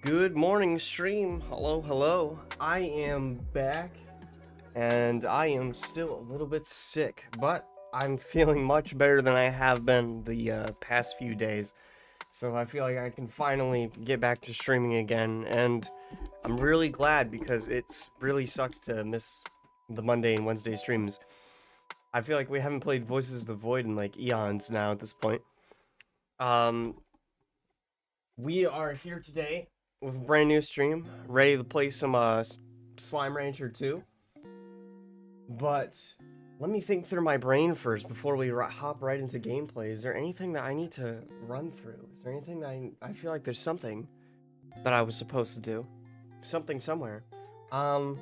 Good morning, stream. Hello, hello. I am back, and I am still a little bit sick, but I'm feeling much better than I have been the past few days. So I feel like I can finally get back to streaming again, and I'm really glad because it's really sucked to miss the Monday and Wednesday streams. I feel like we haven't played Voices of the Void in like eons now at this point. Um, We are here today with a brand new stream, ready to play some Slime Rancher 2. But let me think through my brain first before we hop right into gameplay. Is there anything that I need to run through? Is there anything that I feel like there's something that I was supposed to do? Something somewhere. Um,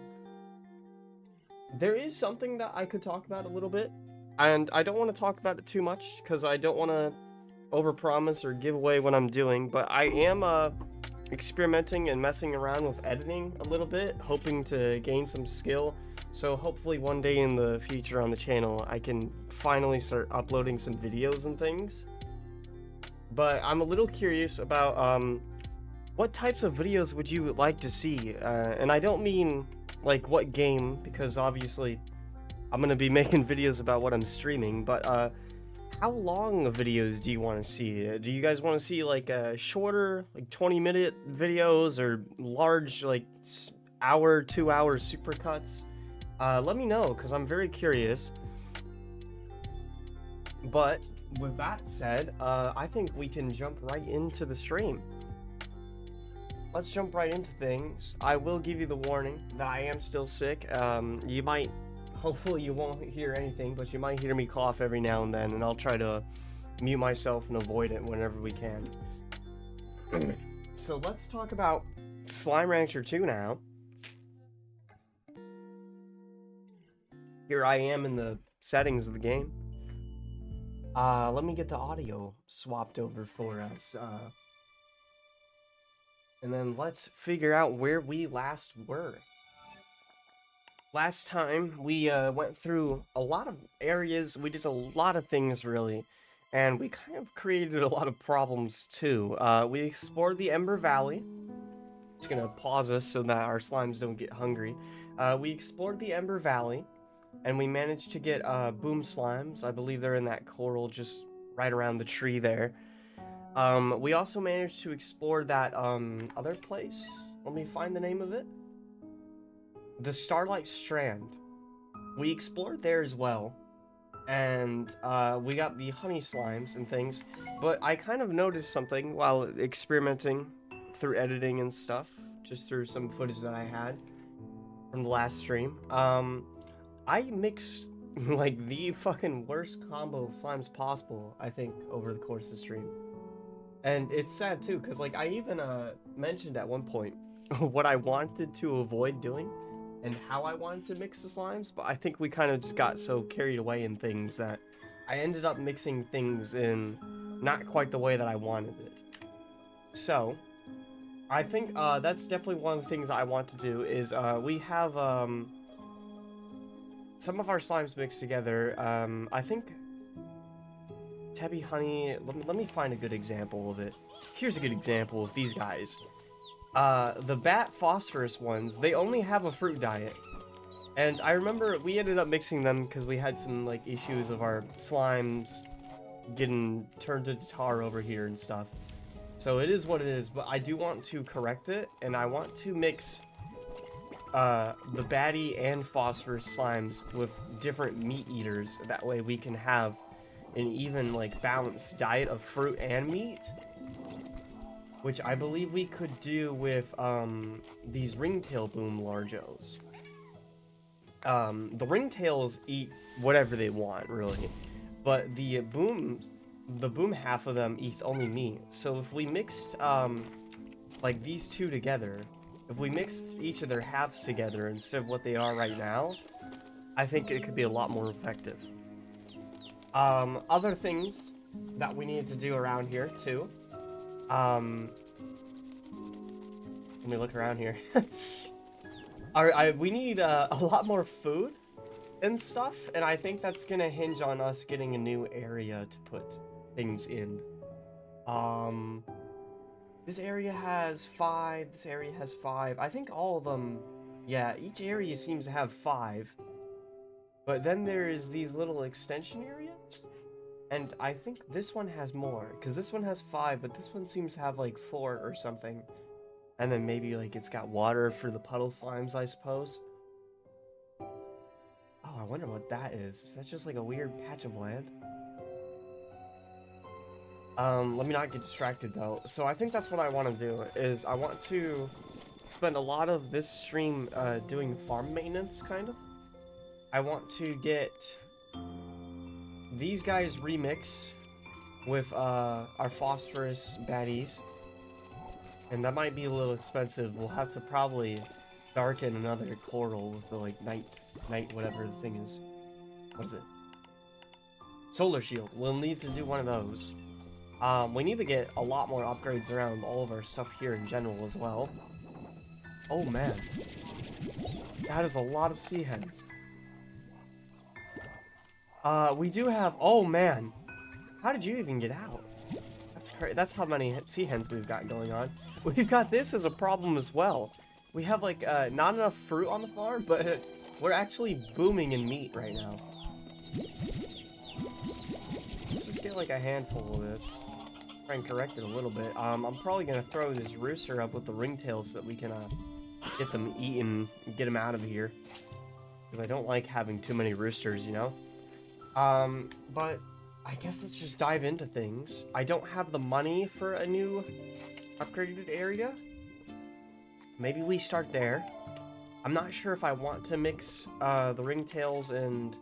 there is something that I could talk about a little bit, and I don't want to talk about it too much because I don't want to overpromise or give away what I'm doing, but I am experimenting and messing around with editing a little bit, hoping to gain some skill. So hopefully one day in the future on the channel, I can finally start uploading some videos and things. But I'm a little curious about what types of videos would you like to see? And I don't mean like what game, because obviously I'm gonna be making videos about what I'm streaming, but how long of videos do you want to see? Do you guys want to see like shorter, like 20-minute videos, or large, like hour, 2 hour supercuts? Let me know, because I'm very curious. But with that said, I think we can jump right into the stream. Let's jump right into things. I will give you the warning that I am still sick. You might, hopefully you won't hear anything, but you might hear me cough every now and then, and I'll try to mute myself and avoid it whenever we can. So let's talk about Slime Rancher 2 now. Here I am in the settings of the game. Let me get the audio swapped over for us. And then let's figure out where we last were. Last time, we went through a lot of areas, we did a lot of things, really, and we kind of created a lot of problems, too. We explored the Ember Valley. Just gonna pause us so that our slimes don't get hungry. We explored the Ember Valley, and we managed to get boom slimes. I believe they're in that coral just right around the tree there. We also managed to explore that other place. Let me find the name of it. The Starlight Strand. We explored there as well, and we got the honey slimes and things, but I kind of noticed something while experimenting through editing and stuff, just through some footage that I had from the last stream. I mixed like the fucking worst combo of slimes possible, I think, over the course of the stream. And it's sad too, because like I even mentioned at one point what I wanted to avoid doing and how I wanted to mix the slimes, but I think we kind of just got so carried away in things that I ended up mixing things in not quite the way that I wanted it. So, I think that's definitely one of the things I want to do is we have some of our slimes mixed together. I think Tabby Honey, let me find a good example of it. Here's a good example of these guys. The Bat Phosphorus ones, they only have a fruit diet. And I remember we ended up mixing them because we had some like issues of our slimes getting turned into tar over here and stuff. So it is what it is, but I do want to correct it, and I want to mix the Batty and Phosphorus slimes with different meat eaters. That way we can have an even like balanced diet of fruit and meat, which I believe we could do with these ringtail boom largos. The ringtails eat whatever they want, really, but the boom half of them eats only meat. So if we mixed like these two together, if we mixed each of their halves together instead of what they are right now, I think it could be a lot more effective. Other things that we need to do around here too. Let me look around here. We need a lot more food and stuff, and I think that's gonna hinge on us getting a new area to put things in. This area has 5, this area has 5. I think all of them, yeah, each area seems to have 5. But then there is these little extension areas, and I think this one has more, because this one has 5, but this one seems to have like 4 or something. And then maybe like it's got water for the puddle slimes, I suppose. Oh, I wonder what that is. That's just like a weird patch of land. Let me not get distracted though. So I think that's what I want to do, is I want to spend a lot of this stream doing farm maintenance, kind of. I want to get these guys remixed with our phosphorus baddies. And that might be a little expensive. We'll have to probably darken another coral with the like night whatever the thing is. What is it? Solar shield. We'll need to do one of those. We need to get a lot more upgrades around all of our stuff here in general as well. Oh man. That is a lot of sea hens. We do have, oh man. How did you even get out? That's crazy. That's how many sea hens we've got going on. We've got this as a problem as well. We have like not enough fruit on the farm, but we're actually booming in meat right now. Let's just get like a handful of this. Try and correct it a little bit. I'm probably gonna throw this rooster up with the ringtails so that we can get them eaten and get them out of here. Because I don't like having too many roosters, you know? But I guess let's just dive into things. I don't have the money for a new upgraded area. Maybe we start there. I'm not sure if I want to mix the ringtails and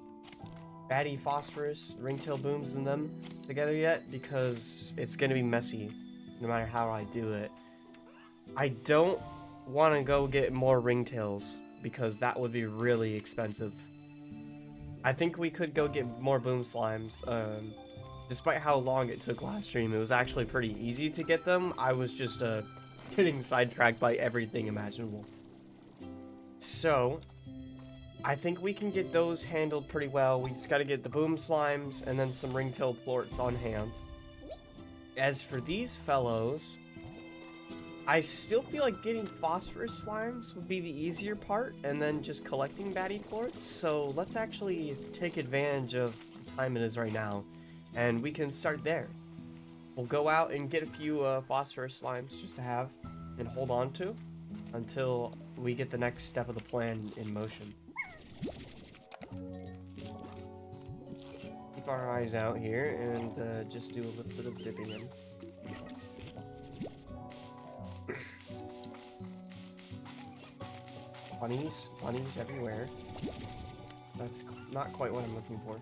baddie phosphorus, ringtail booms and them together yet, because it's going to be messy no matter how I do it. I don't want to go get more ringtails because that would be really expensive. I think we could go get more boom slimes. Despite how long it took last stream, it was actually pretty easy to get them. I was just getting sidetracked by everything imaginable. So, I think we can get those handled pretty well. We just gotta get the boom slimes and then some ringtail plorts on hand. As for these fellows, I still feel like getting phosphorus slimes would be the easier part, and then just collecting baddie plorts. So let's actually take advantage of the time it is right now, and we can start there. We'll go out and get a few phosphorus slimes just to have and hold on to until we get the next step of the plan in motion. Keep our eyes out here and just do a little bit of dipping in. Bunnies everywhere. That's not quite what I'm looking for.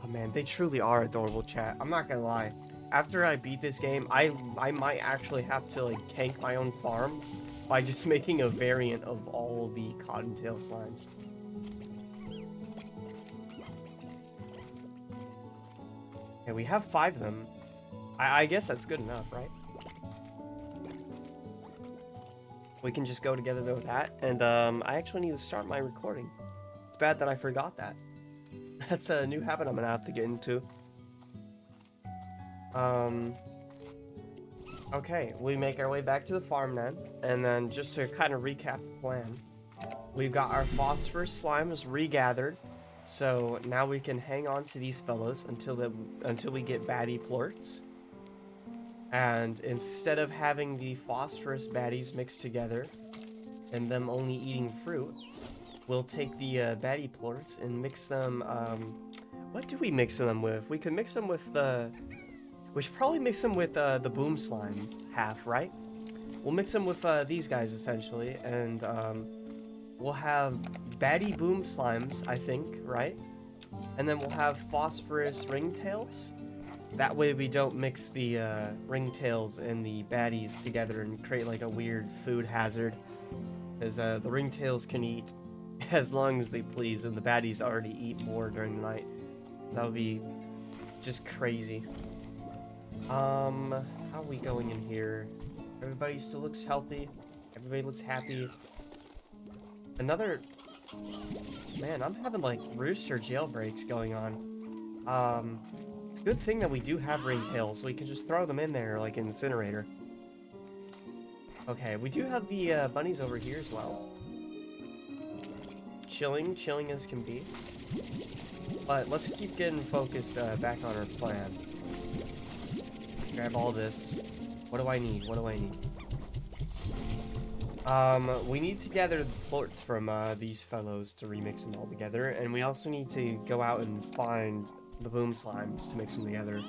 Oh man, they truly are adorable, chat. I'm not gonna lie. After I beat this game, I might actually have to like tank my own farm by just making a variant of all the cottontail slimes. Okay, we have 5 of them. I guess that's good enough, right? We can just go together with that, and I actually need to start my recording. It's bad that I forgot that. That's a new habit I'm gonna have to get into. Okay, we make our way back to the farm then, and then just to kind of recap the plan, we've got our phosphorus slimes regathered, so now we can hang on to these fellows until we get baddie plorts. And instead of having the phosphorus baddies mixed together and them only eating fruit, we'll take the baddie plorts and mix them. What do we mix them with? We can mix them with the. We should probably mix them with the boom slime half, right? We'll mix them with these guys essentially, and we'll have baddie boom slimes, I think, right? And then we'll have phosphorus ringtails. That way we don't mix the ringtails and the baddies together and create like a weird food hazard. Because the ringtails can eat as long as they please, and the baddies already eat more during the night. That would be just crazy. How are we going in here? Everybody still looks healthy. Everybody looks happy. Another... Man, I'm having like rooster jailbreaks going on. Good thing that we do have ringtails, so we can just throw them in there like an incinerator. Okay, we do have the bunnies over here as well. Chilling as can be. But let's keep getting focused back on our plan. Grab all this. What do I need? What do I need? We need to gather the plorts from these fellows to remix them all together, and we also need to go out and find the boom slimes to mix them together.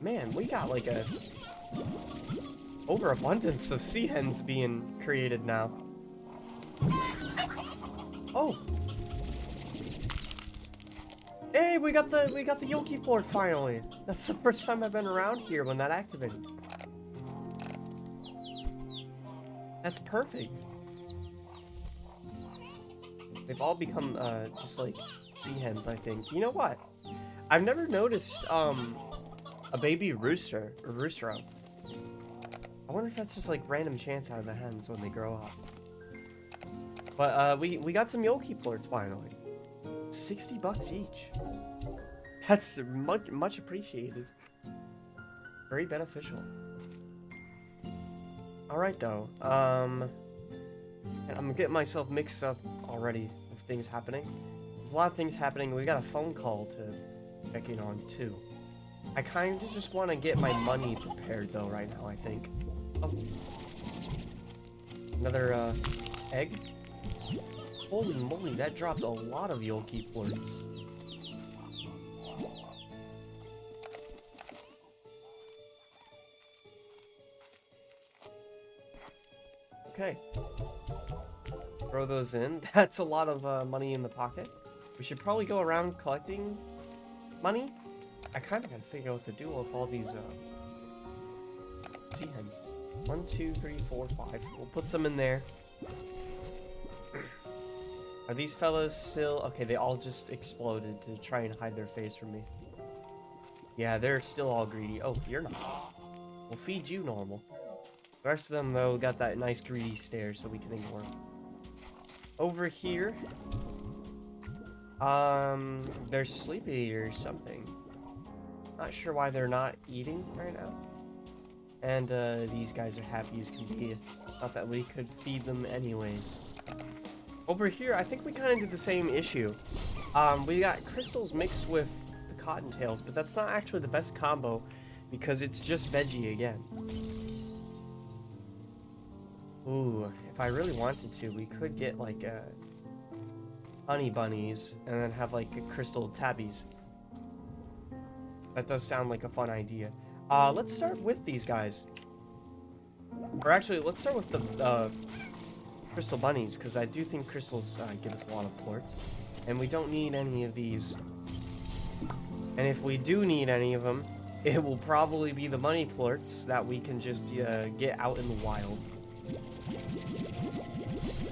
Man, we got like a overabundance of sea hens being created now. Oh! Hey, we got the Yoki plort finally. That's the first time I've been around here when that activated. That's perfect. They've all become just like sea hens, I think. You know what? I've never noticed a baby rooster or roostero. I wonder if that's just like random chance out of the hens when they grow up. But we got some Yoki plorts finally. $60 each. That's much appreciated. Very beneficial. Alright though, and I'm getting myself mixed up already with things happening. There's a lot of things happening. We got a phone call to check in on too. I kind of just want to get my money prepared though right now, I think. Oh. Another egg. Holy moly, that dropped a lot of Yoki plorts. Okay. Throw those in. That's a lot of money in the pocket. We should probably go around collecting money. I kind of gotta figure out what to do with all these sea hens. 1, 2, 3, 4, 5. We'll put some in there. Are these fellas still... Okay, they all just exploded to try and hide their face from me. Yeah, they're still all greedy. Oh, you're not. We'll feed you normal. The rest of them, though, got that nice greedy stare, so we can ignore them. Over here... they're sleepy or something. Not sure why they're not eating right now. And, these guys are happy as can be. Not that we could feed them anyways. Over here, I think we kind of did the same issue. We got crystals mixed with the cottontails, but that's not actually the best combo because it's just veggie again. Ooh, if I really wanted to, we could get like honey bunnies and then have like crystal tabbies. That does sound like a fun idea. Let's start with these guys. Or actually, let's start with the crystal bunnies, because I do think crystals give us a lot of plorts. And we don't need any of these. And if we do need any of them, it will probably be the money plorts that we can just get out in the wild.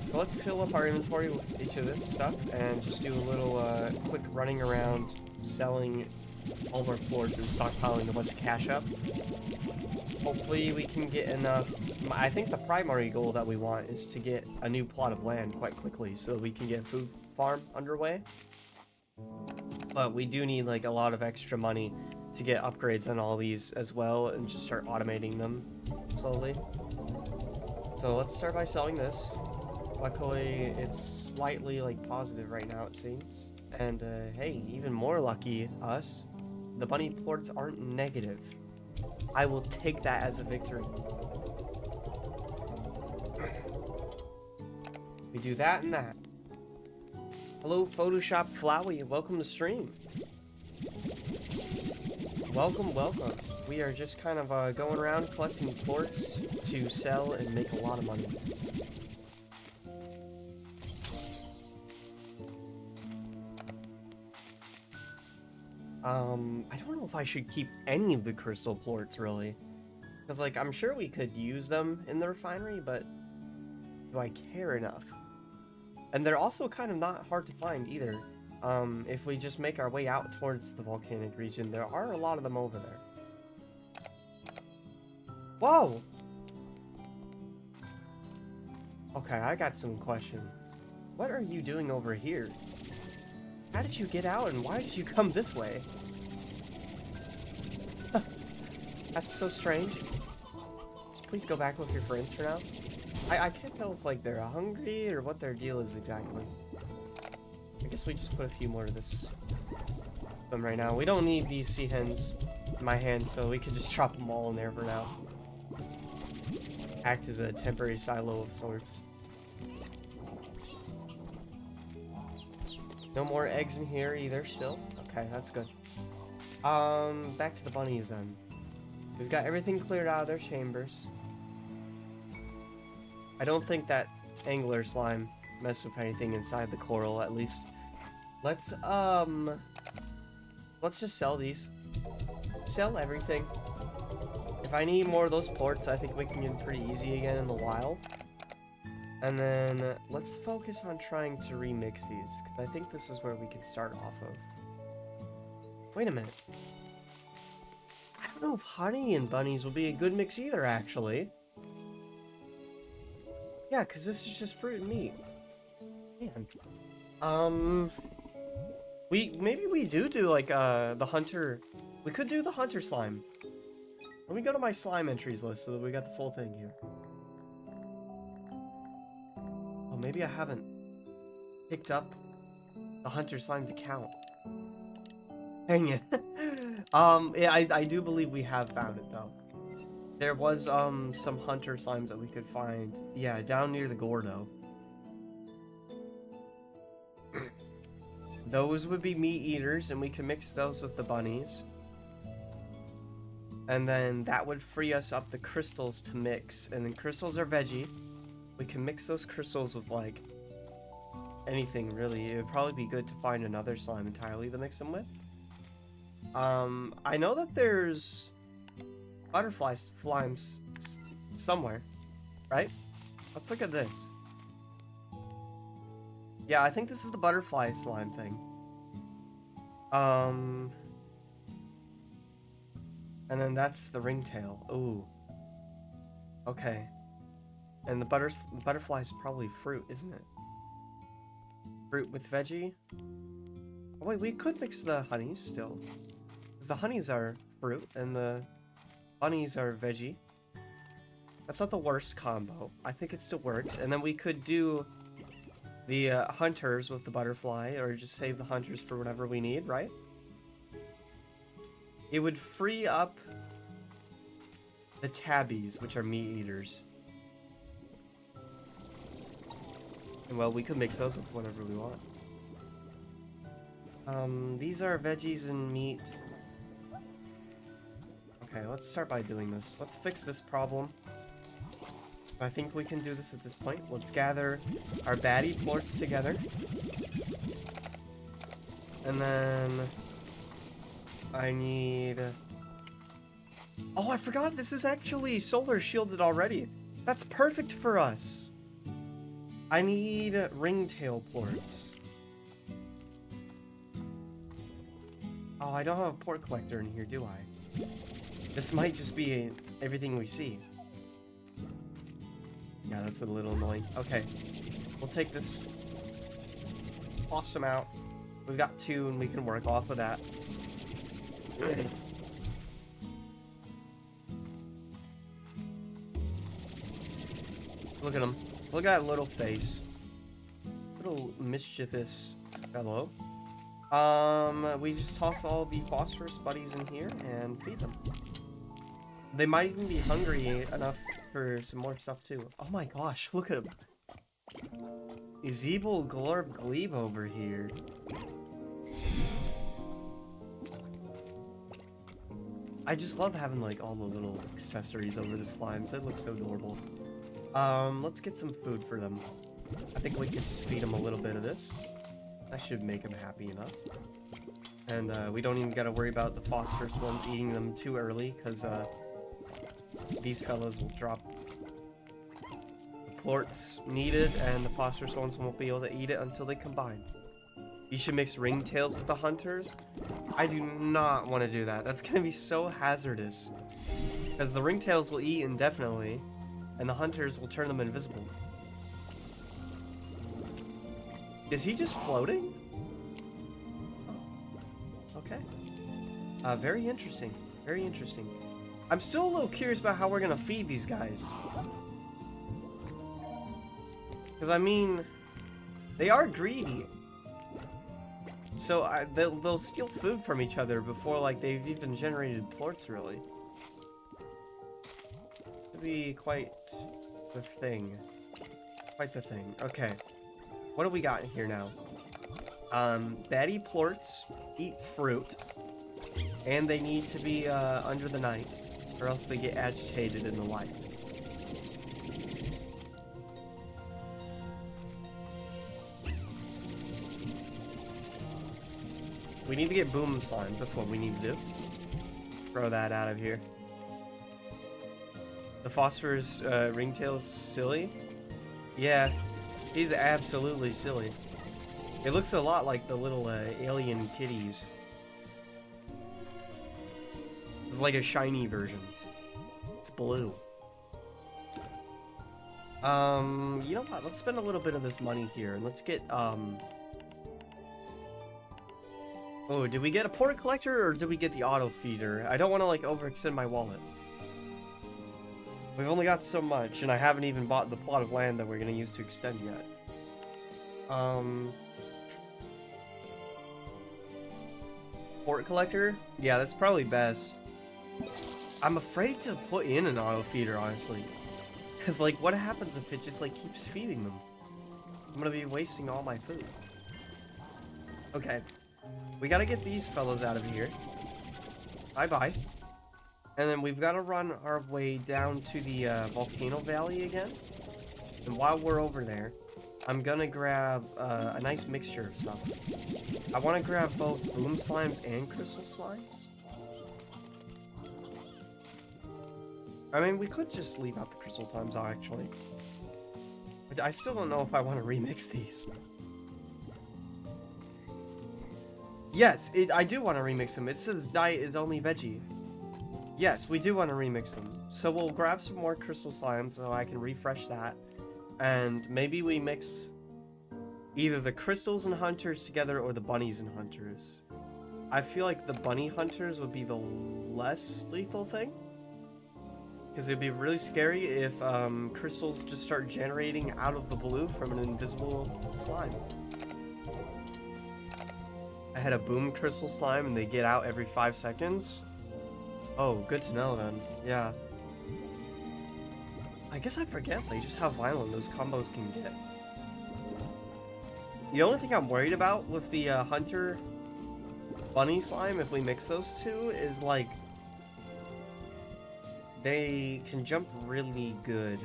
So let's fill up our inventory with each of this stuff and just do a little quick running around selling all of our plorts and stockpiling a bunch of cash up. Hopefully we can get enough. I think the primary goal that we want is to get a new plot of land quite quickly so that we can get a food farm underway. But we do need like a lot of extra money to get upgrades on all these as well and just start automating them slowly. So let's start by selling this. Luckily it's slightly like positive right now, it seems. And hey, even more lucky us, the bunny plorts aren't negative. I will take that as a victory. We do that and that. Hello, Photoshop Flowey. Welcome to stream. Welcome, welcome. We are just kind of going around collecting plorts to sell and make a lot of money. I don't know if I should keep any of the crystal plorts, really. Because, like, I'm sure we could use them in the refinery, but do I care enough? And they're also kind of not hard to find, either. If we just make our way out towards the volcanic region, there are a lot of them over there. Whoa! Okay, I got some questions. What are you doing over here? How did you get out, and why did you come this way? That's so strange. Just please go back with your friends for now. I can't tell if, like, they're hungry or what their deal is exactly. I guess we just put a few more of this them right now. We don't need these sea hens in my hand, so we could just chop them all in there for now. Act as a temporary silo of sorts. No more eggs in here either still. Okay, that's good. Back to the bunnies then. We've got everything cleared out of their chambers. I don't think that angler slime messed with anything inside the coral, at least. Let's just sell these. Sell everything. If I need more of those ports, I think we can get pretty easy again in the wild. And then let's focus on trying to remix these, because I think this is where we can start off of. Wait a minute. I don't know if honey and bunnies will be a good mix either, actually. Yeah, because this is just fruit and meat. Man. Maybe we do like, the hunter... We could do the hunter slime. Let me go to my slime entries list so that we got the full thing here. Oh, maybe I haven't picked up the hunter slime to count. Dang it. Yeah, I do believe we have found it, though. There was, some hunter slimes that we could find. Yeah, down near the Gordo. Those would be meat eaters, and we can mix those with the bunnies. And then that would free us up the crystals to mix. And then crystals are veggie. We can mix those crystals with, like, anything, really. It would probably be good to find another slime entirely to mix them with. I know that there's butterfly slimes somewhere, right? Let's look at this. Yeah, I think this is the butterfly slime thing. And then that's the ringtail. Ooh. Okay. And the butterfly's probably fruit, isn't it? Fruit with veggie? Oh, wait, we could mix the honeys still. Because the honeys are fruit, and the bunnies are veggie. That's not the worst combo. I think it still works. And then we could do the hunters with the butterfly, or just save the hunters for whatever we need, right? It would free up the tabbies, which are meat eaters. And well, we could mix those with whatever we want. These are veggies and meat. Okay, let's start by doing this. Let's fix this problem. I think we can do this at this point. Let's gather our baddie ports together. And then I need... Oh, I forgot this is actually solar shielded already. That's perfect for us. I need ringtail ports. Oh, I don't have a port collector in here, do I? This might just be everything we see. Yeah, that's a little annoying. Okay, we'll take this. Toss them out. We've got 2 and we can work off of that. Look at him. Look at that little face. Little mischievous fellow. We just toss all the phosphorus buddies in here and feed them. They might even be hungry enough for some more stuff too. Oh my gosh, look at him. Zeeble Glorb Glebe over here. I just love having like all the little accessories over the slimes. They look so adorable. Let's get some food for them. I think we could just feed them a little bit of this. That should make them happy enough. And we don't even gotta worry about the phosphorus ones eating them too early, because these fellas will drop the plorts needed, and the phosphorus ones won't be able to eat it until they combine. You should mix ringtails with the hunters. I do not want to do that. That's gonna be so hazardous. Because the ringtails will eat indefinitely, and the hunters will turn them invisible. Is he just floating? Oh. Okay. Very interesting. Very interesting. I'm still a little curious about how we're gonna feed these guys. Because, I mean, they are greedy. So they'll steal food from each other before, like, they've even generated plorts, really. It'd be quite the thing. Quite the thing. Okay. What do we got here now? Batty plorts eat fruit. And they need to be, under the night. Or else they get agitated in the light. We need to get boom slimes. That's what we need to do. Throw that out of here. The phosphorus ringtail's silly. Yeah, he's absolutely silly. It looks a lot like the little alien kitties. It's like a shiny version. It's blue. You know what? Let's spend a little bit of this money here and let's get Oh, did we get a port collector or did we get the auto feeder? I don't want to like overextend my wallet. We've only got so much and I haven't even bought the plot of land that we're going to use to extend yet. Port collector? Yeah, that's probably best. I'm afraid to put in an auto feeder, honestly. Because like what happens if it just like keeps feeding them? I'm going to be wasting all my food. Okay. We gotta get these fellas out of here. Bye-bye. And then we've got to run our way down to the volcano valley again. And while we're over there, I'm gonna grab a nice mixture of stuff. I want to grab both boom slimes and crystal slimes. I mean, we could just leave out the crystal slimes, actually. But I still don't know if I want to remix these. Yes, I do want to remix them. It says diet is only veggie. Yes, we do want to remix them. So we'll grab some more crystal slimes so I can refresh that. And maybe we mix either the crystals and hunters together or the bunnies and hunters. I feel like the bunny hunters would be the less lethal thing. Because it'd be really scary if crystals just start generating out of the blue from an invisible slime. I had a boom crystal slime and they get out every 5 seconds. Oh, good to know then. Yeah. I guess I forget like just how violent those combos can get. The only thing I'm worried about with the hunter bunny slime, if we mix those two, is like they can jump really good.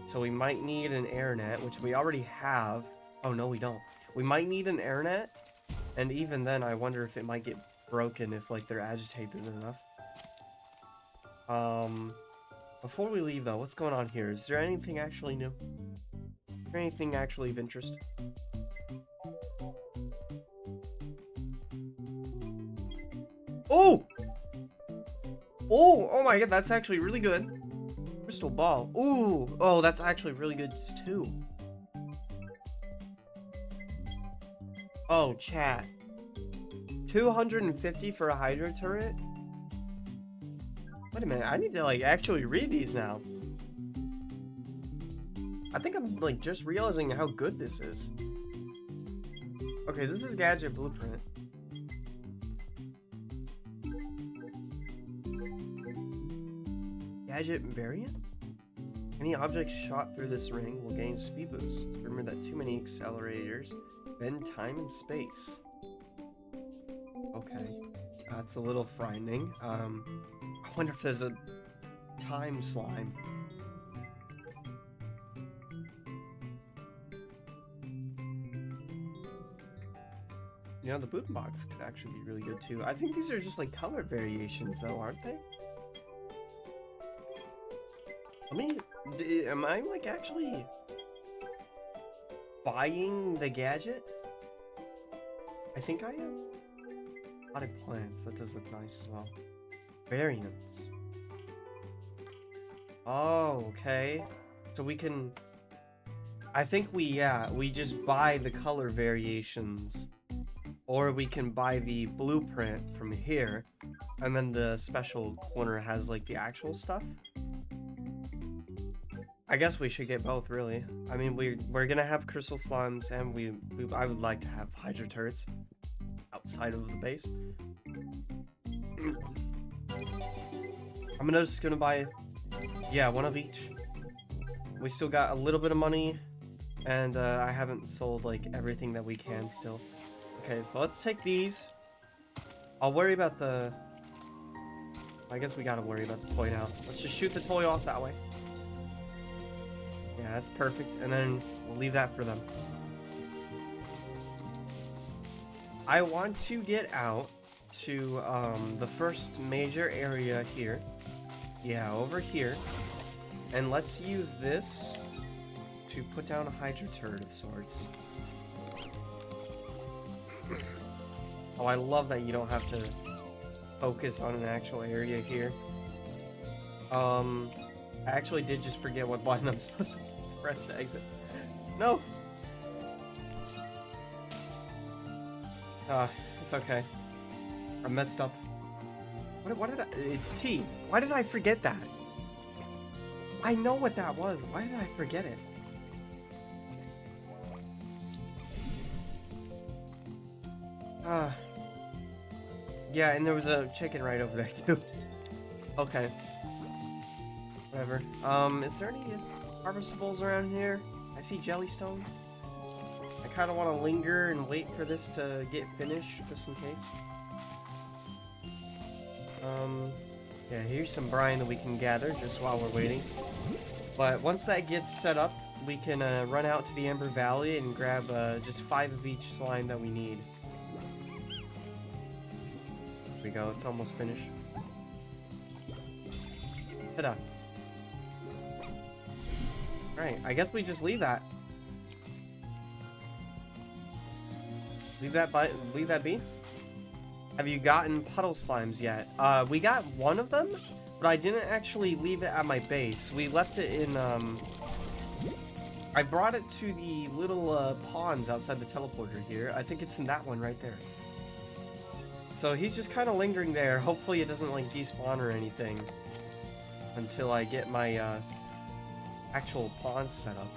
So we might need an air net, which we already have. Oh no, we don't. We might need an air net. And even then, I wonder if it might get broken if, like, they're agitated enough. Before we leave, though, what's going on here? Is there anything actually new? Is there anything actually of interest? Oh! Oh my god, that's actually really good. Crystal ball. Ooh! Oh, that's actually really good, too. Oh, chat. 250 for a hydro turret? Wait a minute, I need to like actually read these now. I think I'm like just realizing how good this is. Okay, this is gadget blueprint. Gadget variant? Any object shot through this ring will gain speed boost. Remember that too many accelerators bend time and space. Okay, that's a little frightening. I wonder if there's a time slime. You know, the boot box could actually be really good too. I think these are just like color variations though, aren't they? I mean, am I like actually buying the gadget? I think I am. Exotic plants, that does look nice as well. Variants. Oh, okay. So we can... I think we just buy the color variations. Or we can buy the blueprint from here, and then the special corner has like the actual stuff. I guess we should get both, really. I mean, we're gonna have crystal slimes, and I would like to have hydra turrets outside of the base. I'm just gonna buy, yeah, one of each. We still got a little bit of money, and I haven't sold like everything that we can still. Okay, so let's take these. I'll worry about the... I guess we gotta worry about the toy now. Let's just shoot the toy off that way. Yeah, that's perfect. And then we'll leave that for them. I want to get out to the first major area here. Yeah, over here. And let's use this to put down a hydra turret of sorts. Oh, I love that you don't have to focus on an actual area here. I actually did just forget what button I'm supposed to press to exit. No! It's okay. I messed up. What did I... It's T. Why did I forget that? I know what that was. Why did I forget it? Yeah, and there was a chicken right over there too. Okay. Whatever. Is there any harvestables around here? I see jellystone. I kind of want to linger and wait for this to get finished, just in case. Yeah, here's some brine that we can gather just while we're waiting. But once that gets set up, we can run out to the Ember Valley and grab just 5 of each slime that we need. There we go, it's almost finished. Ta-da. Alright, I guess we just leave that. Leave that be? Have you gotten puddle slimes yet? We got one of them, but I didn't actually leave it at my base. We left it in, I brought it to the little, ponds outside the teleporter here. I think it's in that one right there. So he's just kind of lingering there. Hopefully it doesn't, like, despawn or anything until I get my, actual pond set up.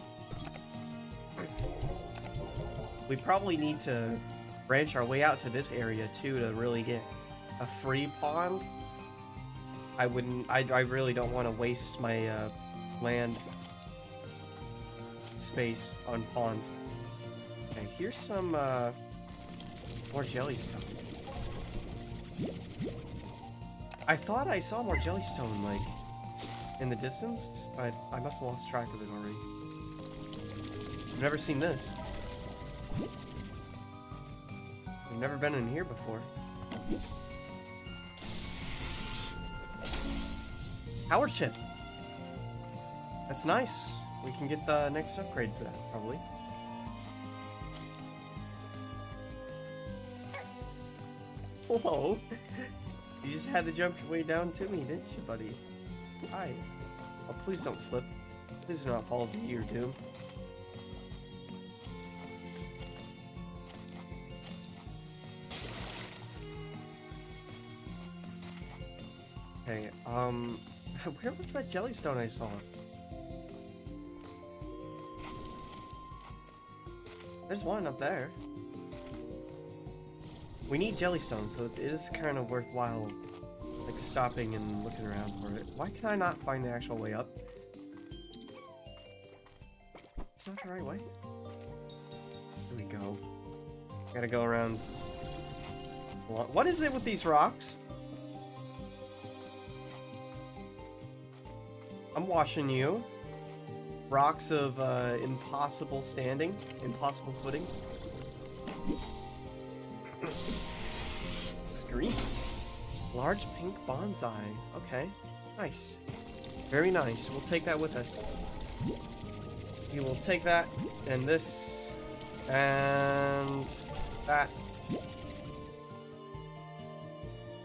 We probably need to branch our way out to this area too to really get a free pond. I really don't want to waste my land space on ponds. Okay, here's some more jellystone. I thought I saw more jellystone like in the distance, but I must have lost track of it already. I've never seen this. I've never been in here before. Power chip! That's nice. We can get the next upgrade for that, probably. Whoa! You just had to jump your way down to me, didn't you, buddy? Hi. Oh, please don't slip. Please do not fall to your doom. Okay, where was that jellystone I saw? There's one up there. We need jellystone, so it is kind of worthwhile, like, stopping and looking around for it. Why can I not find the actual way up? It's not the right way. There we go. Gotta go around. What is it with these rocks? I'm watching you. Rocks of impossible standing, impossible footing. Scream. Large pink bonsai. Okay. Nice. Very nice. We'll take that with us. You will take that, and this, and that.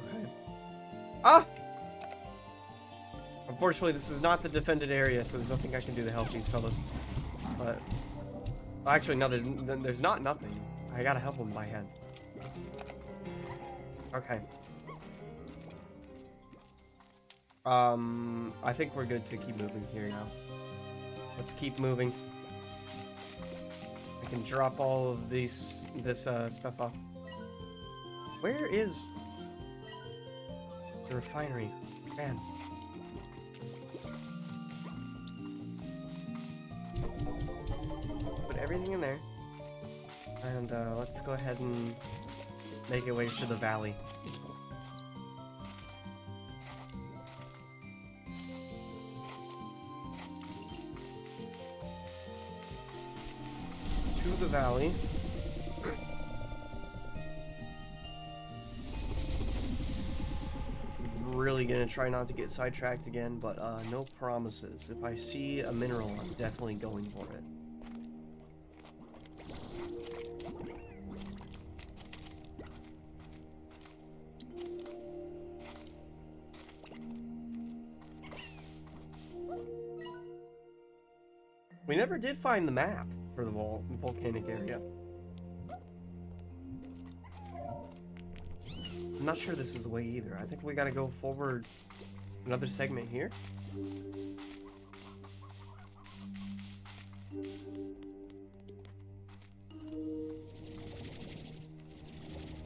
Okay. Ah! Unfortunately, this is not the defended area, so there's nothing I can do to help these fellas. But actually, no, there's not nothing. I gotta help them by hand. Okay. I think we're good to keep moving here now. Let's keep moving. I can drop all of this stuff off. Where is the refinery? Man. Put everything in there. And let's go ahead and make our way for the valley. To the valley. Really gonna try not to get sidetracked again, but no promises. If I see a mineral, I'm definitely going for it. We never did find the map for the volcanic area. I'm not sure this is the way either. I think we gotta go forward another segment here.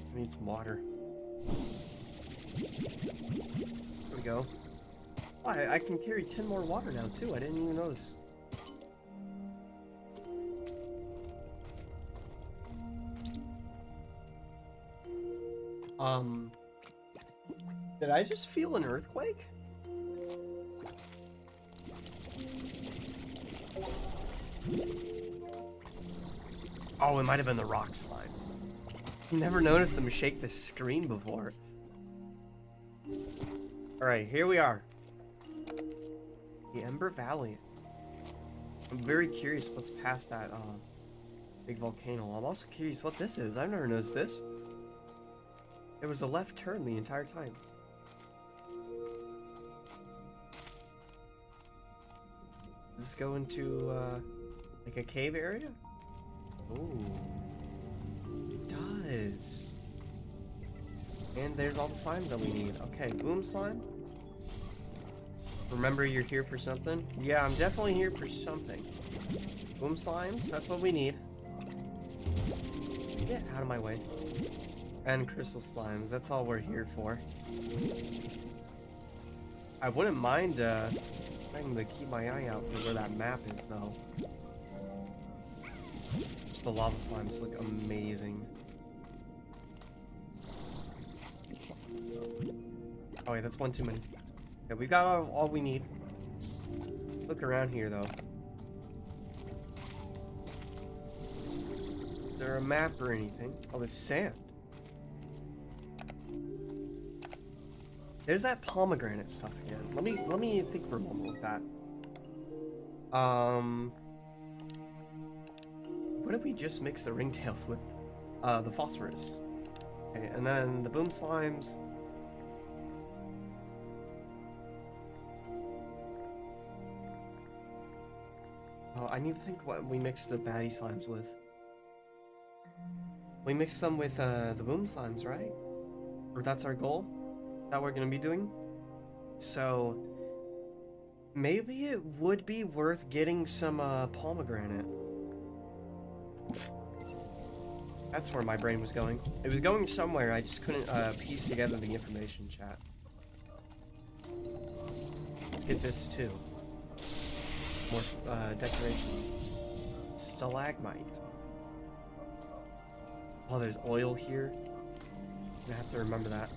I need some water. There we go. Oh, I can carry 10 more water now too. I didn't even notice. Did I just feel an earthquake? Oh, it might have been the rock slide. Never noticed them shake the screen before. Alright, here we are. The Ember Valley. I'm very curious what's past that big volcano. I'm also curious what this is. I've never noticed this. There was a left turn the entire time. Does this go into like a cave area? Oh, it does. And there's all the slimes that we need. Okay, boom slime. Remember, you're here for something? Yeah, I'm definitely here for something. Boom slimes, that's what we need. Get out of my way. And crystal slimes, that's all we're here for. I wouldn't mind trying to keep my eye out for where that map is, though. Just the lava slimes look amazing. Oh wait, that's one too many. Yeah, we've got all we need. Look around here, though. Is there a map or anything? Oh, there's sand. There's that pomegranate stuff again. Let me think for a moment with that. What if we just mix the ringtails with the phosphorus? Okay, and then the boom slimes. Oh, I need to think what we mixed the baddie slimes with. We mixed them with the boom slimes, right? Or that's our goal that we're gonna be doing. So maybe it would be worth getting some pomegranate. That's where my brain was going. It was going somewhere, I just couldn't piece together the information, chat. Let's get this too. More decorations. Stalagmite. Oh, there's oil here. I'm gonna have to remember that.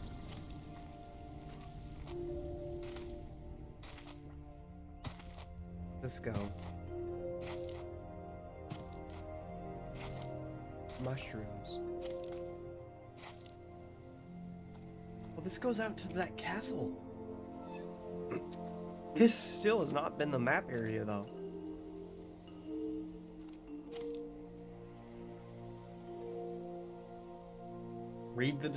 Let's go. Mushrooms. Well, this goes out to that castle. This still has not been the map area, though. Read the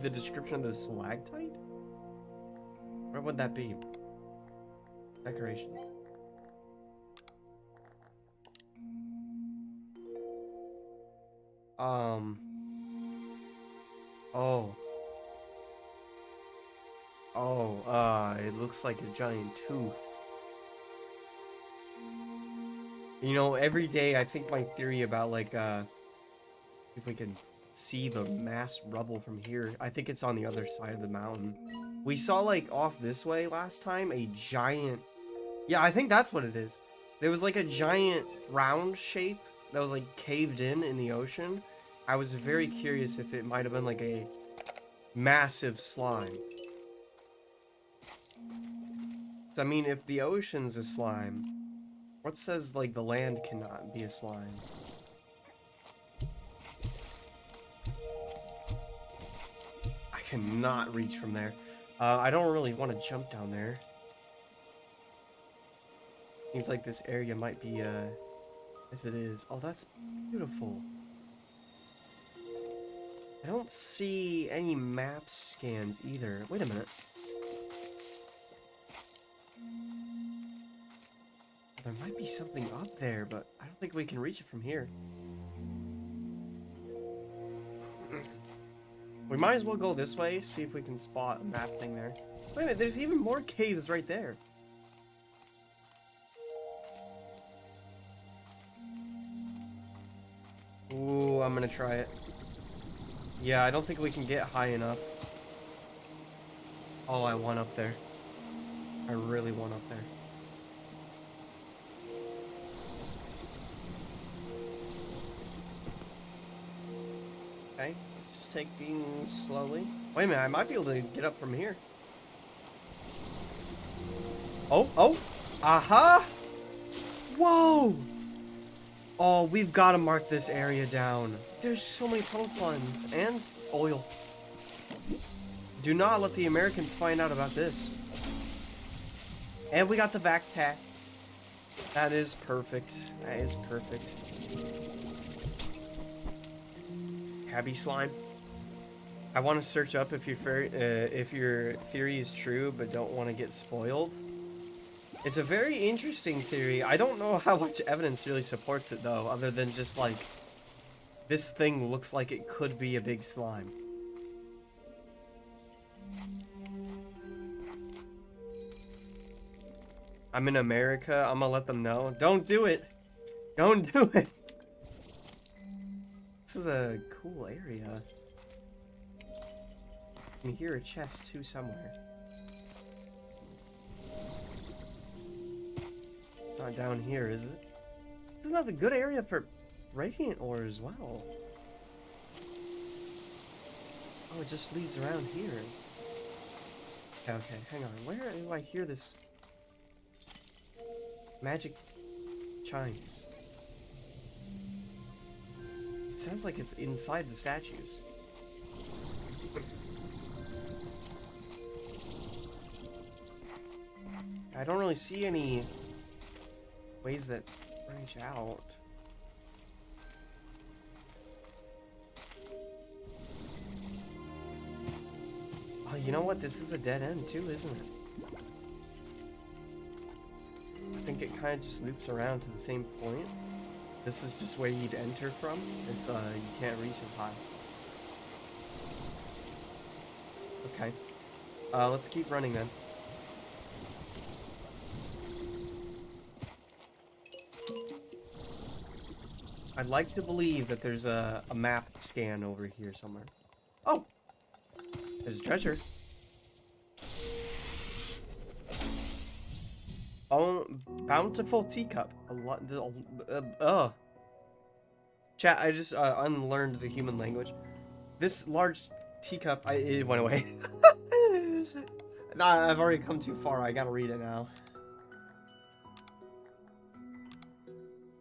description of the stalactite? What would that be? Decoration. Oh. Oh, it looks like a giant tooth. You know, every day I think my theory about, like, if we can see the mass rubble from here, I think it's on the other side of the mountain. We saw, like, off this way last time, a giant... Yeah, I think that's what it is. There was, like, a giant round shape that was, like, caved in the ocean. I was very curious if it might have been, like, a massive slime. So, I mean, if the ocean's a slime, what says, like, the land cannot be a slime? I cannot reach from there. I don't really want to jump down there. Seems like this area might be, as it is. Oh, that's beautiful. I don't see any map scans either. Wait a minute. There might be something up there, but I don't think we can reach it from here. We might as well go this way, see if we can spot a map thing there. Wait a minute, there's even more caves right there. Ooh, I'm gonna try it. Yeah, I don't think we can get high enough. Oh, I want up there. I really want up there. Okay, let's just take things slowly. Wait a minute, I might be able to get up from here. Oh, aha! Whoa! Oh, we've got to mark this area down. There's so many coastlines and oil. Do not let the Americans find out about this. And we got the vac tac. That is perfect. That is perfect. Happy slime. I want to search up if your theory is true, but don't want to get spoiled. It's a very interesting theory. I don't know how much evidence really supports it, though, other than just, like, this thing looks like it could be a big slime. I'm in America. I'm gonna let them know. Don't do it. Don't do it. This is a cool area. I can hear a chest, too, somewhere. It's not down here, is it? It's another good area for radiant ore as well. Oh, it just leads around here. Okay, hang on. Where do I hear this magic chimes? It sounds like it's inside the statues. I don't really see any ways that branch out. Oh, you know what? This is a dead end too, isn't it? I think it kind of just loops around to the same point. This is just where you'd enter from if you can't reach as high. Okay. Let's keep running then. I'd like to believe that there's a map scan over here somewhere. Oh! There's treasure. Oh, bountiful teacup. A lot. Chat, I just unlearned the human language. This large teacup, it went away. Nah, I've already come too far. I gotta read it now.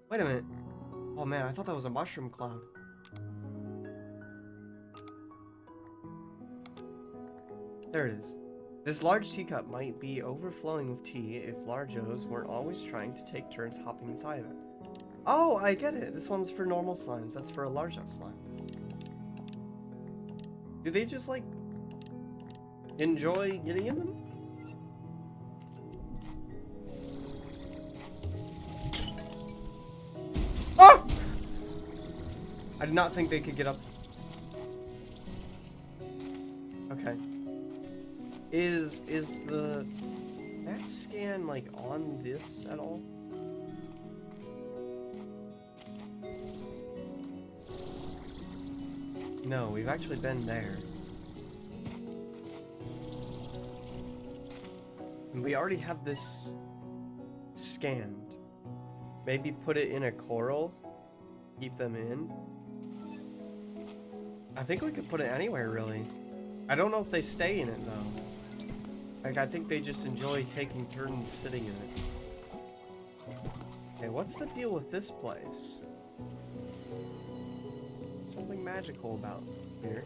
Wait a minute. Oh man, I thought that was a mushroom cloud. There it is. This large teacup might be overflowing with tea if large O's weren't always trying to take turns hopping inside of it. Oh, I get it. This one's for normal slimes. That's for a large O slime. Do they just, like, enjoy getting in them? Oh! I did not think they could get up. Is the map scan like on this at all? No, we've actually been there. And we already have this scanned. Maybe put it in a coral, keep them in. I think we could put it anywhere, really. I don't know if they stay in it, though. Like, I think they just enjoy taking turns sitting in it. Okay, what's the deal with this place? Something magical about here.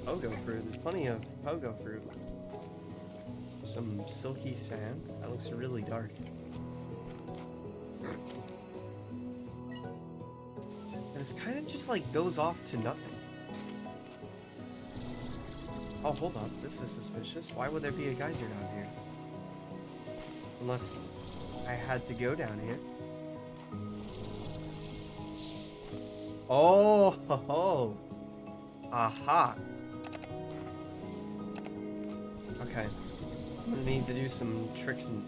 Pogo fruit. There's plenty of pogo fruit. Some silky sand. That looks really dark. And it's kind of just like goes off to nothing. Oh, hold on. This is suspicious. Why would there be a geyser down here? Unless I had to go down here. Oh, ho, ho. Aha. Okay. I'm gonna need to do some tricks and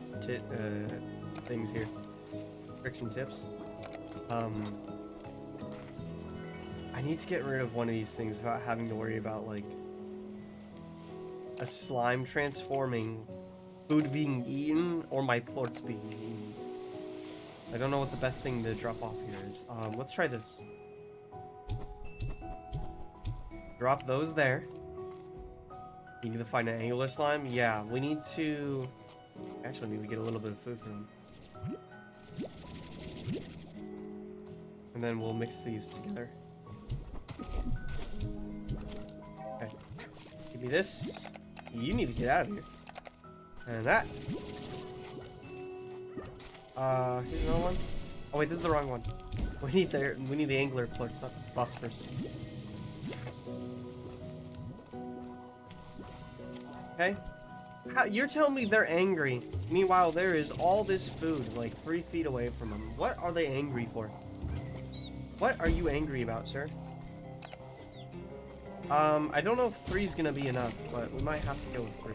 things here. Tricks and tips. I need to get rid of one of these things without having to worry about, like, a slime transforming, food being eaten, or my plorts being eaten. I don't know what the best thing to drop off here is. Let's try this. Drop those there. You need to find an angular slime? Yeah, we need to... Actually, maybe get a little bit of food from them. And then we'll mix these together. Okay. Give me this. You need to get out of here. And that. Here's another one. Oh wait, this is the wrong one. We need the angler plorts, not the phosphorus. Okay. You're telling me they're angry. Meanwhile, there is all this food, like 3 feet away from them. What are they angry for? What are you angry about, sir? I don't know if 3 is gonna be enough, but we might have to go with 3.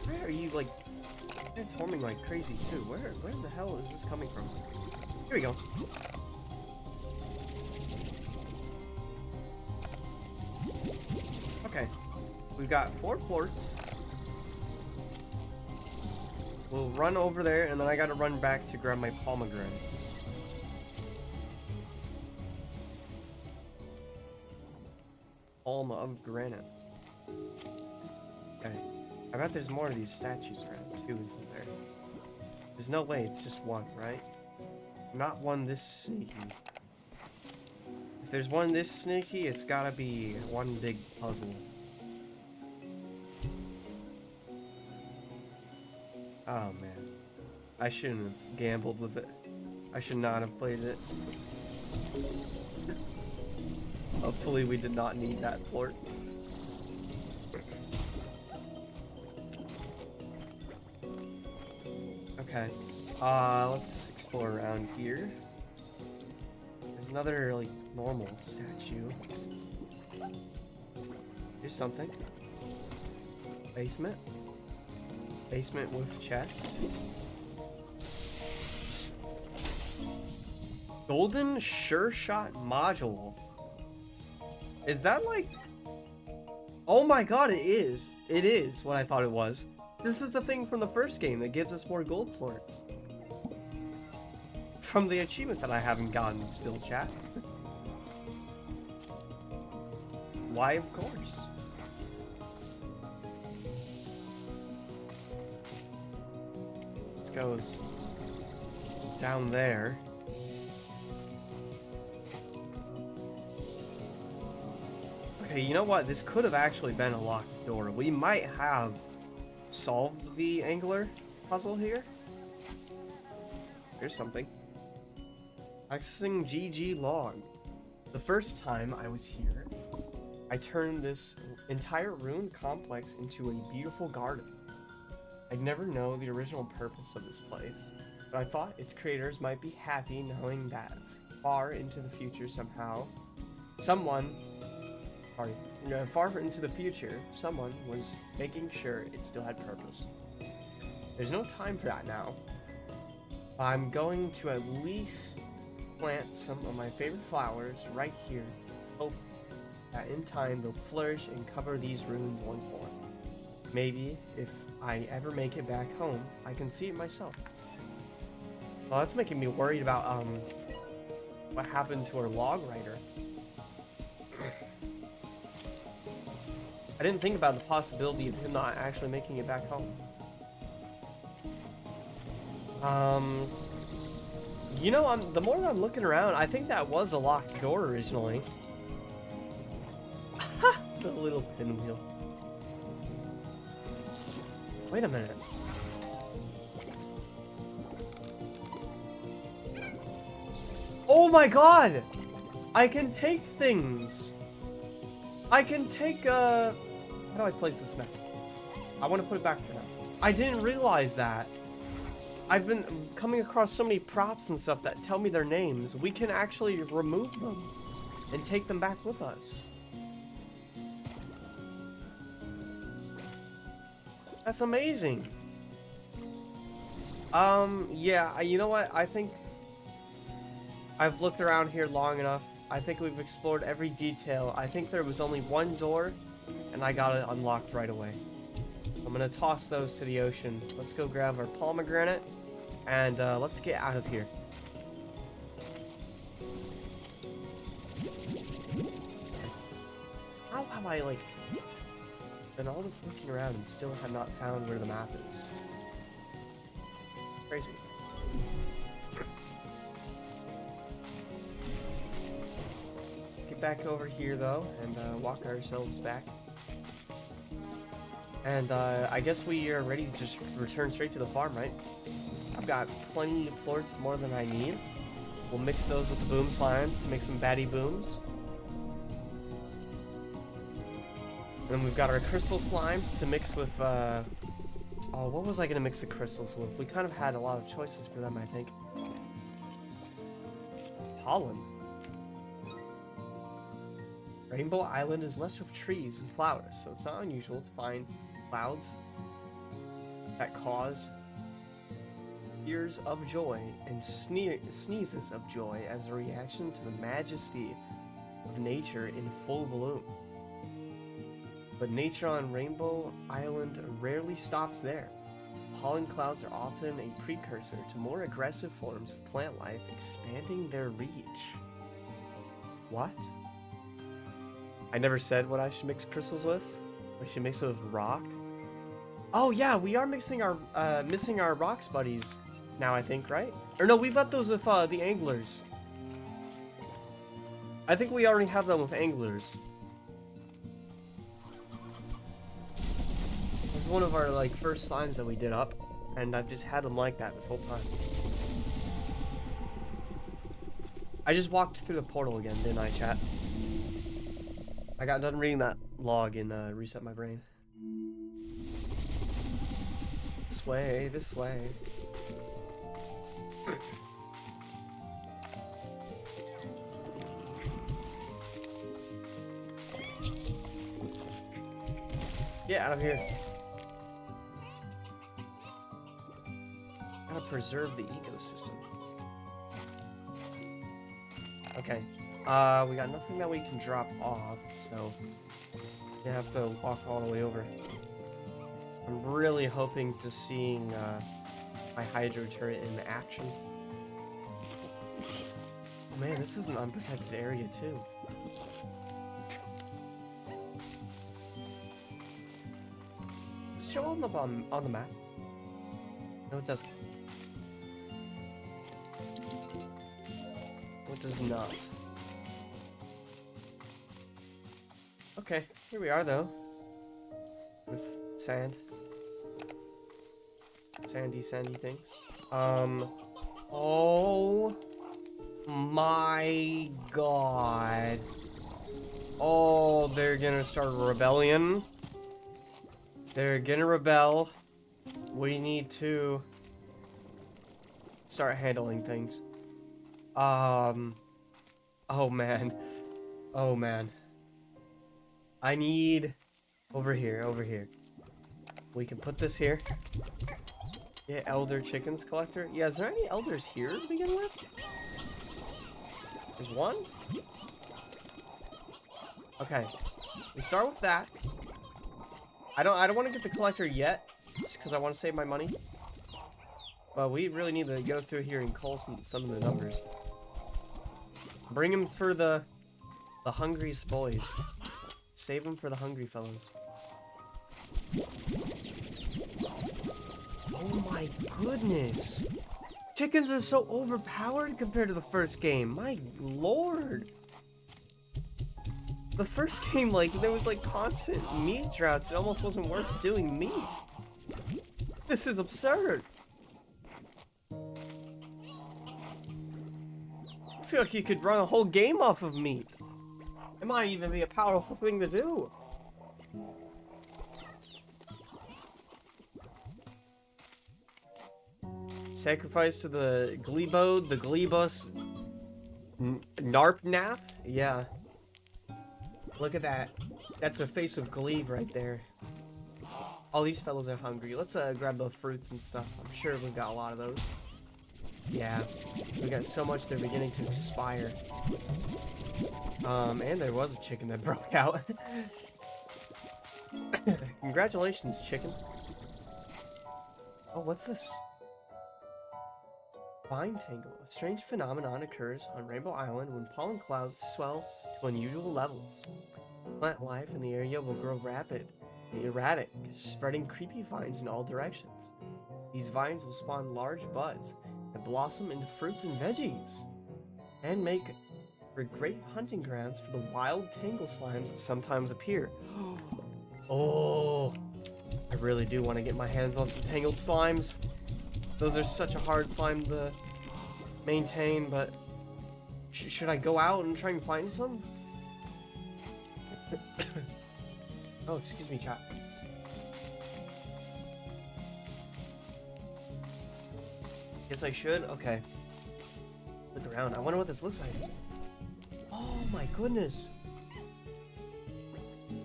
Where are you, like, transforming like crazy, too? Where the hell is this coming from? Here we go. Okay. We've got 4 plorts. We'll run over there, and then I gotta run back to grab my pomegranate. Palm of granite. Okay. I bet there's more of these statues around, too, isn't there? There's no way it's just one, right? Not one this sneaky. If there's one this sneaky, it's gotta be one big puzzle. Oh man. I shouldn't have gambled with it. I should not have played it. Hopefully we did not need that plort. Okay. Let's explore around here. There's another, like, normal statue. Here's something. Basement. Basement with chest. Golden Sure Shot module. Is that like... Oh my god, it is. It is what I thought it was. This is the thing from the first game that gives us more gold plorts. From the achievement that I haven't gotten still, chat. Why, of course. This goes down there. Okay, you know what? This could have actually been a locked door. We might have solved the angler puzzle here. Here's something. Accessing GG log. The first time I was here, I turned this entire ruined complex into a beautiful garden. I'd never know the original purpose of this place, but I thought its creators might be happy knowing that far into the future someone far into the future, someone was making sure it still had purpose. There's no time for that now. I'm going to at least plant some of my favorite flowers right here. Hope that in time they'll flourish and cover these ruins once more. Maybe if I ever make it back home, I can see it myself. Well, that's making me worried about what happened to our log writer. I didn't think about the possibility of him not actually making it back home. You know, the more that I'm looking around, I think that was a locked door originally. The little pinwheel. Wait a minute. Oh my god! I can take things! I can take, how do I place this now? I want to put it back for now. I didn't realize that. I've been coming across so many props and stuff that tell me their names. We can actually remove them and take them back with us. That's amazing. Yeah, you know what? I think I've looked around here long enough. I think we've explored every detail. I think there was only one door, and I got it unlocked right away. I'm gonna toss those to the ocean. Let's go grab our pomegranate, and let's get out of here. How have I, like, done all this looking around and still have not found where the map is? Crazy. Let's get back over here, though, and walk ourselves back. And I guess we are ready to just return straight to the farm, right? I've got plenty of plorts, more than I need. We'll mix those with the boom slimes to make some baddie booms. And then we've got our crystal slimes to mix with, oh, what was I going to mix the crystals with? We kind of had a lot of choices for them, I think. Pollen. Rainbow Island is less of trees and flowers, so it's not unusual to find clouds that cause tears of joy and sneezes of joy as a reaction to the majesty of nature in full bloom. But nature on Rainbow Island rarely stops there. Pollen clouds are often a precursor to more aggressive forms of plant life, expanding their reach. What? I never said what I should mix crystals with. I should mix it with rock. Oh yeah, we are mixing our missing our rocks buddies now, I think, right? Or no, we've got those with the anglers. I think we already have them with anglers. It was one of our like first slimes that we did up, and I've just had them like that this whole time. I just walked through the portal again, didn't I, chat? I got done reading that log and reset my brain. This way, this way. Get out of here. Gotta preserve the ecosystem. Okay. We got nothing that we can drop off, so you have to walk all the way over. I'm really hoping to seeing my hydro turret in action. Oh man, this is an unprotected area too. Does it show on the map? No, it doesn't. No, it does not. Okay, here we are though. With sand. Sandy things. Oh my god. Oh, they're gonna start a rebellion. They're gonna rebel. We need to start handling things. Oh man. Oh man. I need over here, over here. We can put this here. Yeah, elder chickens collector. Yeah, is there any elders here to begin with? There's one? Okay. We start with that. I don't want to get the collector yet, just because I want to save my money. But we really need to go through here and call some of the numbers. Bring him for the hungriest boys. Save them for the hungry fellows. Oh my goodness! Chickens are so overpowered compared to the first game. My lord! The first game, like, there was like constant meat droughts. It almost wasn't worth doing meat. This is absurd. I feel like you could run a whole game off of meat. It might even be a powerful thing to do. Sacrifice to the Glebode, the Glebus, Narp Nap? Yeah. Look at that. That's a face of Glebe right there. All these fellows are hungry. Let's grab the fruits and stuff. I'm sure we've got a lot of those. Yeah. We got so much they're beginning to expire. And there was a chicken that broke out. Congratulations, chicken. Oh, what's this? Vine tangle. A strange phenomenon occurs on Rainbow Island when pollen clouds swell to unusual levels. Plant life in the area will grow rapid and erratic, spreading creepy vines in all directions. These vines will spawn large buds that blossom into fruits and veggies, and make for great hunting grounds for the wild tangle slimes that sometimes appear. Oh, I really do want to get my hands on some tangled slimes. Those are such a hard slime to maintain, but should I go out and try and find some? Oh, excuse me, chat. Yes, I should? Okay. Look around. I wonder what this looks like. Oh my goodness.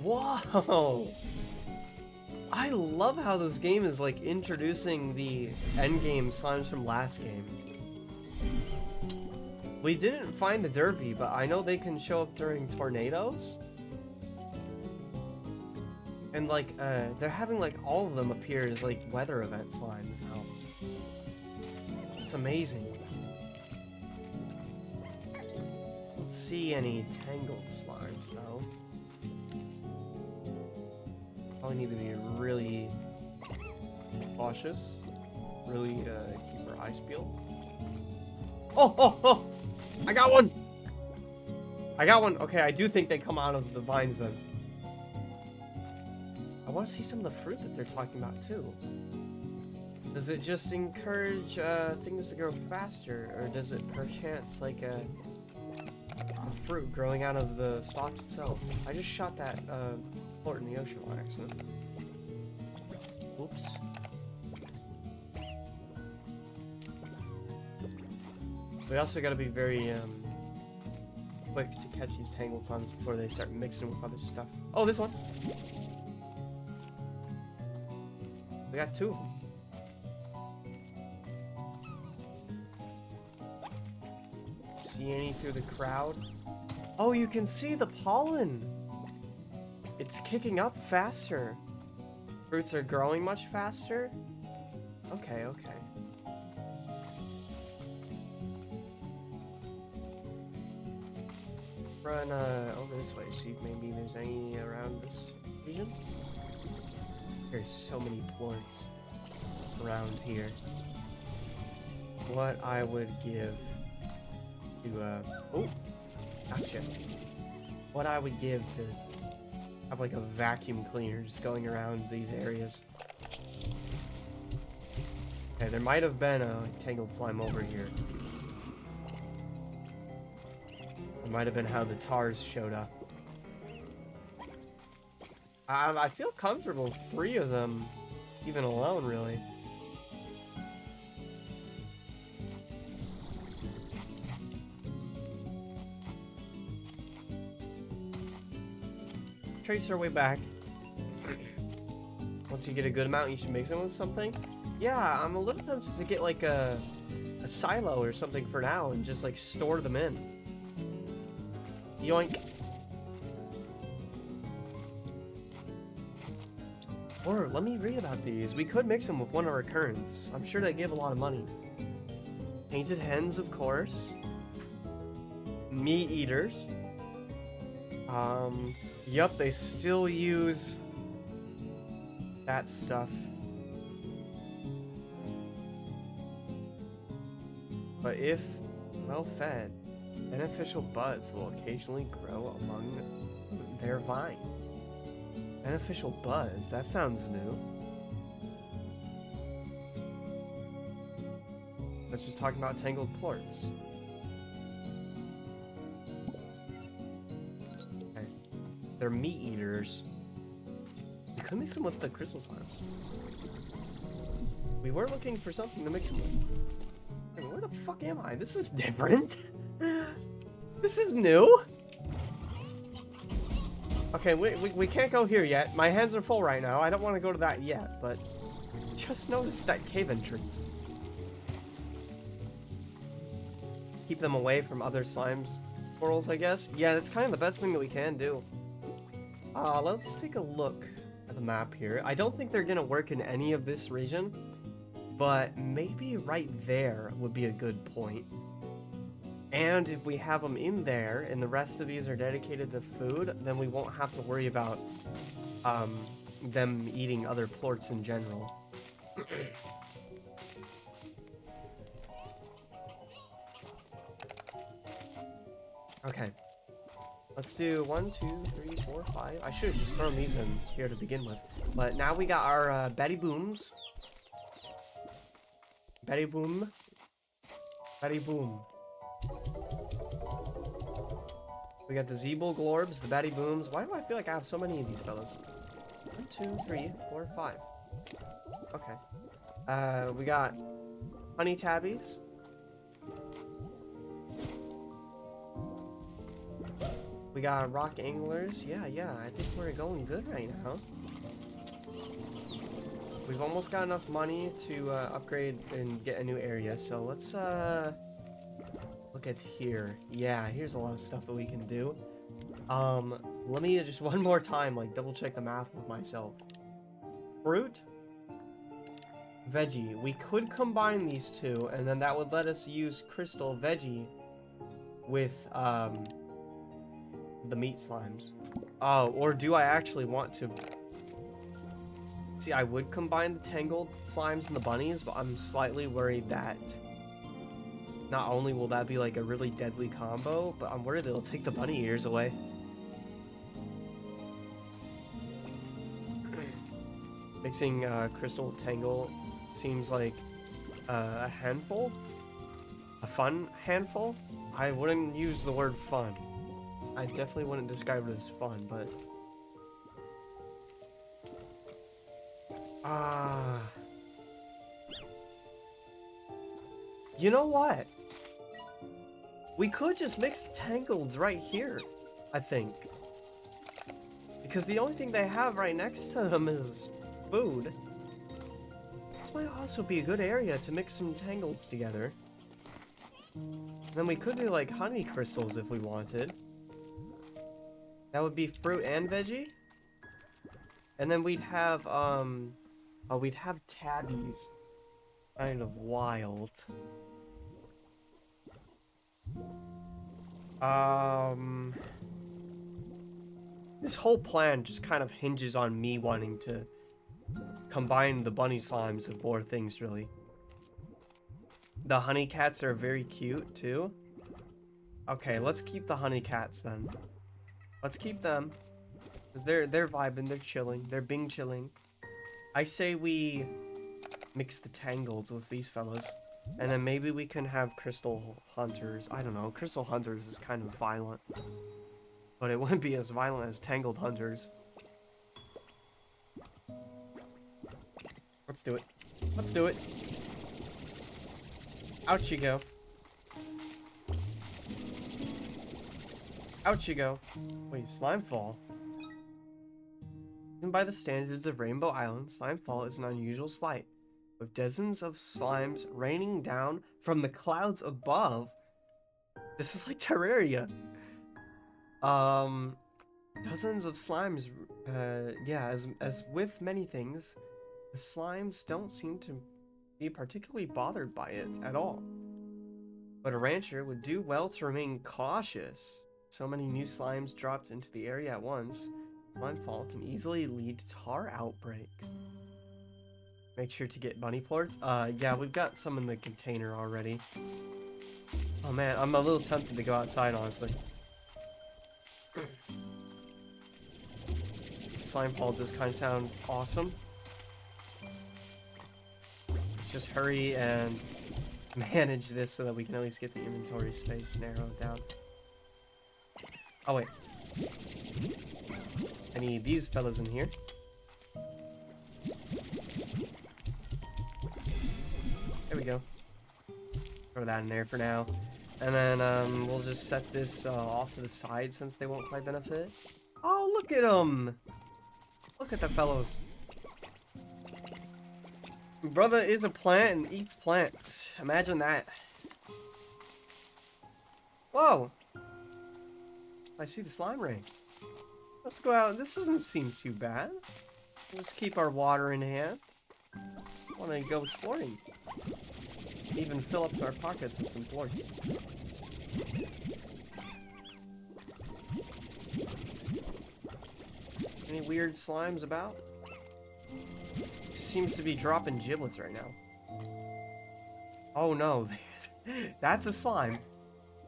Whoa! I love how this game is like introducing the endgame slimes from last game. We didn't find the derby, but I know they can show up during tornadoes. And like, they're having like all of them appear as like weather event slimes now. It's amazing. Don't see any tangled slimes though. Probably need to be really cautious. Really keep our eyes peeled. Oh, oh, oh! I got one! I got one! Okay, I do think they come out of the vines then. I want to see some of the fruit that they're talking about too. Does it just encourage things to grow faster, or does it perchance like a fruit growing out of the stalks itself? I just shot that float in the ocean on accident. Oops. We also got to be very quick to catch these tangled slimes before they start mixing with other stuff. Oh, this one! We got two of them. See any through the crowd? Oh, you can see the pollen! It's kicking up faster. Fruits are growing much faster? Okay, okay. Run over this way, see if maybe there's any around this region. There's so many plorts around here. What I would give to oh, gotcha. What I would give to have like a vacuum cleaner just going around these areas. Okay, there might have been a tangled slime over here. It might have been how the tars showed up. I feel comfortable with 3 of them, even alone, really. trace our way back. Once you get a good amount, you should mix them with something. Yeah, I'm a little tempted to get like a silo or something for now and just like store them in. Yoink. Or let me read about these. We could mix them with one of our currents. I'm sure they give a lot of money. Painted hens, of course. Meat eaters. Yup, they still use that stuff. But if well fed, beneficial buds will occasionally grow among their vines. Beneficial buds? That sounds new. Let's just talk about tangled plorts. Okay. They're meat eaters. We could mix them with the crystal slimes. We were looking for something to mix them with. Hey, where the fuck am I? This is different. This is new. Okay, we can't go here yet. My hands are full right now. I don't want to go to that yet, but just noticed that cave entrance. Keep them away from other slimes portals, I guess. Yeah, that's kind of the best thing that we can do. Let's take a look at the map here. I don't think they're gonna work in any of this region, but maybe right there would be a good point. And if we have them in there and the rest of these are dedicated to food, then we won't have to worry about them eating other plorts in general. Okay. Let's do 1, 2, 3, 4, 5. I should have just thrown these in here to begin with. But now we got our Betty Booms. Betty Boom. Betty Boom. We got the Zeeble Glorbs, the Betty Booms. Why do I feel like I have so many of these fellas? 1, 2, 3, 4, 5. Okay. We got Honey Tabbies. We got Rock Anglers. Yeah, I think we're going good right now. We've almost got enough money to upgrade and get a new area, so let's look at here. Yeah, here's a lot of stuff that we can do. Let me just one more time like double check the math with myself. Fruit, veggie. We could combine these two, and then that would let us use crystal veggie with the meat slimes. Oh, or do I actually want to? See, I would combine the tangled slimes and the bunnies, but I'm slightly worried that not only will that be like a really deadly combo, but I'm worried it'll take the bunny ears away. Mixing crystal tangle seems like a handful? A fun handful? I wouldn't use the word fun. I definitely wouldn't describe it as fun, but... You know what? We could just mix the tangleds right here, I think. Because the only thing they have right next to them is food. This might also be a good area to mix some tangleds together. Then we could do like honey crystals if we wanted. That would be fruit and veggie. And then we'd have we'd have tabbies. Kind of wild. This whole plan just kind of hinges on me wanting to combine the bunny slimes with more things, really. The honey cats are very cute, too. Okay, let's keep the honey cats, then. Let's keep them. Because they're vibing, they're chilling, they're bing chilling. I say we mix the tangleds with these fellas. And then maybe we can have crystal hunters. I don't know, crystal hunters is kind of violent. But it wouldn't be as violent as tangled hunters. Let's do it. Let's do it. Out you go. Out you go. Wait, slime fall? Even by the standards of Rainbow Island, Slimefall is an unusual sight, with dozens of slimes raining down from the clouds above. This is like Terraria. Dozens of slimes. Yeah, as with many things, the slimes don't seem to be particularly bothered by it at all. But a rancher would do well to remain cautious. So many new slimes dropped into the area at once. Slimefall can easily lead to tar outbreaks. Make sure to get bunny plorts. Yeah, we've got some in the container already. Oh man, I'm a little tempted to go outside, honestly. Slimefall does kind of sound awesome. Let's just hurry and manage this so that we can at least get the inventory space narrowed down. Oh wait. I need these fellas in here. There we go. Throw that in there for now. And then we'll just set this off to the side since they won't quite benefit. Oh, look at them! Look at the fellows. Brother is a plant and eats plants. Imagine that. Whoa! I see the slime ring. Let's go out. This doesn't seem too bad. We'll just keep our water in hand. I want to go exploring. Even fill up our pockets with some plorts. Any weird slimes about? Seems to be dropping giblets right now. Oh no, that's a slime.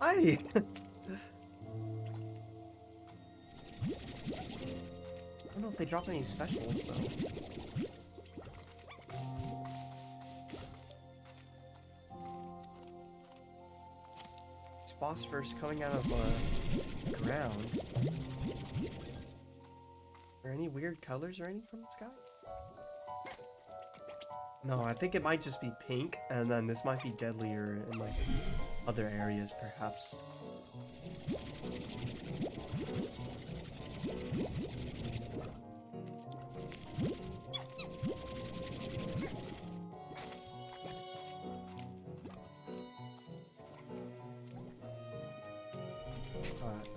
Hi. I don't know if they drop any specials though. It's phosphorus coming out of the ground. Are there any weird colors or anything from the sky? No, I think it might just be pink, and then this might be deadlier in like other areas perhaps.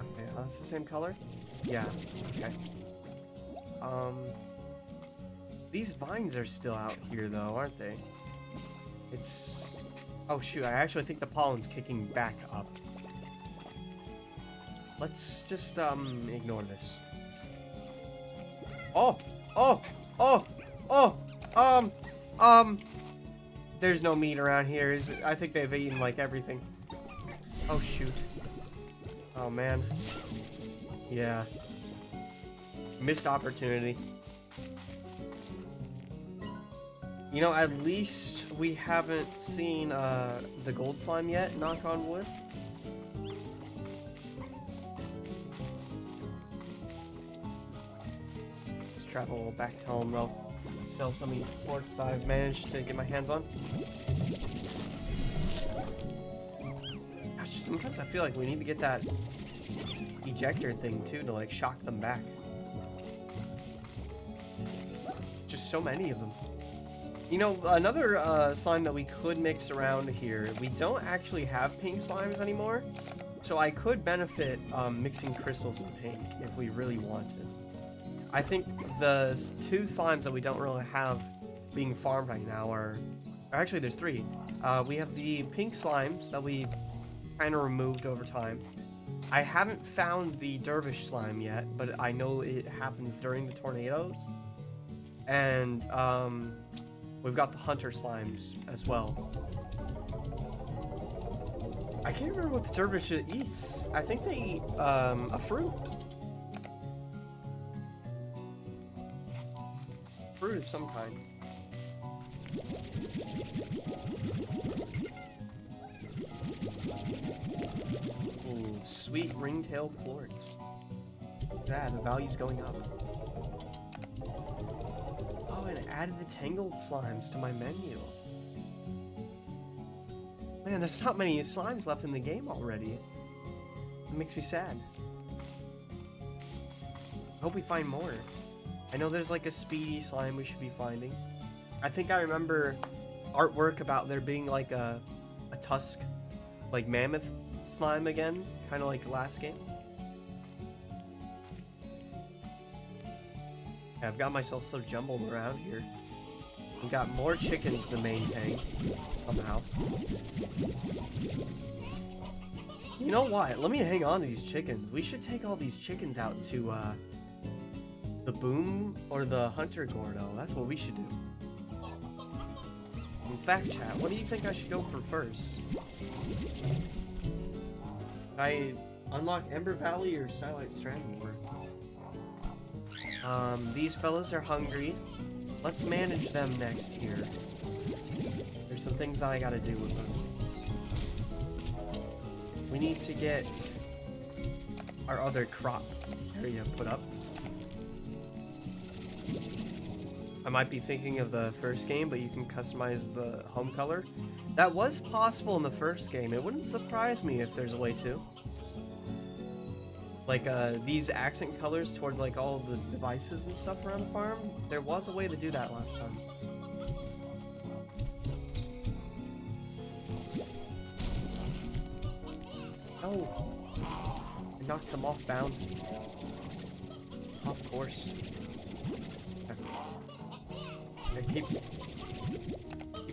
Okay, that's the same color? Yeah, okay. These vines are still out here though, aren't they? It's... Oh shoot, I actually think the pollen's kicking back up. Let's just, ignore this. Oh! Oh! Oh! Oh! There's no meat around here, is it? I think they've eaten, like, everything. Oh shoot. Oh man. Yeah. Missed opportunity. You know, at least we haven't seen the gold slime yet, knock on wood. Let's travel back to home though. Sell some of these plorts that I've managed to get my hands on. Gosh, sometimes I feel like we need to get that ejector thing too to like shock them back. Just so many of them. You know, another slime that we could mix around here, we don't actually have pink slimes anymore, so I could benefit mixing crystals in pink if we really wanted. I think the two slimes that we don't really have being farmed right now are actually there's three. We have the pink slimes that we kind of removed over time. I haven't found the dervish slime yet, but I know it happens during the tornadoes. And we've got the hunter slimes as well. I can't remember what the dervish eats. I think they eat a fruit. Fruit of some kind. Ooh, sweet ringtail plorts. Yeah, the value's going up. Oh, and it added the tangled slimes to my menu. Man, there's not many slimes left in the game already. It makes me sad. I hope we find more. I know there's like a speedy slime we should be finding. I think I remember artwork about there being like a tusk, like mammoth slime again, kind of like last game. Yeah, I've got myself so jumbled around here. We got more chickens than main tank, somehow. You know what? Let me hang on to these chickens. We should take all these chickens out to, the boom or the hunter gordo. That's what we should do. In fact, chat, what do you think I should go for first? Should I unlock Ember Valley or Starlight Strand more? These fellas are hungry. Let's manage them next here. There's some things that I gotta do with them. We need to get our other crop area put up. I might be thinking of the first game, but you can customize the home color. That was possible in the first game. It wouldn't surprise me if there's a way to. Like, these accent colors towards, like, all the devices and stuff around the farm. There was a way to do that last time. Oh! I knocked them off bound. Of course. I keep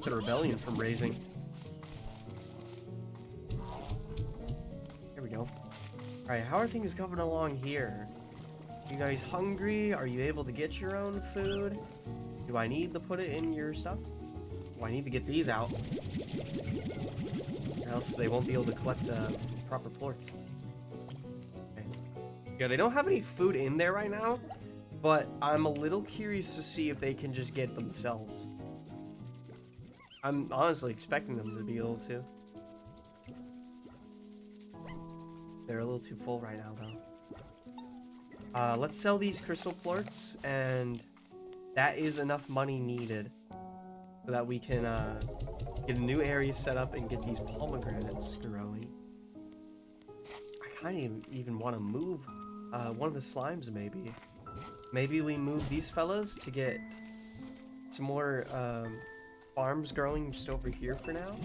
the rebellion from raising. Here we go. Alright, how are things coming along here? You guys hungry? Are you able to get your own food? Do I need to put it in your stuff? Do I need to get these out? Or else they won't be able to collect proper plorts. Okay. Yeah, they don't have any food in there right now, but I'm a little curious to see if they can just get themselves. I'm honestly expecting them to be able to. They're a little too full right now, though. Let's sell these crystal plorts, and that is enough money needed so that we can get a new area set up and get these pomegranates growing. I kind of even want to move one of the slimes, maybe. Maybe we move these fellas to get some more farms growing just over here for now.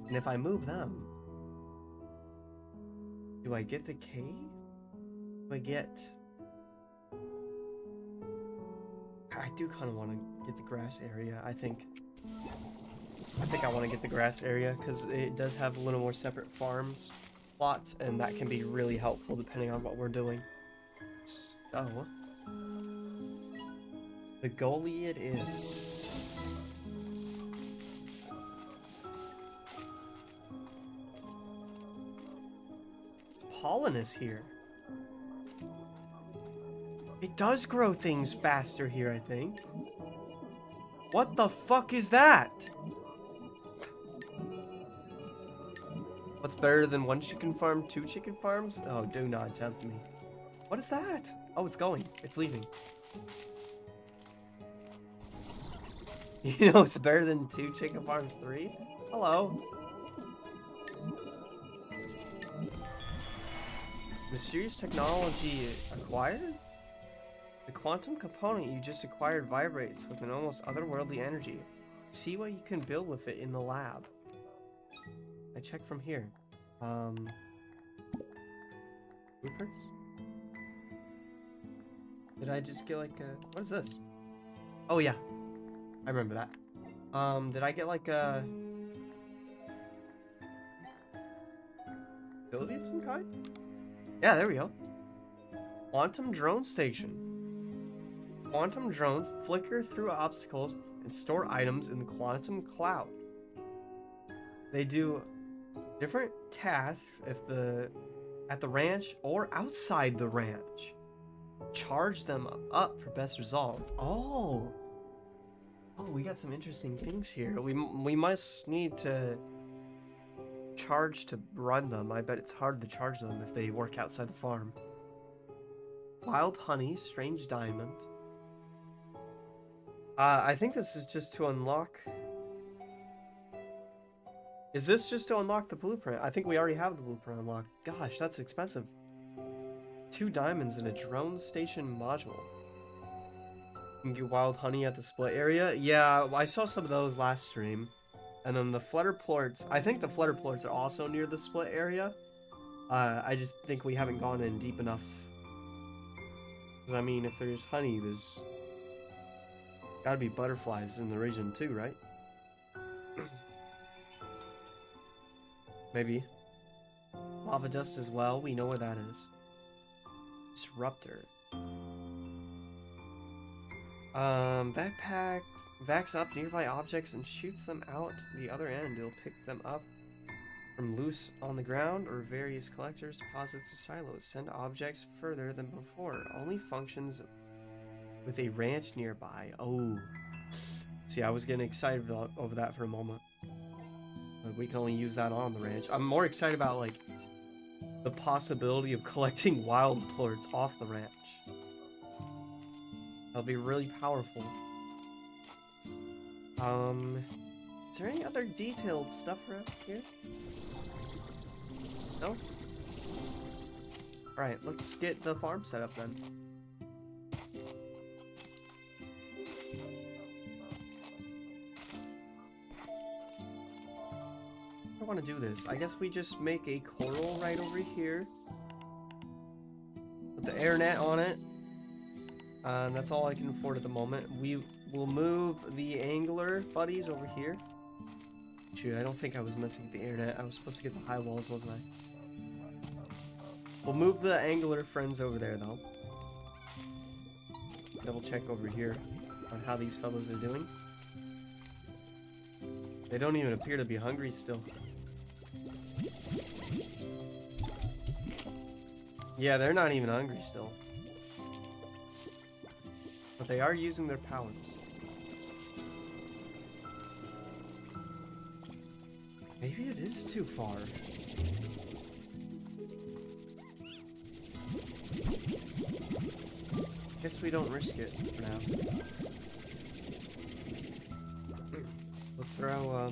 And if I move them, do I get the cave? Do I get... I do kind of want to get the grass area, I think. I want to get the grass area, because it does have a little more separate farms plots, and that can be really helpful depending on what we're doing. So... the goalie it is. Pollen is here. It does grow things faster here, I think. What the fuck is that? What's better than one chicken farm, two chicken farms? Oh, do not tempt me. What is that? Oh, it's going. It's leaving. You know, it's better than two chicken farms, three? Hello. Mysterious technology acquired? The quantum component you just acquired vibrates with an almost otherworldly energy. See what you can build with it in the lab. I check from here. Blueprints? Did I just get like a... what is this? Oh yeah. I remember that. Did I get like a... ability of some kind? Yeah, there we go. Quantum drone station. Quantum drones flicker through obstacles and store items in the quantum cloud. They do different tasks at the ranch or outside the ranch. Charge them up for best results. Oh, we got some interesting things here. We must need to charge to run them. I bet it's hard to charge them if they work outside the farm. Wild honey, strange diamond. I think this is just to unlock... is this just to unlock the blueprint? I think we already have the blueprint unlocked. Gosh, that's expensive. 2 diamonds in a drone station module. You can get wild honey at the split area. Yeah, I saw some of those last stream. And then the flutter plorts. I think the flutter plorts are also near the split area. I just think we haven't gone in deep enough. Because, I mean, if there's honey, there's gotta be butterflies in the region too, right? Maybe. Lava dust as well. We know where that is. Disruptor. Backpack backs up nearby objects and shoots them out the other end. It'll pick them up from loose on the ground or various collectors, deposits, or silos. Send objects further than before. Only functions with a ranch nearby. Oh. See, I was getting excited over that for a moment. But we can only use that on the ranch. I'm more excited about, like, the possibility of collecting wild plorts off the ranch. That'll be really powerful. Is there any other detailed stuff around here? No? Alright, let's get the farm set up then. I want to do this. I guess we just make a coral right over here. Put the air net on it. That's all I can afford at the moment. We will move the angler buddies over here. Shoot, I don't think I was meant to get the air net. I was supposed to get the high walls, wasn't I? We'll move the angler friends over there, though. Double check over here on how these fellas are doing. They don't even appear to be hungry still. Yeah, they're not even hungry still. But they are using their powers. Maybe it is too far. Guess we don't risk it for now. We'll throw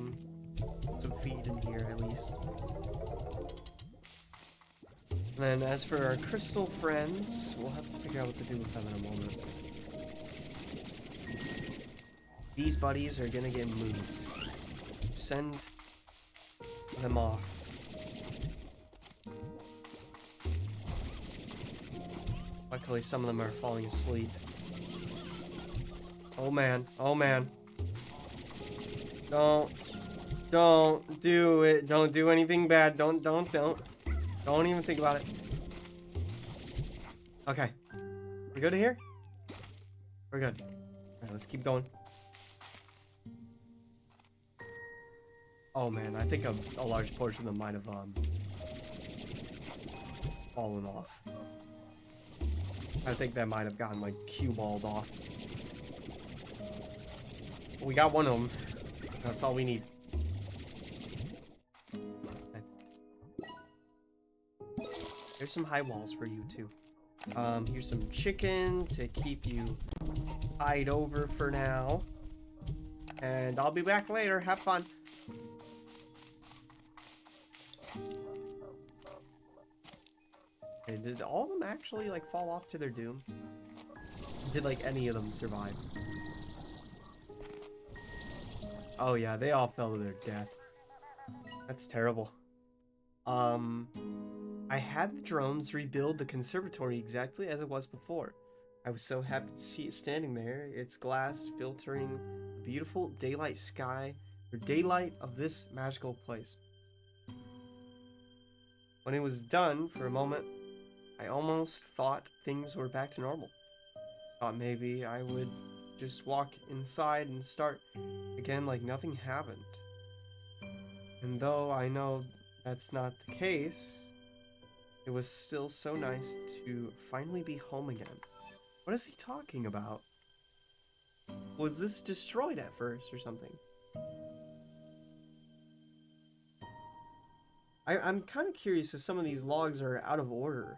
some feed in here at least. And then as for our crystal friends, we'll have to figure out what to do with them in a moment. These buddies are gonna get moved. Send them off. Luckily, some of them are falling asleep. Oh man, oh man. Don't do it. Don't do anything bad. Don't even think about it. Okay. We good here? We're good. Alright, let's keep going. Oh man, I think a large portion of them might have fallen off. I think that might have gotten like cue-balled off. We got one of them. That's all we need. Okay. There's some high walls for you too. Here's some chicken to keep you tied over for now. And I'll be back later. Have fun. Okay, did all of them actually like fall off to their doom? Did like any of them survive? Oh yeah, they all fell to their death. That's terrible. I had the drones rebuild the conservatory exactly as it was before. I was so happy to see it standing there, its glass filtering the beautiful daylight sky, or daylight of this magical place. When it was done, for a moment, I almost thought things were back to normal. Thought maybe I would just walk inside and start again like nothing happened. And though I know that's not the case, it was still so nice to finally be home again. What is he talking about? Was this destroyed at first or something? I'm kind of curious if some of these logs are out of order.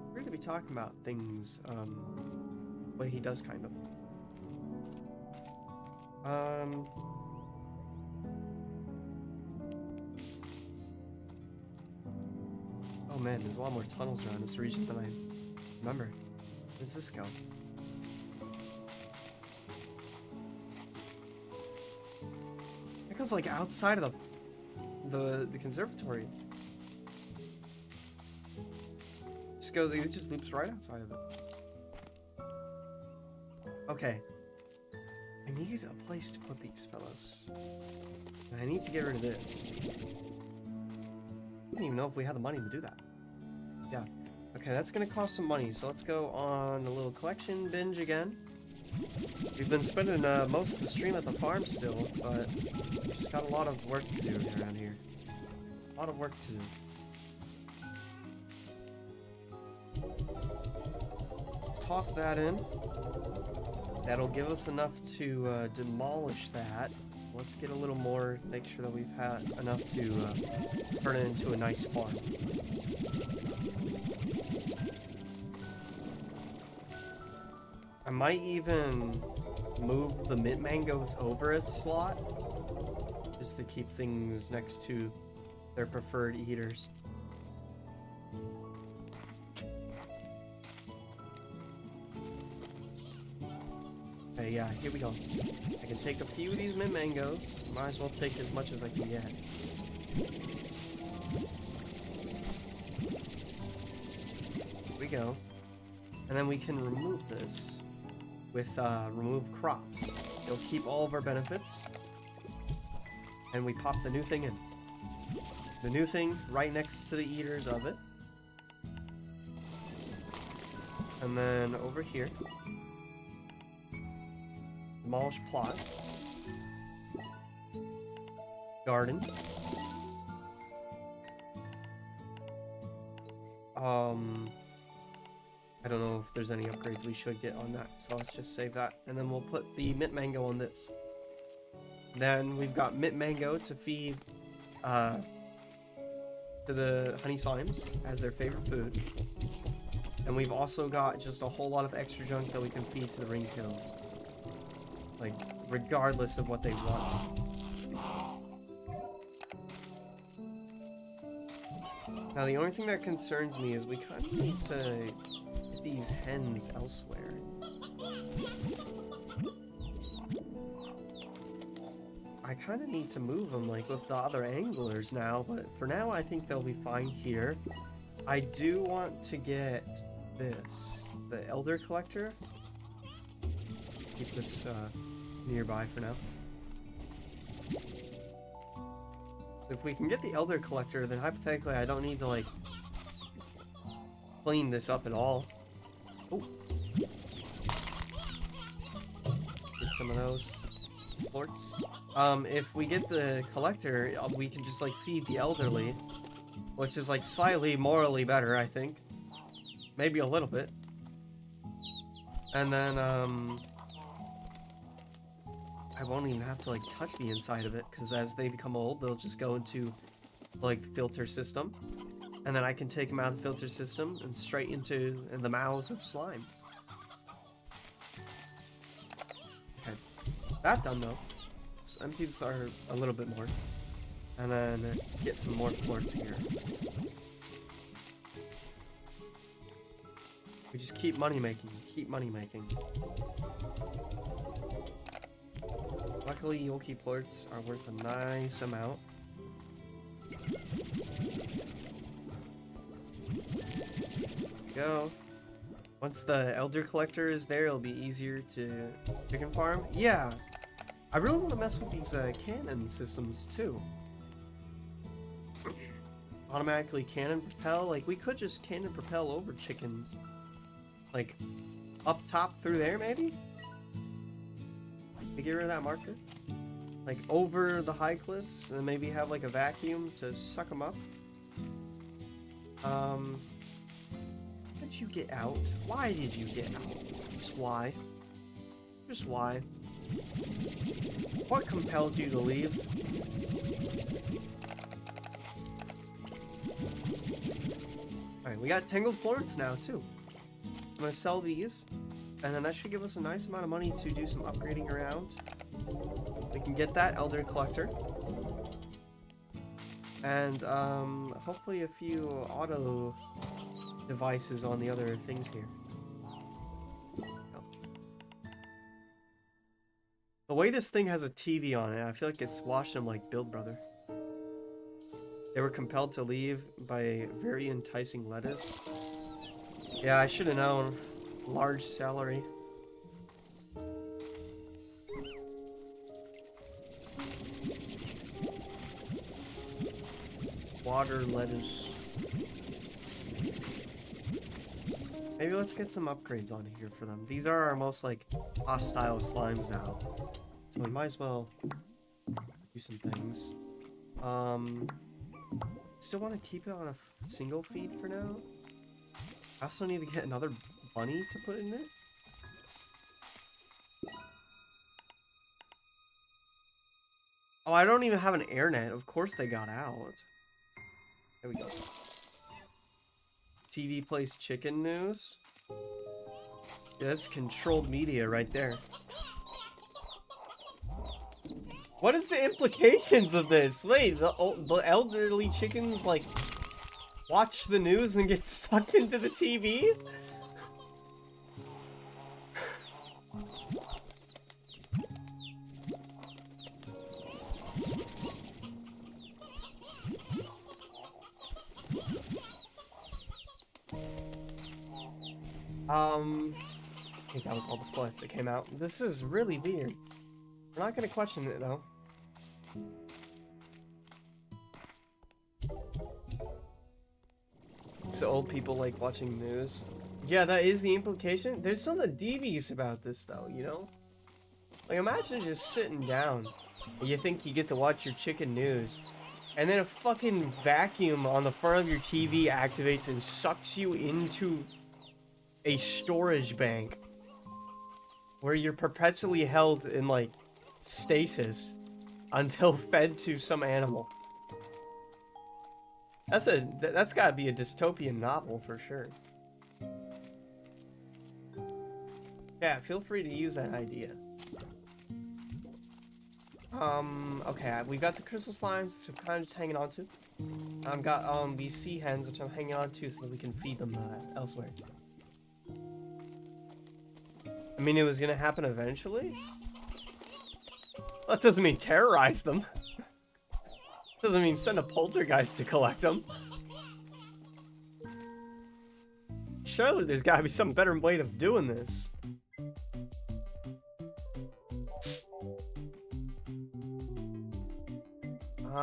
We're going to be talking about things, the way he does, kind of. man, there's a lot more tunnels around this region than I remember. Where does this go? It goes like outside of the conservatory. It just loops right outside of it. Okay. I need a place to put these fellas. And I need to get rid of this. I don't even know if we have the money to do that. Yeah. Okay, that's gonna cost some money, so let's go on a little collection binge again. We've been spending most of the stream at the farm still, but just got a lot of work to do around here. A lot of work to do. Let's toss that in. That'll give us enough to demolish that. Let's get a little more, make sure that we've had enough to turn it into a nice farm. I might even move the mint mangoes over a slot, just to keep things next to their preferred eaters. Okay, yeah, here we go. I can take a few of these mint mangoes. Might as well take as much as I can get. Here we go. And then we can remove this with remove crops. It'll keep all of our benefits. And we pop the new thing in. The new thing right next to the eaters of it. And then over here, demolish plot, garden, I don't know if there's any upgrades we should get on that, so let's just save that, and then we'll put the mint mango on this. Then we've got mint mango to feed to the honey slimes as their favorite food. And we've also got just a whole lot of extra junk that we can feed to the ringtails. Like, regardless of what they want. Now, the only thing that concerns me is we kind of need to get these hens elsewhere. I kind of need to move them, like, with the other anglers now, but for now, I think they'll be fine here. I do want to get this, the Elder Collector. Keep this nearby for now. If we can get the Elder Collector, then hypothetically I don't need to, like, clean this up at all. Oh. Get some of those plorts. If we get the Collector, we can just, like, feed the elderly, which is, like, slightly morally better, I think. Maybe a little bit. And then, I won't even have to, like, touch the inside of it, because as they become old, they'll just go into, like, the filter system. And then I can take them out of the filter system and straight into the mouths of slimes. Okay. That done, though. Let's empty this a little bit more. And then get some more plorts here. We just keep money making, Luckily, Yoki plorts are worth a nice amount. Go. Once the Elder Collector is there, it'll be easier to chicken farm. Yeah, I really want to mess with these cannon systems too. Automatically cannon propel. Like, we could just cannon propel over chickens. Like, up top through there, maybe? To get rid of that marker? Like, over the high cliffs, and maybe have, like, a vacuum to suck them up? How did you get out? Why did you get out? Just why? Just why? What compelled you to leave? Alright, we got tangled plorts now, too. I'm gonna sell these, and then that should give us a nice amount of money to do some upgrading around. We can get that Elder Collector. And, hopefully a few auto devices on the other things here. Oh. The way this thing has a TV on it, I feel like it's watching them like Build Brother. They were compelled to leave by a very enticing lettuce. Yeah, I should have known. Large salary. Water lettuce. Maybe let's get some upgrades on here for them. These are our most like hostile slimes now, so we might as well do some things. Still want to keep it on a single feed for now. I also need to get another bunny to put in it. Oh, I don't even have an air net. Of course they got out. There we go. TV plays chicken news. Yeah, that's controlled media right there. What is the implications of this? Wait, the elderly chickens like watch the news and get sucked into the TV? I think that was all the plus that came out. This is really weird. We're not gonna question it though. So old people like watching news. Yeah, that is the implication. There's something devious about this though, you know? Like imagine just sitting down and you think you get to watch your chicken news, and then a fucking vacuum on the front of your TV activates and sucks you into a storage bank where you're perpetually held in like stasis until fed to some animal. That's gotta be a dystopian novel for sure. Yeah, feel free to use that idea. Okay, we got the crystal slimes, which I'm kind of just hanging on to. I've got these sea hens, which I'm hanging on to so that we can feed them elsewhere. I mean, it was gonna happen eventually. That doesn't mean terrorize them. Doesn't mean send a poltergeist to collect them. Surely there's gotta be some better way of doing this.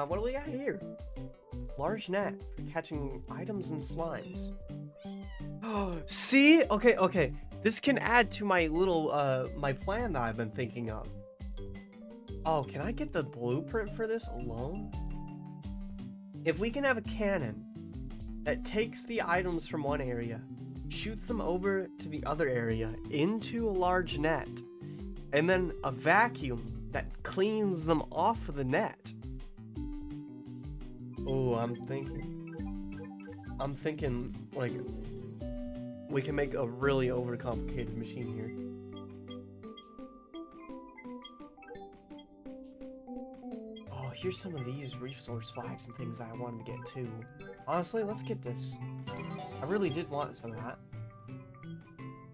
What do we got here? Large net for catching items and slimes. Oh, see? Okay. This can add to my little, my plan that I've been thinking of. Oh, can I get the blueprint for this alone? If we can have a cannon that takes the items from one area, shoots them over to the other area into a large net, and then a vacuum that cleans them off of the net. Oh, I'm thinking like we can make a really overcomplicated machine here. Oh, here's some of these resource flags and things I wanted to get too. Honestly, let's get this. I really did want some of that.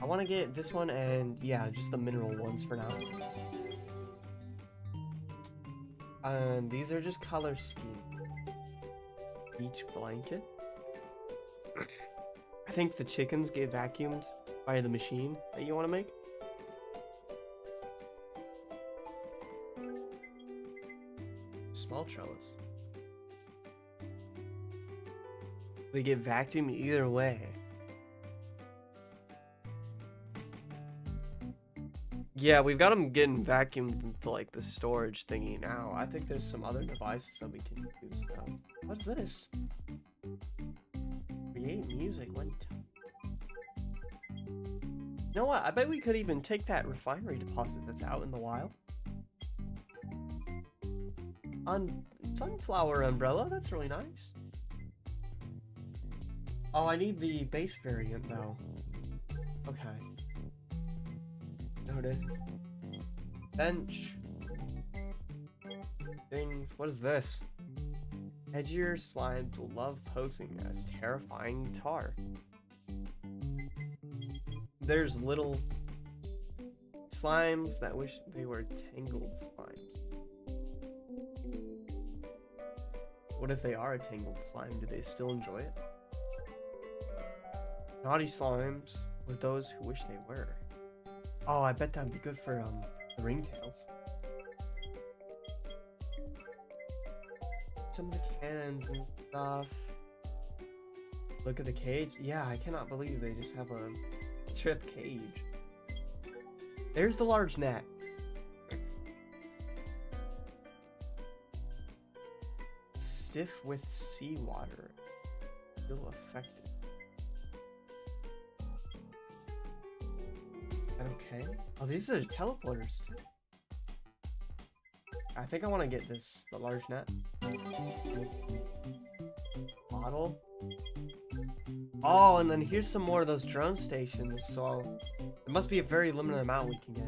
I want to get this one and yeah, just the mineral ones for now. And these are just color scheme. Beach blanket. I think the chickens get vacuumed by the machine that you want to make. Small trellis. They get vacuumed either way. Yeah, we've got them getting vacuumed into like the storage thingy now. I think there's some other devices that we can use though. What's this? Create music when you know what? I bet we could even take that refinery deposit that's out in the wild. On sunflower umbrella, that's really nice. Oh, I need the base variant though. Okay. Noted. Bench. Things. What is this? Edgier slimes will love posing as terrifying tar. There's little slimes that wish they were tangled slimes. What if they are a tangled slime? Do they still enjoy it? Naughty slimes with those who wish they were. Oh, I bet that'd be good for the ringtails. Some of the cannons and stuff. Look at the cage. Yeah, I cannot believe they just have a strip cage. There's the large net. Stiff with seawater. Still affected. Is that okay? Oh, these are teleporters too. I think I want to get this, the large net. Bottle. Oh, and then here's some more of those drone stations, so there must be a very limited amount we can get.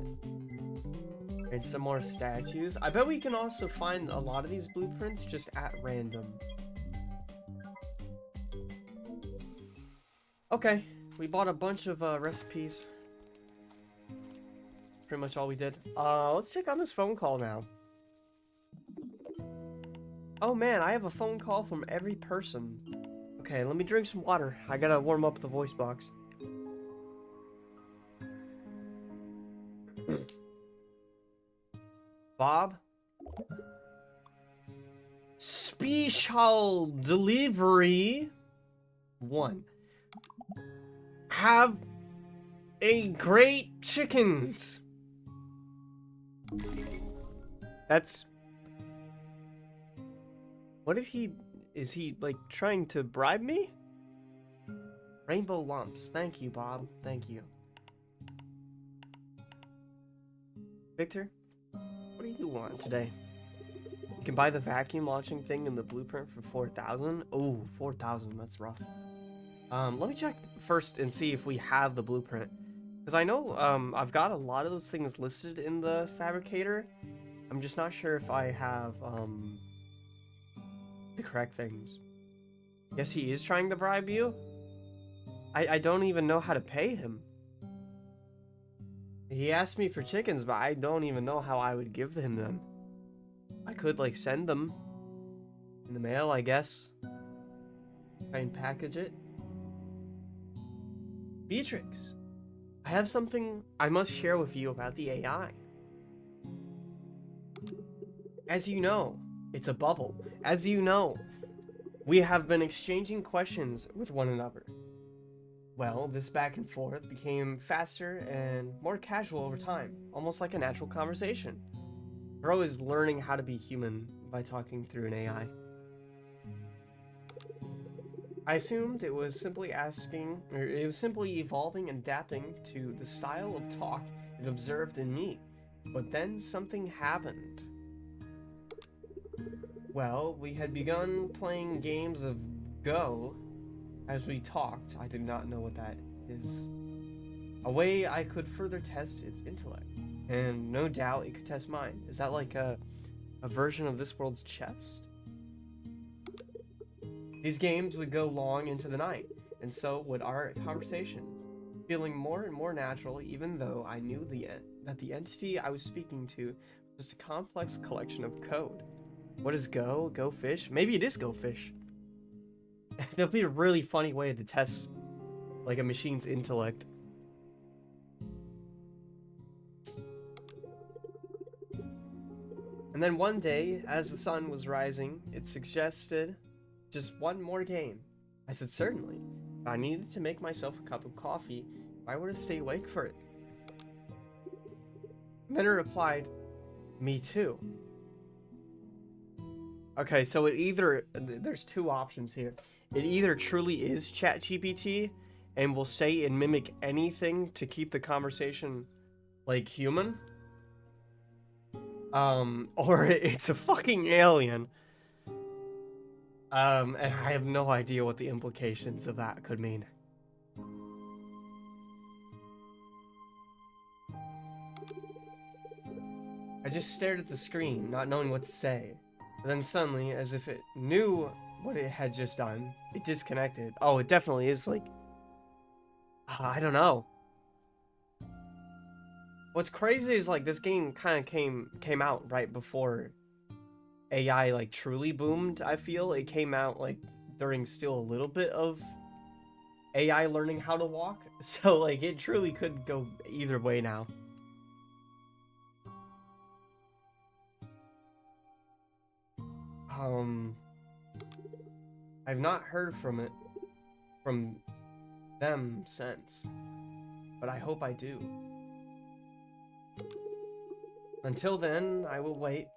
And some more statues. I bet we can also find a lot of these blueprints just at random. Okay, we bought a bunch of recipes. Pretty much all we did. Let's check on this phone call now. Oh man, I have a phone call from every person. Okay, let me drink some water. I gotta warm up the voice box. Bob? Special delivery 1. Have a great chickens. That's... What if is he like trying to bribe me? Rainbow lumps. Thank you, Bob. Thank you. Victor, what do you want today? You can buy the vacuum launching thing in the blueprint for 4,000. Oh, 4,000. That's rough. Let me check first and see if we have the blueprint. Because I know I've got a lot of those things listed in the fabricator. I'm just not sure if I have the correct things. Yes, he is trying to bribe you. I don't even know how to pay him. He asked me for chickens, but I don't even know how I would give him them. I could like send them in the mail, I guess. Try and package it. Beatrix, I have something I must share with you about the AI. As you know, it's a bubble. As you know, we have been exchanging questions with one another. Well, this back and forth became faster and more casual over time, almost like a natural conversation. We're always learning how to be human by talking through an AI. I assumed it was simply evolving and adapting to the style of talk it observed in me. But then something happened. Well, we had begun playing games of Go as we talked. I did not know what that is. A way I could further test its intellect. And no doubt it could test mine. Is that like a version of this world's chess? These games would go long into the night, and so would our conversations, feeling more and more natural even though I knew that the entity I was speaking to was a complex collection of code. What is Go? Go fish? Maybe it is Go fish. That'll be a really funny way to test like a machine's intellect. And then one day, as the sun was rising, it suggested just one more game. I said certainly, but I needed to make myself a cup of coffee if I were to stay awake for it. And then it replied, me too. Okay, so there's two options here. It either truly is ChatGPT and will say and mimic anything to keep the conversation like human. Or it's a fucking alien. And I have no idea what the implications of that could mean. I just stared at the screen, not knowing what to say. Then suddenly, as if it knew what it had just done, it disconnected. Oh, it definitely is like, I don't know. What's crazy is like this game kind of came out right before AI like truly boomed. I feel it came out like during still a little bit of AI learning how to walk. So like it truly could go either way now. Um I've not heard from them since, but I hope I do. Until then, I will wait,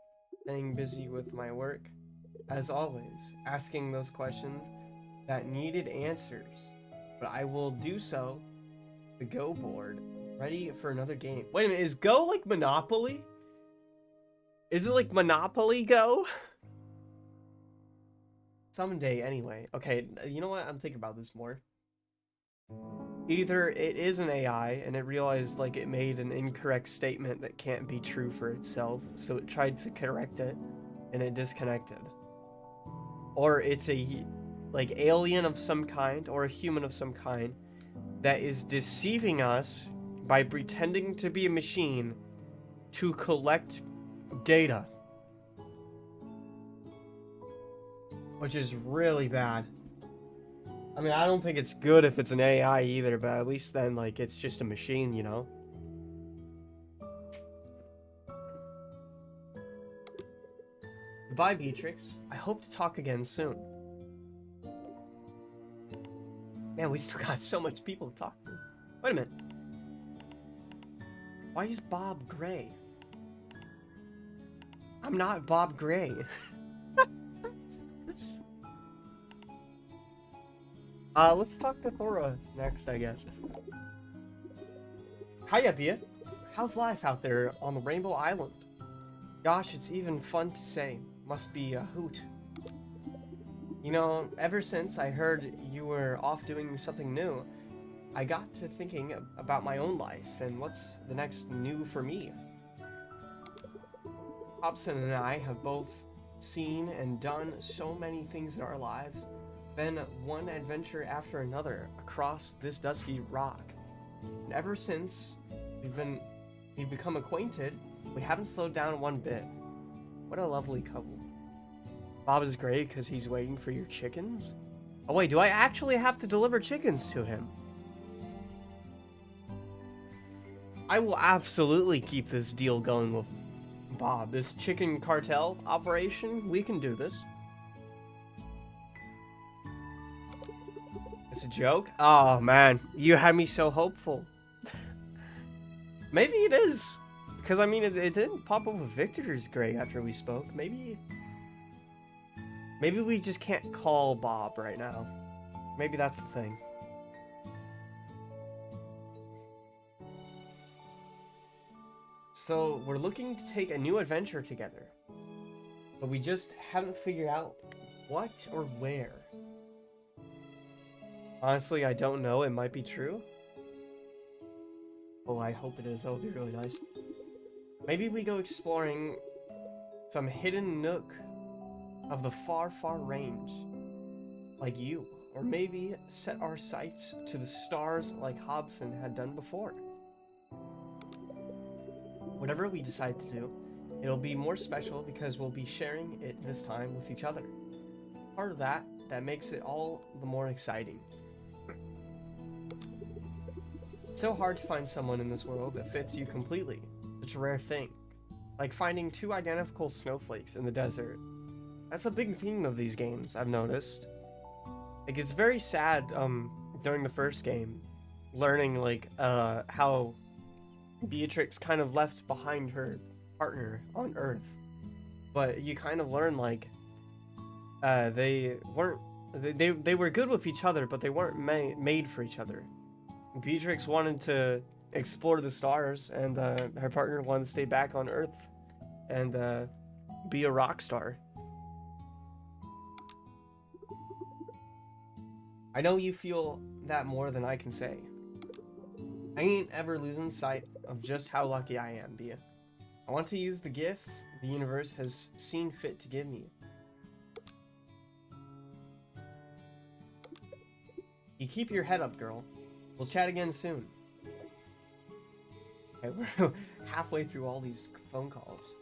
staying busy with my work, as always, asking those questions that needed answers. But I will do so, the Go board, ready for another game. Wait a minute, is Go like Monopoly? Is it like Monopoly Go? Someday, anyway. Okay, you know what? I'm thinking about this more. Either it is an AI and it realized like it made an incorrect statement that can't be true for itself, so it tried to correct it and it disconnected. Or it's a like alien of some kind or a human of some kind that is deceiving us by pretending to be a machine to collect data. Which is really bad. I mean, I don't think it's good if it's an AI either, but at least then, like, it's just a machine, you know? Goodbye, Beatrix. I hope to talk again soon. Man, we still got so much people to talk to. Wait a minute. Why is Bob gray? I'm not Bob Gray. Let's talk to Thora next, I guess. Hiya, Bia. How's life out there on the Rainbow Island? Gosh, it's even fun to say. Must be a hoot. You know, ever since I heard you were off doing something new, I got to thinking about my own life and what's the next new for me. Hobson and I have both seen and done so many things in our lives, been one adventure after another across this dusky rock. And ever since we've become acquainted, we haven't slowed down one bit. What a lovely couple. Bob is great because he's waiting for your chickens? Oh wait, do I actually have to deliver chickens to him? I will absolutely keep this deal going with Bob. This chicken cartel operation, we can do this. It's a joke? Oh man, you had me so hopeful. Maybe it is. Because I mean, it didn't pop up with Victor's gray after we spoke. Maybe we just can't call Bob right now. Maybe that's the thing. So, we're looking to take a new adventure together. But we just haven't figured out what or where. Honestly, I don't know. It might be true. Oh, I hope it is. That would be really nice. Maybe we go exploring some hidden nook of the far, far range, like you. Or maybe set our sights to the stars like Hobson had done before. Whatever we decide to do, it'll be more special because we'll be sharing it this time with each other. Part of that makes it all the more exciting. It's so hard to find someone in this world that fits you completely. Such a rare thing. Like finding two identical snowflakes in the desert. That's a big theme of these games, I've noticed. Like, it's very sad, during the first game, learning, like, how Beatrix kind of left behind her partner on Earth. But you kind of learn, like, they were good with each other, but they weren't made for each other. Beatrix wanted to explore the stars, and her partner wanted to stay back on Earth and be a rock star. I know you feel that more than I can say. I ain't ever losing sight of just how lucky I am, Bia. I want to use the gifts the universe has seen fit to give me. You keep your head up, girl. We'll chat again soon. Okay, we're halfway through all these phone calls.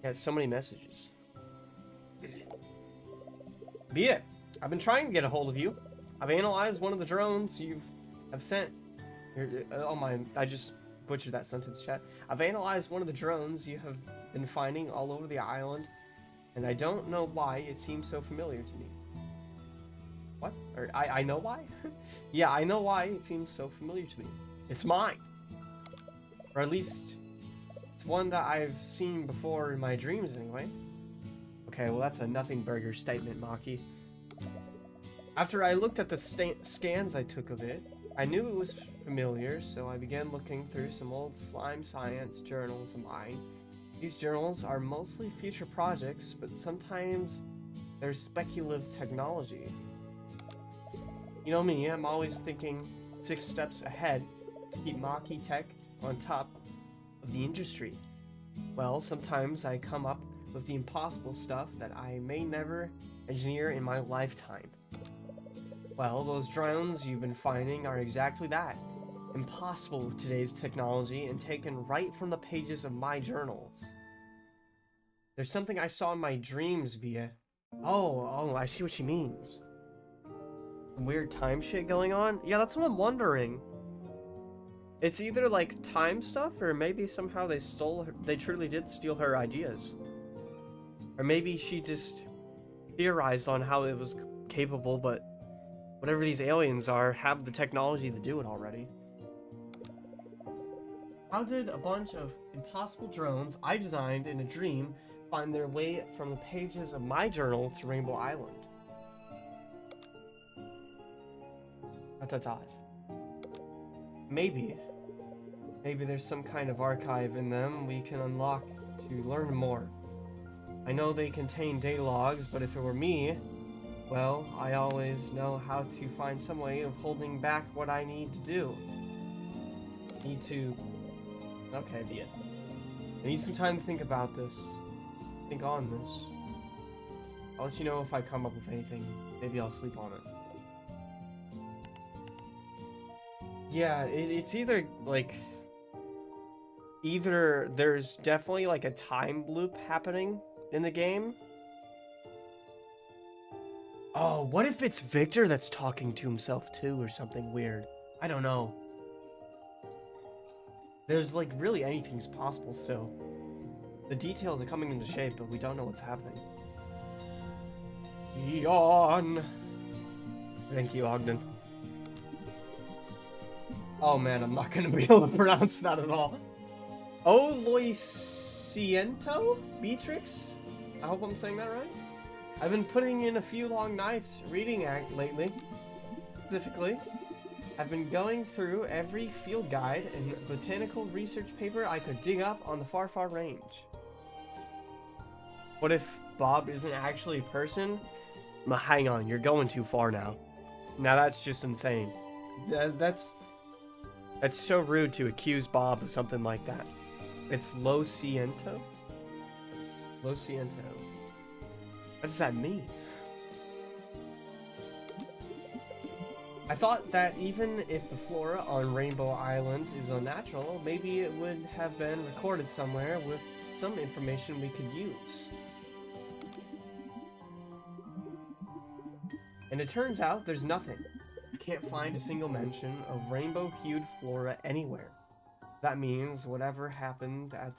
Yeah, so many messages. Be it. I've been trying to get a hold of you. I've analyzed one of the drones have sent. Oh my! I just butchered that sentence, chat. I've analyzed one of the drones you have been finding all over the island, and I don't know why it seems so familiar to me. What? Or I know why? Yeah, I know why it seems so familiar to me. It's mine. Or at least, it's one that I've seen before in my dreams anyway. Okay, well that's a nothing burger statement, Maki. After I looked at the scans I took of it, I knew it was familiar, so I began looking through some old slime science journals of mine. These journals are mostly future projects, but sometimes they're speculative technology. You know me, I'm always thinking 6 steps ahead to keep Maki Tech on top of the industry. Well, sometimes I come up with the impossible stuff that I may never engineer in my lifetime. Well, those drones you've been finding are exactly that. Impossible with today's technology and taken right from the pages of my journals. There's something I saw in my dreams, Bia. Oh, I see what she means. Some weird time shit going on? Yeah, that's what I'm wondering. It's either like time stuff, or maybe somehow they truly did steal her ideas. Or maybe she just theorized on how it was capable, but whatever these aliens are, have the technology to do it already. How did a bunch of impossible drones I designed in a dream find their way from the pages of my journal to Rainbow Island? ... Maybe there's some kind of archive in them we can unlock to learn more. I know they contain data logs, but if it were me, well, I always know how to find some way of holding back what I need to do. Okay, be it. I need some time to think about this. Think on this. I'll let you know if I come up with anything. Maybe I'll sleep on it. Yeah, it's either there's definitely like a time loop happening in the game. Oh, what if it's Victor that's talking to himself too, or something weird? I don't know. There's like really anything's possible still. The details are coming into shape, but we don't know what's happening. Yawn. Thank you, Ogden. Oh man, I'm not gonna be able to pronounce that at all. Oloisiento? Beatrix? I hope I'm saying that right. I've been putting in a few long nights reading lately. Specifically, I've been going through every field guide and botanical research paper I could dig up on the far, far range. What if Bob isn't actually a person? Hang on, you're going too far now. Now that's just insane. That's so rude to accuse Bob of something like that. It's Losiento? Losiento. What does that mean? I thought that even if the flora on Rainbow Island is unnatural, maybe it would have been recorded somewhere with some information we could use. And it turns out there's nothing. I can't find a single mention of rainbow-hued flora anywhere. That means whatever happened at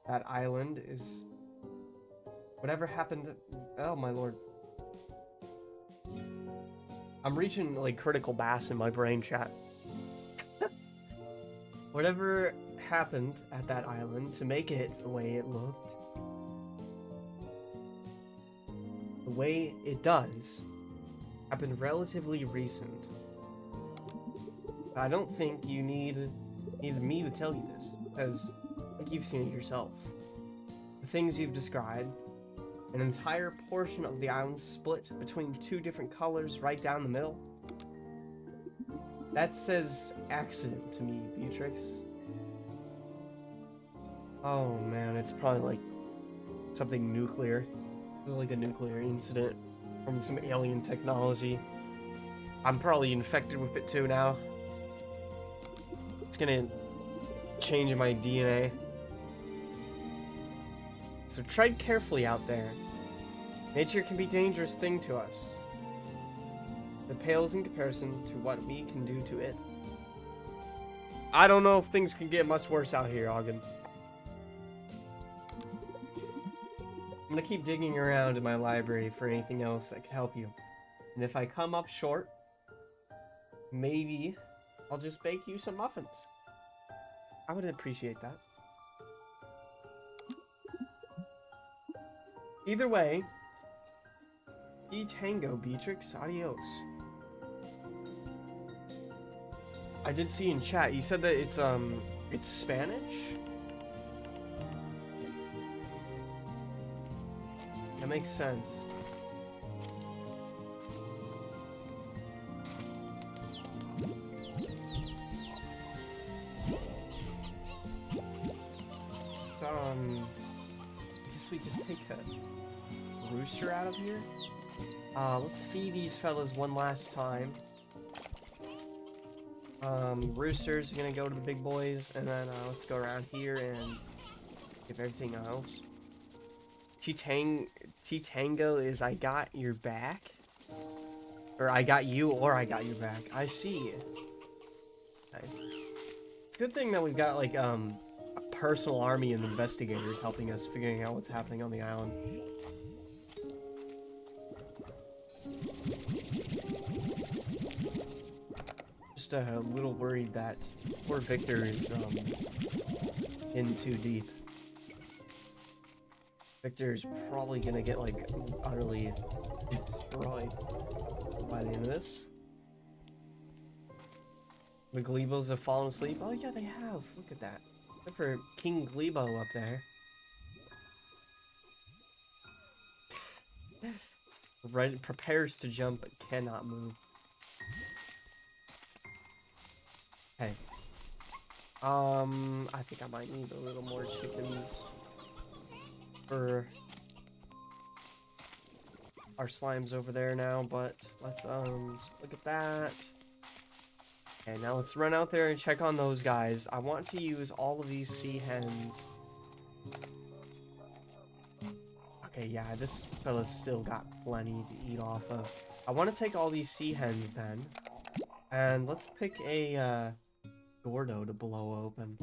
that island is... Oh my lord. I'm reaching like critical mass in my brain, chat. Whatever happened at that island to make it the way it looked, the way it does, happened relatively recent. I don't think you need me to tell you this, because I think you've seen it yourself. The things you've described, an entire portion of the island split between 2 different colors right down the middle. That says accident to me, Beatrix. Oh man, it's probably like something nuclear. Like a nuclear incident from some alien technology. I'm probably infected with it too now. It's gonna change my DNA. So tread carefully out there. Nature can be a dangerous thing to us. It pales in comparison to what we can do to it. I don't know if things can get much worse out here, Ogden. I'm gonna keep digging around in my library for anything else that could help you. And if I come up short, maybe I'll just bake you some muffins. I would appreciate that. Either way, Tango, Beatrix, adios. I did see in chat, you said that it's Spanish? That makes sense. So, I guess we just take a rooster out of here. Let's feed these fellas one last time. Rooster's gonna go to the big boys, and then let's go around here and give everything else. T-Tango is I got your back? Or I got you, or I got your back. I see. Okay. It's a good thing that we've got, like, a personal army of investigators helping us figuring out what's happening on the island. Just a little worried that poor Victor is, in too deep. Victor's probably gonna get, like, utterly destroyed by the end of this. The Glebos have fallen asleep. Oh yeah, they have. Look at that. Look for King Glebo up there. Red prepares to jump but cannot move. Okay. I think I might need a little more chickens for our slimes over there now, but let's look at that. Okay, now let's run out there and check on those guys. I want to use all of these sea hens. Okay, yeah, this fella's still got plenty to eat off of. I want to take all these sea hens then, and let's pick a Gordo to blow open.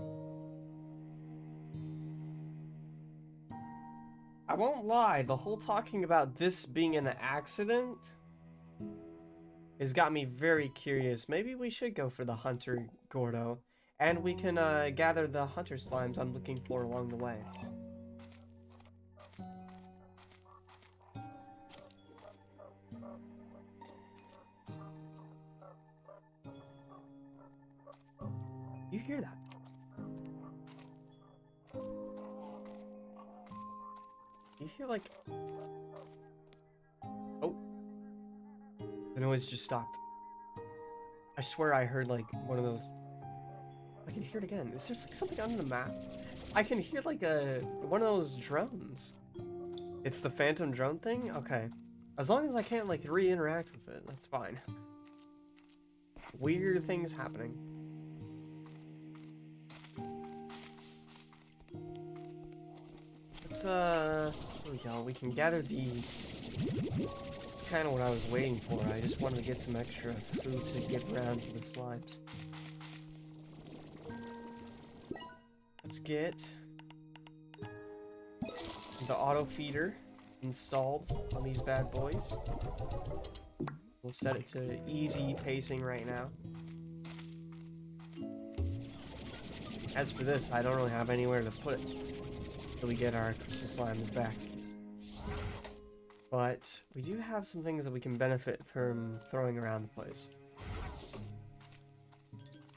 I won't lie, the whole talking about this being an accident has got me very curious. Maybe we should go for the Hunter Gordo, and we can gather the Hunter Slimes I'm looking for along the way. You hear that? You hear like... Oh. The noise just stopped. I swear I heard like one of those... I can hear it again. Is there like something on the map? I can hear like one of those drones. It's the phantom drone thing? Okay. As long as I can't like re-interact with it, that's fine. Weird things happening. Let's here we go. We can gather these. That's kind of what I was waiting for. I just wanted to get some extra food to get around to the slimes. Let's get the auto feeder installed on these bad boys. We'll set it to easy pacing right now. As for this, I don't really have anywhere to put it until we get our crystal slimes back. But we do have some things that we can benefit from throwing around the place.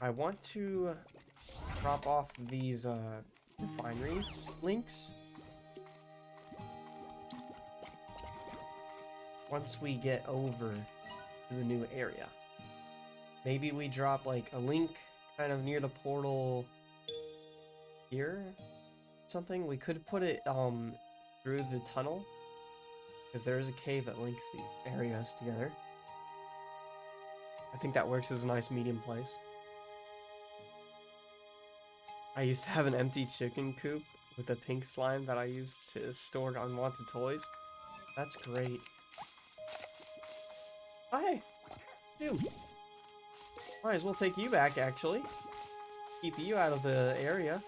I want to drop off these refinery links once we get over to the new area. Maybe we drop like a link kind of near the portal here, something. We could put it through the tunnel, because there is a cave that links the areas together. I think that works as a nice medium place. I used to have an empty chicken coop with a pink slime that I used to store unwanted toys. That's great. Oh, hey! Dude! Might as well take you back, actually. Keep you out of the area.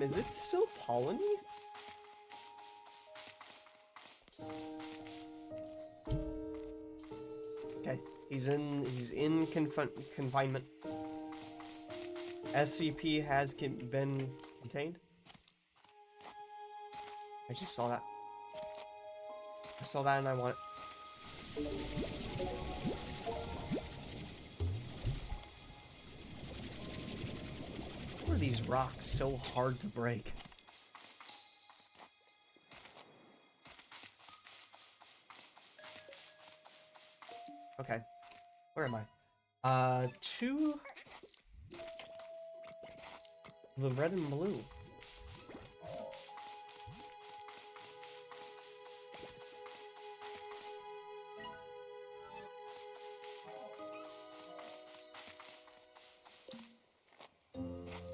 Is it still polleny? Okay, he's in confinement. SCP has been contained. I just saw that. I saw that and I want it. Why are these rocks so hard to break? Okay. Where am I? To the red and blue.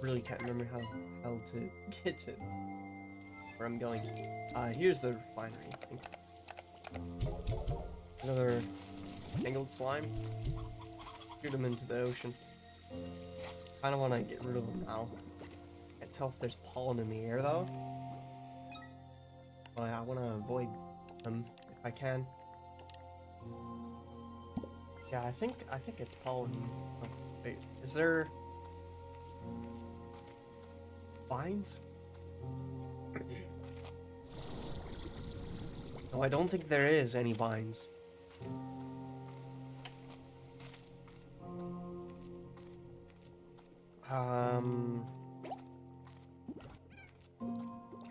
Really can't remember how to get to where I'm going. Here's the refinery, I think. Another tangled slime. Shoot them into the ocean. Kinda wanna get rid of them now. Can't tell if there's pollen in the air though. But I wanna avoid them if I can. Yeah, I think it's pollen. Oh, wait, is there vines? No, I don't think there is any vines.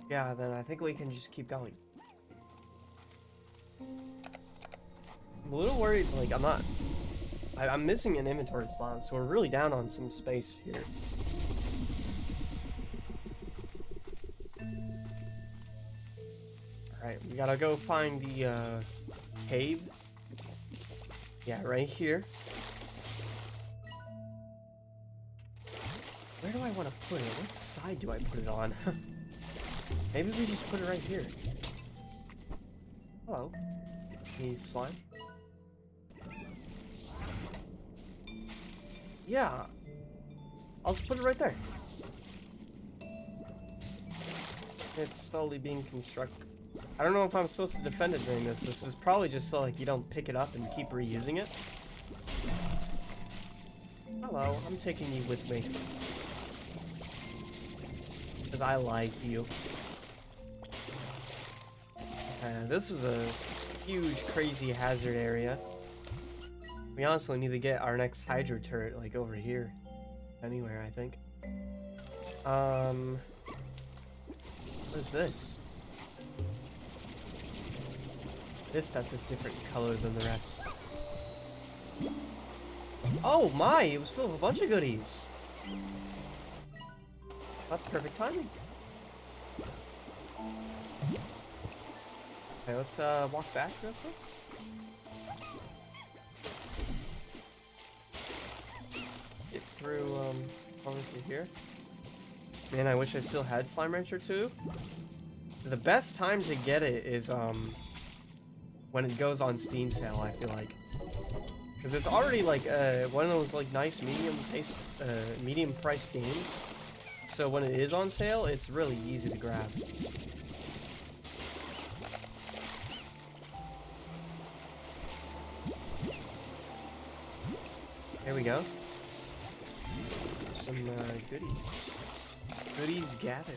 Yeah, then I think we can just keep going. I'm a little worried, like, I'm missing an inventory slot, so we're really down on some space here. Alright, we gotta go find the, cave. Yeah, right here. Where do I want to put it? What side do I put it on? Maybe we just put it right here. Hello. Any slime? Yeah. I'll just put it right there. It's slowly being constructed. I don't know if I'm supposed to defend it during this. This is probably just so like you don't pick it up and keep reusing it. Hello, I'm taking you with me. Because I like you. This is a huge, crazy hazard area. We honestly need to get our next Hydro turret, like, over here. Anywhere, I think. What is this? That's a different color than the rest. Oh my, it was filled with a bunch of goodies. That's perfect timing. Okay, let's walk back real quick. Get through over to here. Man, I wish I still had Slime Rancher 2. The best time to get it is when it goes on Steam sale, I feel like. Because it's already like one of those like nice medium priced games. So when it is on sale, it's really easy to grab. Here we go. Some goodies. Goodies gathered.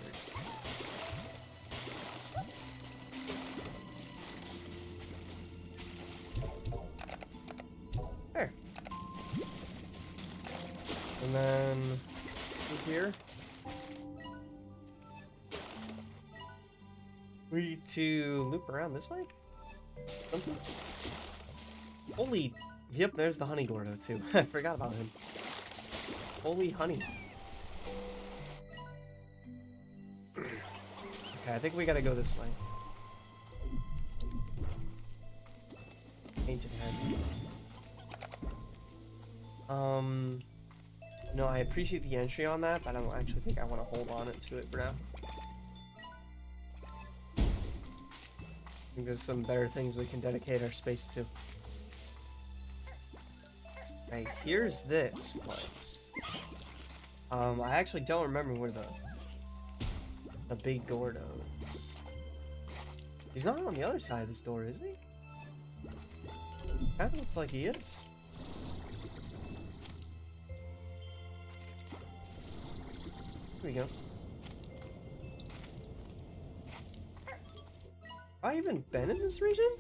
There. And then through here. We need to loop around this way? Something? Holy... Yep, there's the honey Gordo too. I forgot about him. Holy honey. Okay, I think we gotta go this way. Painted head. No, I appreciate the entry on that, but I don't actually think I want to hold on to it for now. I think there's some better things we can dedicate our space to. Right, here's this place. I actually don't remember where the big Gordo is. He's not on the other side of this door, is he? Kinda looks like he is. Here we go. Have I even been in this region?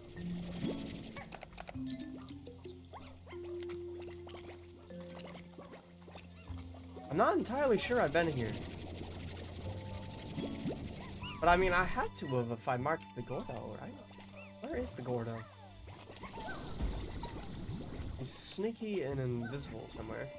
I'm not entirely sure I've been here. But I mean, I had to have if I marked the Gordo, right? Where is the Gordo? He's sneaky and invisible somewhere.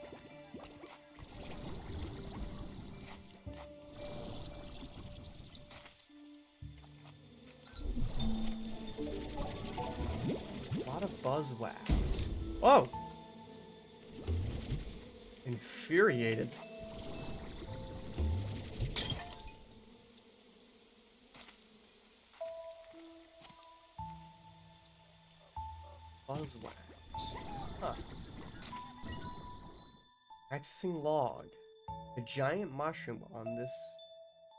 A lot of buzzwax. Whoa! Infuriated. Buzzwax. Huh. Practicing log. A giant mushroom on this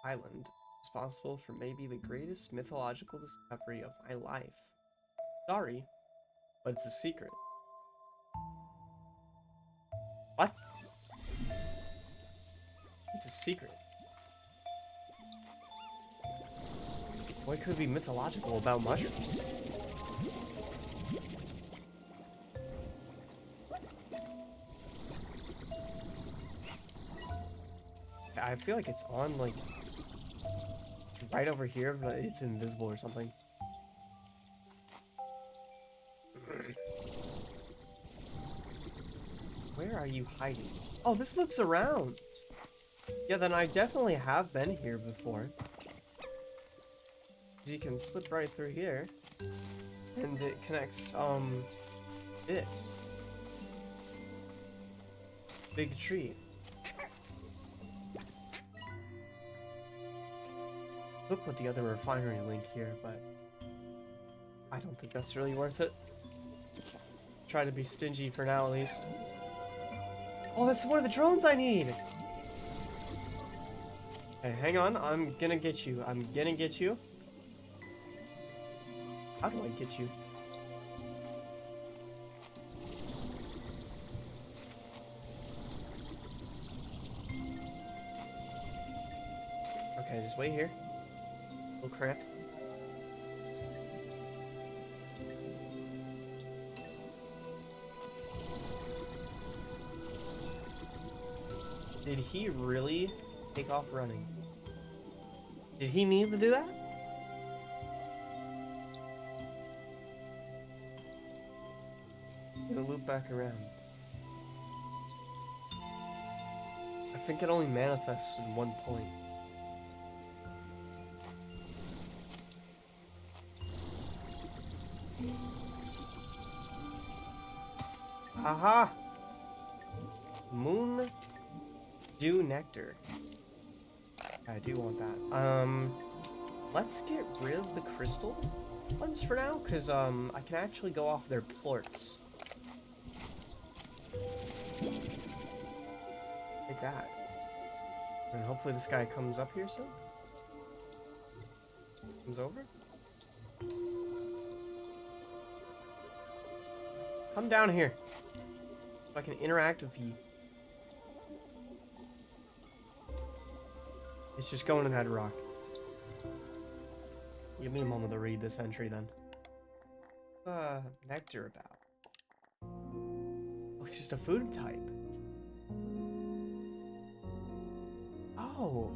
island, responsible for maybe the greatest mythological discovery of my life. Sorry, but it's a secret. What? It's a secret. What could be mythological about mushrooms? I feel like it's on, like, it's right over here, but it's invisible or something. Where are you hiding? Oh, this loops around! Yeah, then I definitely have been here before. You can slip right through here. And it connects, this. Big tree. Could put the other refinery link here, but I don't think that's really worth it. Try to be stingy for now, at least. Oh, that's one of the drones I need! Okay, hang on. I'm gonna get you. I'm gonna get you. How do I get you? Okay, just wait here. Little cramped. Did he really take off running? Did he need to do that? Gonna loop back around. I think it only manifests in one point. Aha! Moon Dew Nectar. I do want that. Let's get rid of the crystal ones for now, because I can actually go off their ports. Like that. And hopefully this guy comes up here soon. Comes over. Come down here. So I can interact with you. It's just going in that rock. Give me a moment to read this entry then. What's nectar about? Oh, it's just a food type. Oh.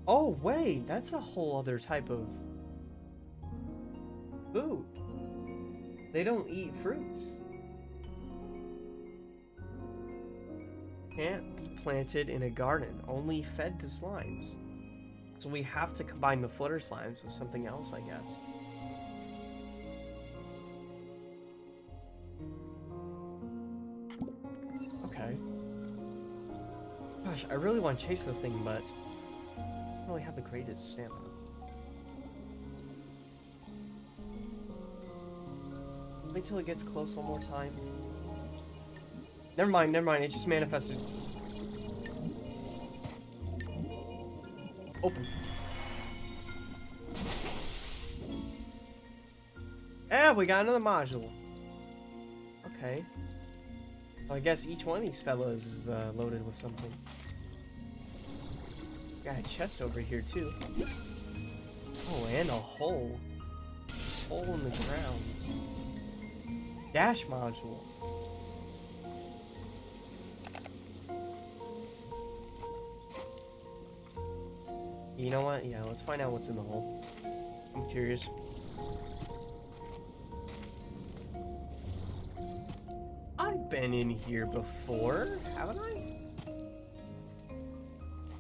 Oh, wait. That's a whole other type of food. They don't eat fruits. Can't be planted in a garden, only fed to slimes. So we have to combine the flutter slimes with something else, I guess. Okay. Gosh, I really want to chase the thing, but I don't really have the greatest stamina. Wait till it gets close one more time. Never mind, it just manifested. Open. Yeah, we got another module. Okay. Well, I guess each one of these fellas is loaded with something. Got a chest over here too. Oh, and a hole. Hole in the ground. Dash module. You know what? Yeah, let's find out what's in the hole. I'm curious. I've been in here before, haven't I?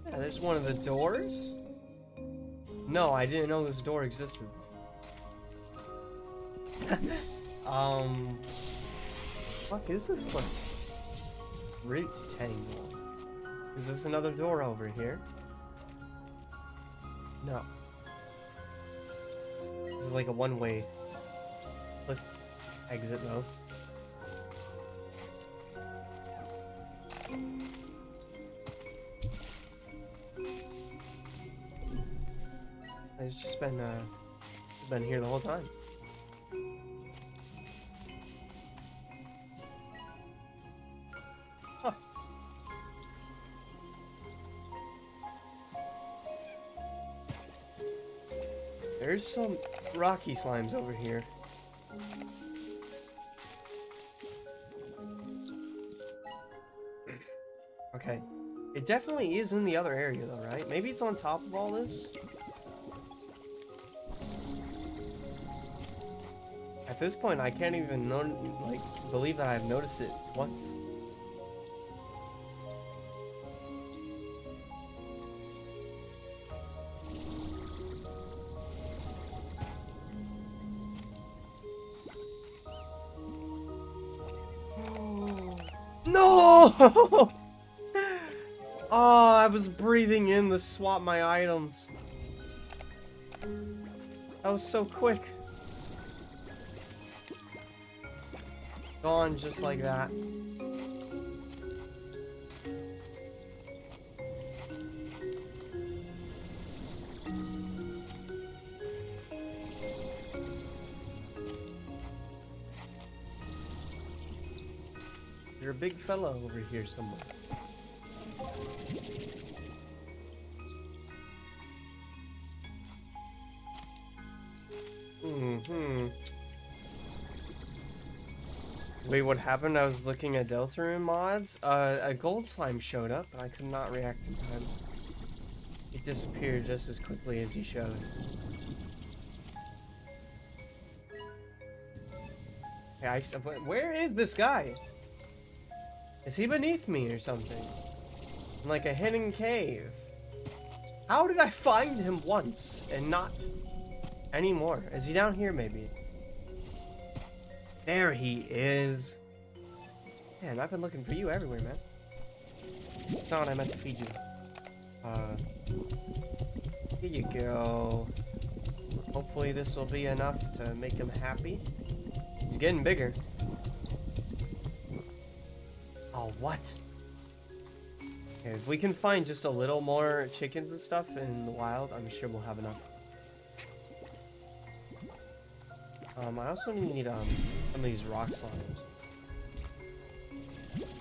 Yeah, there's one of the doors. No, I didn't know this door existed. Fuck is this place? Root tangle. Is this another door over here? No. This is like a one-way cliff exit though. It's just been here the whole time. Huh. There's some rocky slimes over here. Okay. It definitely is in the other area though, right? Maybe it's on top of all this? At this point, I can't even believe that I've noticed it. What? No! Oh, I was breathing in to swap my items. That was so quick. Gone just like that. You're a big fella over here somewhere. Wait, what happened? I was looking at Deltarune mods. A gold slime showed up, but I could not react in time. It disappeared just as quickly as he showed. Okay, where is this guy? Is he beneath me or something? In like a hidden cave. How did I find him once and not anymore? Is he down here maybe? There he is. Man, I've been looking for you everywhere, man. That's not what I meant to feed you. Here you go. Hopefully this will be enough to make him happy. He's getting bigger. Oh, what? Okay, if we can find just a little more chickens and stuff in the wild, I'm sure we'll have enough. I also need some of these rock slimes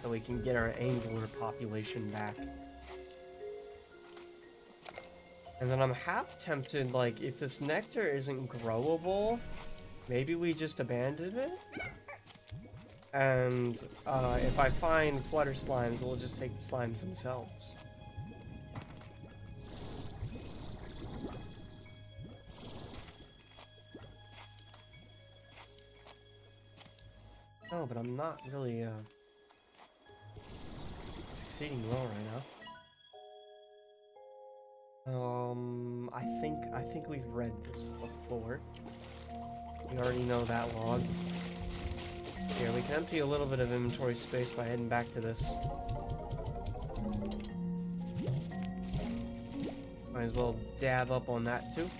so we can get our angular population back. And then I'm half tempted, like, if this nectar isn't growable, maybe we just abandon it? And if I find flutter slimes, we'll just take the slimes themselves. No, but I'm not really succeeding well right now. I think we've read this before. We already know that log. Here, we can empty a little bit of inventory space by heading back to this. Might as well dab up on that too.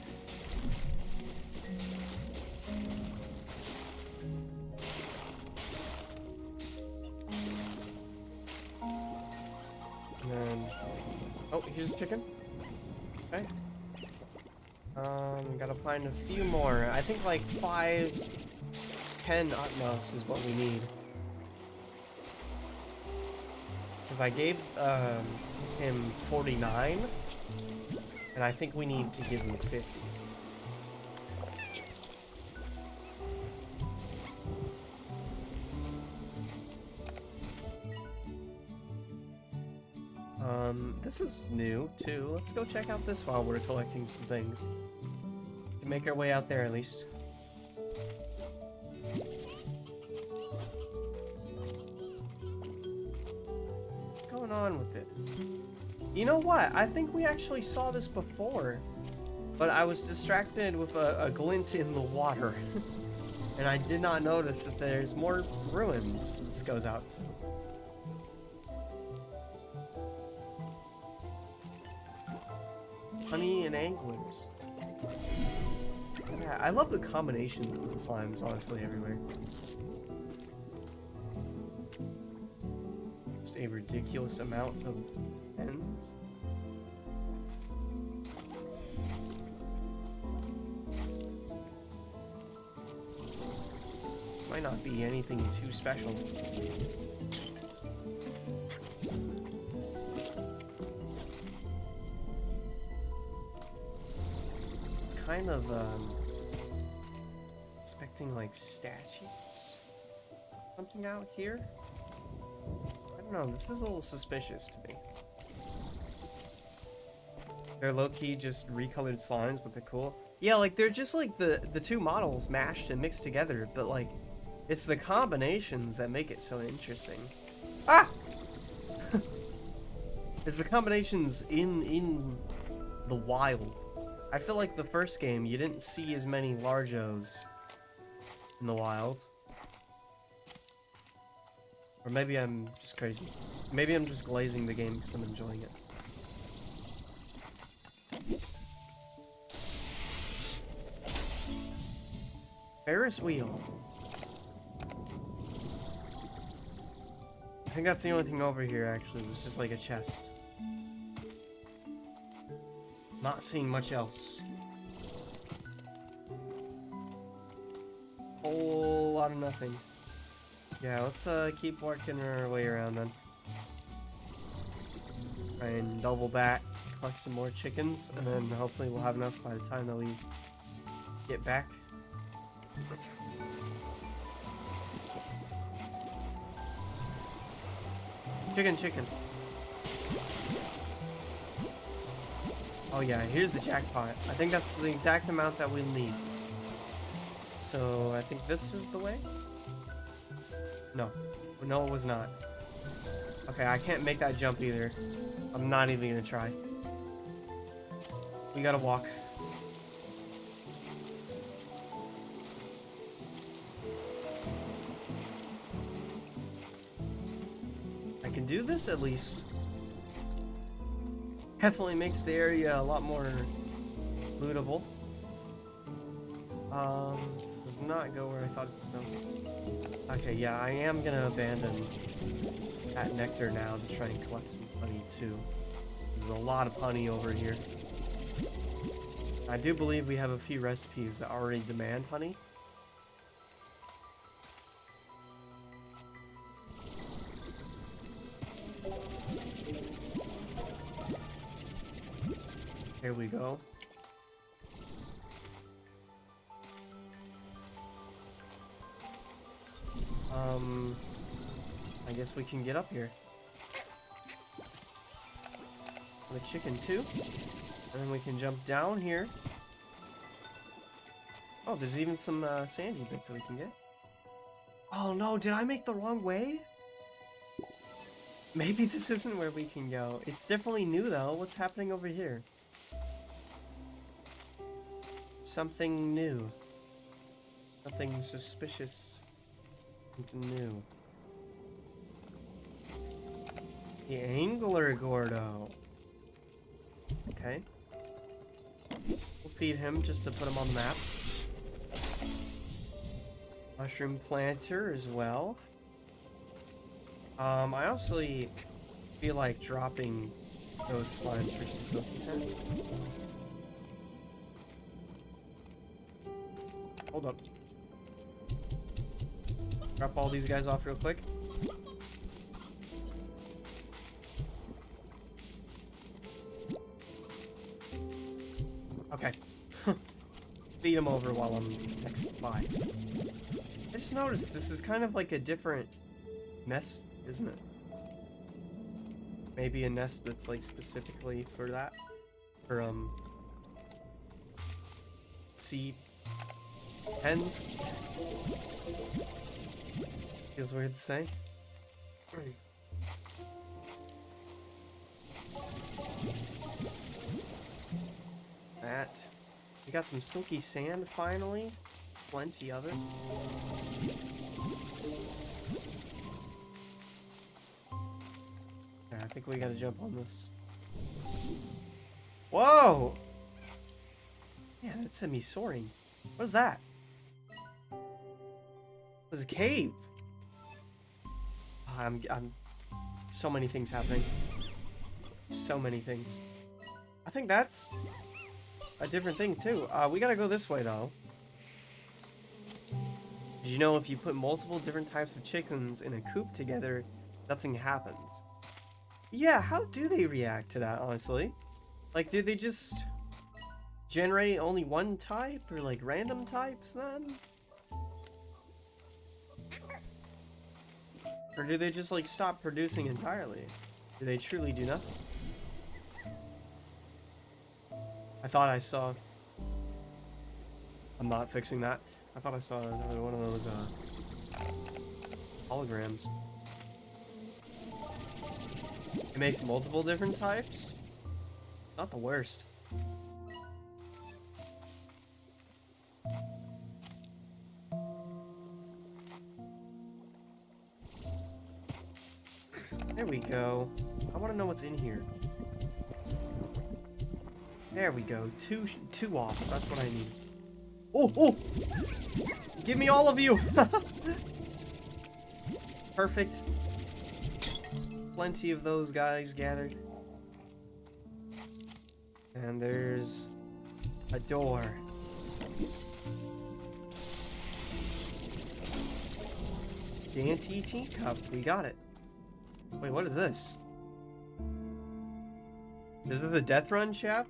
And then, oh, here's a chicken. Okay. Gotta find a few more. I think like 5, 10 utmost is what we need. Because I gave him 49, and I think we need to give him 50. This is new too. Let's go check out this while we're collecting some things. We can make our way out there at least. What's going on with this? You know what? I think we actually saw this before, but I was distracted with a glint in the water. And I did not notice that there's more ruins this goes out to. Honey and anglers. Yeah, I love the combinations of the slimes, honestly, everywhere. Just a ridiculous amount of pens. This might not be anything too special. Kind of expecting like statues, something out here. I don't know, this is a little suspicious to me. They're low-key just recolored slimes, but they're cool. Yeah, like they're just like the two models mashed and mixed together, but like it's the combinations that make it so interesting. Ah! It's the combinations in the wild. I feel like the first game, you didn't see as many Largos in the wild. Or maybe I'm just crazy. Maybe I'm just glazing the game because I'm enjoying it. Ferris wheel. I think that's the only thing over here, actually. It was just like a chest. Not seeing much else. Whole lot of nothing. Yeah, let's keep working our way around then. Try and double back, collect some more chickens, and then hopefully we'll have enough by the time that we get back. Chicken. Oh yeah, here's the jackpot. I think that's the exact amount that we'll need. So, I think this is the way? No. No, it was not. Okay, I can't make that jump either. I'm not even gonna try. We gotta walk. I can do this at least. Definitely makes the area a lot more lootable. This does not go where I thought it would go. Okay, yeah, I am gonna abandon that nectar now to try and collect some honey too. There's a lot of honey over here. I do believe we have a few recipes that already demand honey. Here we go. I guess we can get up here. The chicken too. And then we can jump down here. Oh, there's even some sandy bits that we can get. Oh no, did I make the wrong way? Maybe this isn't where we can go. It's definitely new though. What's happening over here? something new. Something suspicious. Something new. The angler Gordo. Okay. We'll feed him just to put him on the map. Mushroom planter as well. I also feel like dropping those slimes for some silky sand. Hold up. Drop all these guys off real quick. Okay. Feed him over while I'm next by. I just noticed this is kind of like a different nest, isn't it? Maybe a nest that's like specifically for that. For sea hens. Feels weird to say. That. We got some silky sand finally. Plenty of it. Yeah, I think we gotta jump on this. Whoa! Yeah, that sent me soaring. What is that? There's a cave. I'm so many things happening. So many things. I think that's a different thing too. We gotta go this way though. Did you know if you put multiple different types of chickens in a coop together, nothing happens? Yeah, how do they react to that, honestly? Like, do they just generate only one type, or like random types then? Or do they just like stop producing entirely? Do they truly do nothing? I thought I saw... I'm not fixing that. I thought I saw another one of those holograms. It makes multiple different types? Not the worst. There we go. I want to know what's in here. There we go. Two off. That's what I need. Oh, oh! Give me all of you! Perfect. Plenty of those guys gathered. And there's a door. Dainty teacup. We got it. Wait, what is this? Is it the death run chap?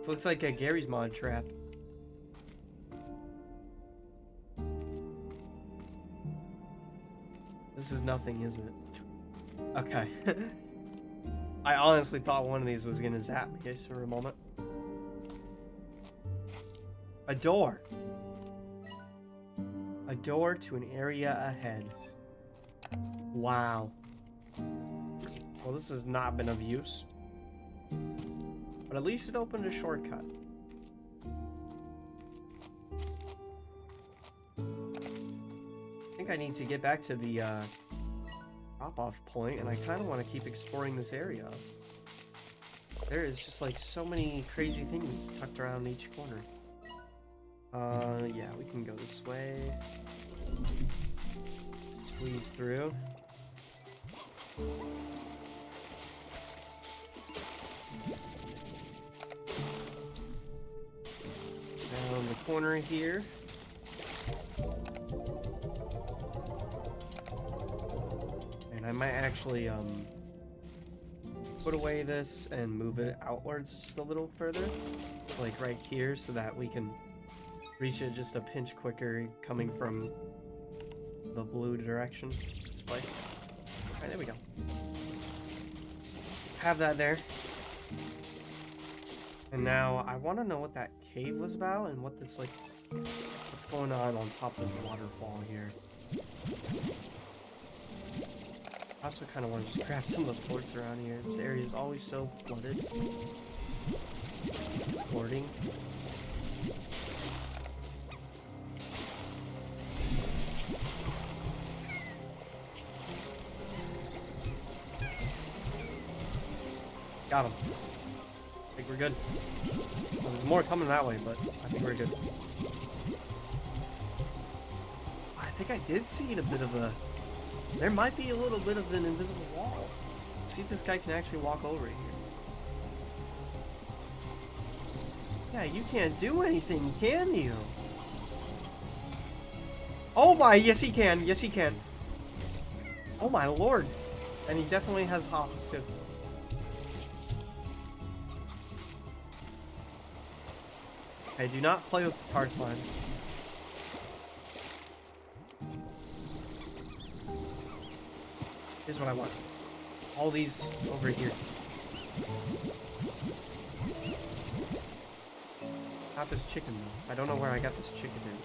It looks like a Gary's Mod trap. This is nothing, is it? Okay. I honestly thought one of these was gonna zap me just for a moment. A door. A door to an area ahead. Wow. Well, this has not been of use. But at least it opened a shortcut. I think I need to get back to the drop-off point, and I kind of want to keep exploring this area. There is just like so many crazy things tucked around each corner. Yeah, we can go this way. Squeeze through. Down the corner here. And I might actually put away this and move it outwards just a little further, like right here, so that we can reach it just a pinch quicker coming from the blue direction. This way. Alright, there we go. Have that there. And now I want to know what that cave was about and what this, like, what's going on top of this waterfall here. I also kind of want to just grab some of the ports around here. This area is always so flooded. Porting. Got him. I think we're good. Well, there's more coming that way, but I think we're good. I think I did see a bit of a... There might be a little bit of an invisible wall. Let's see if this guy can actually walk over here. Yeah, you can't do anything, can you? Oh my, yes he can, yes he can. Oh my lord. And he definitely has hops too. Okay, do not play with the tar slimes. Here's what I want. All these over here. Not this chicken though. I don't know where I got this chicken in.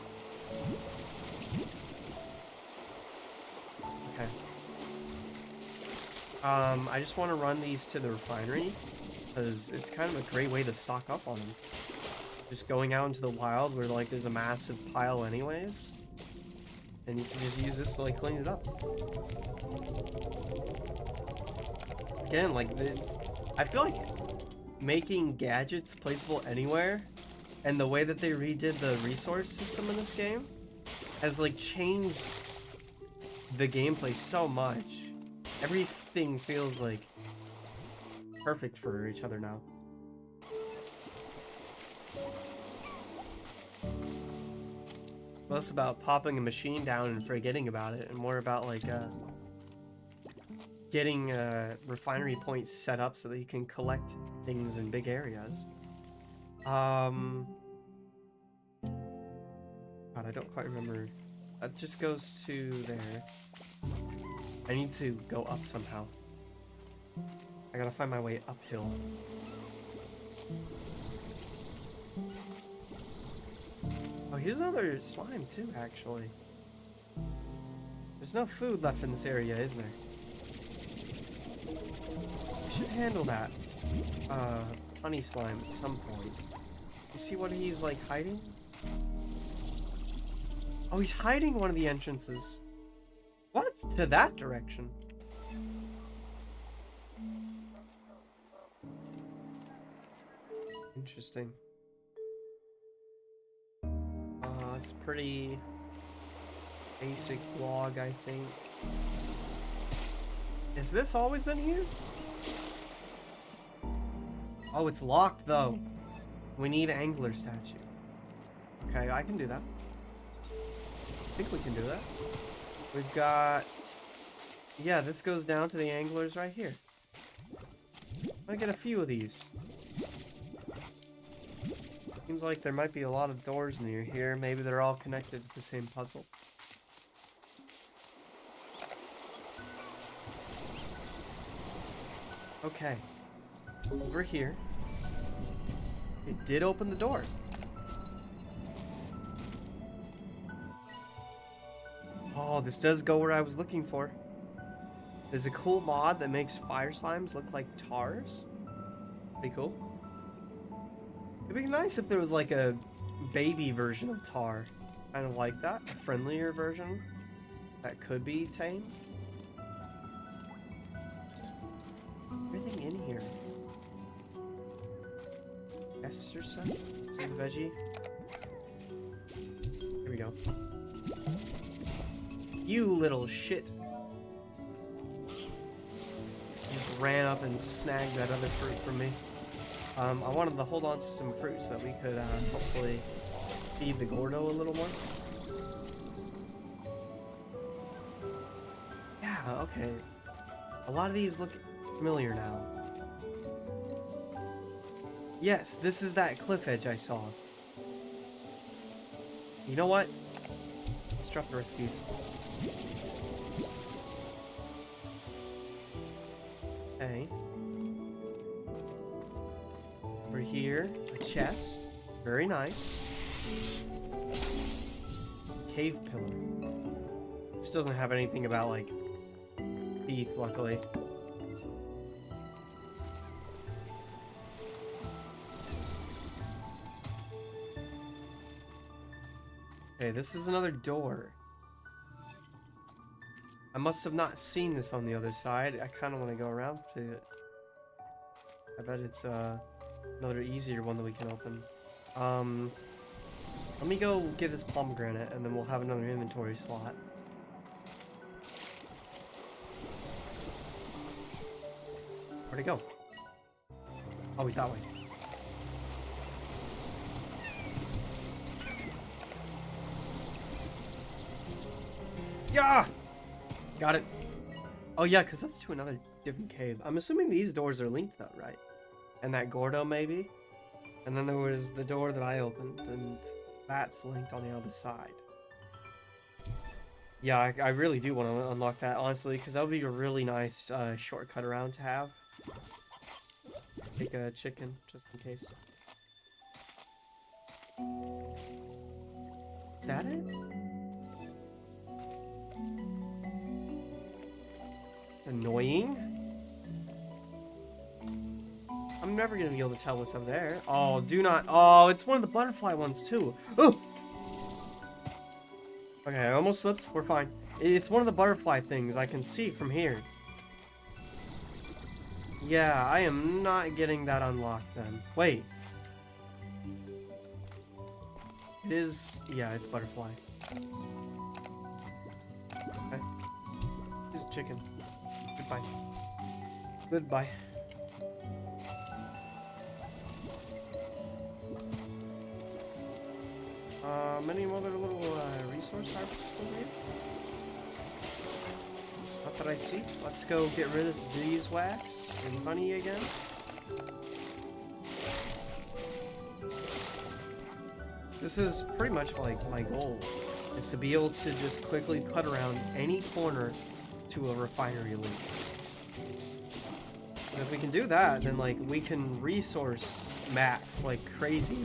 Okay. I just want to run these to the refinery because it's kind of a great way to stock up on them. Just going out into the wild where like there's a massive pile anyways, and you can just use this to like clean it up. Again, like I feel like making gadgets placeable anywhere, and the way that they redid the resource system in this game has like changed the gameplay so much. Everything feels like perfect for each other now. Less about popping a machine down and forgetting about it, and more about like getting refinery points set up so that you can collect things in big areas. God, I don't quite remember. That just goes to there. I need to go up somehow. I gotta find my way uphill. Oh, here's another slime too, actually. There's no food left in this area, is there? I should handle that honey slime at some point. You see what he's like hiding? Oh, he's hiding one of the entrances. What? To that direction? Interesting. It's pretty basic log, I think. Has this always been here? Oh, it's locked though. We need an angler statue. Okay, I can do that. I think we can do that. We've got... Yeah, this goes down to the anglers right here. I'm gonna get a few of these. Seems like there might be a lot of doors near here. Maybe they're all connected to the same puzzle. Okay. Over here. It did open the door. Oh, this does go where I was looking for. There's a cool mod that makes fire slimes look like tars. Pretty cool. It'd be nice if there was like a baby version of tar. Kind of like that. A friendlier version that could be tamed. Everything in here. Yes or something? This is veggie. Here we go. You little shit. Just ran up and snagged that other fruit from me. I wanted to hold on to some fruit so that we could hopefully feed the Gordo a little more. Yeah, okay. A lot of these look familiar now. Yes, this is that cliff edge I saw. You know what? Let's drop the rest of these. Okay. Over here, a chest. Very nice. Cave pillar. This doesn't have anything about, like, teeth, luckily. Okay, this is another door. I must have not seen this on the other side. I kind of want to go around to it. I bet it's another easier one that we can open. Let me go get this pomegranate, and then we'll have another inventory slot. Where'd he go? Oh, he's that way. Yeah! Got it. Oh yeah, because that's to another different cave. I'm assuming these doors are linked though, right? And that Gordo maybe? And then there was the door that I opened, and that's linked on the other side. Yeah, I really do want to unlock that, honestly, because that would be a really nice shortcut around to have. Take a chicken, just in case. Is that it? It's annoying. I'm never gonna be able to tell what's up there. Oh, do not. Oh, it's one of the butterfly ones too. Oh. Okay, I almost slipped. We're fine. It's one of the butterfly things I can see from here. Yeah, I am not getting that unlocked then. Wait. It is. Yeah, it's butterfly. Okay. It's a chicken. Goodbye. Goodbye. Many other little resource harvests over here? Not that I see. Let's go get rid of this beeswax and honey again. This is pretty much like my goal, is to be able to just quickly cut around any corner to a refinery link. And if we can do that, then like we can resource max like crazy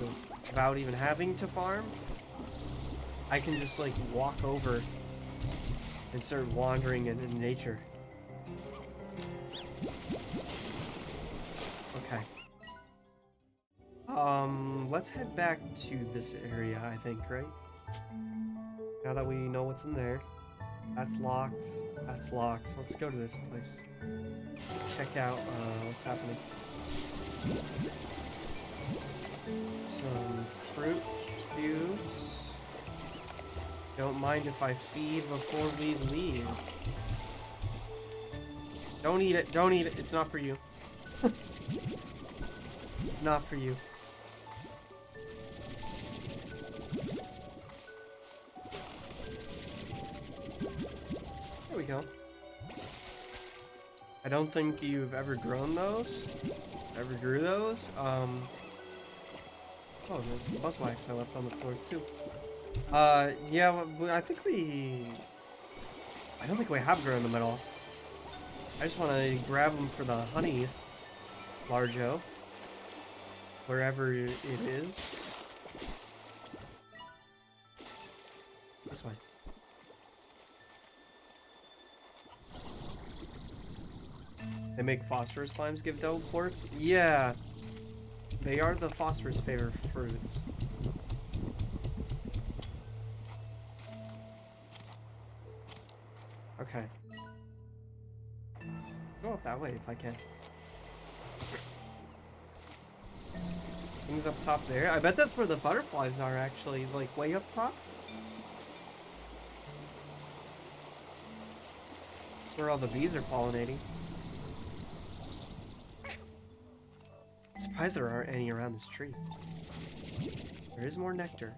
without even having to farm. I can just like walk over and start wandering in nature. Okay. Let's head back to this area, I think, right? Now that we know what's in there. That's locked. That's locked. Let's go to this place. Check out what's happening. Some fruit cubes. Don't mind if I feed before we leave. Don't eat it. Don't eat it. It's not for you. It's not for you. There we go. I don't think you've ever grown those. Ever grew those. Oh, there's bus wax I left on the floor too. Yeah, I think I don't think we have grown them at all. I just want to grab them for the honey, Larjo. Wherever it is. This way. They make phosphorus slimes give double quartz? Yeah. They are the phosphorus favorite fruits. Okay. Go up that way if I can. Things up top there. I bet that's where the butterflies are actually. It's like way up top. That's where all the bees are pollinating. I'm surprised there aren't any around this tree. There is more nectar.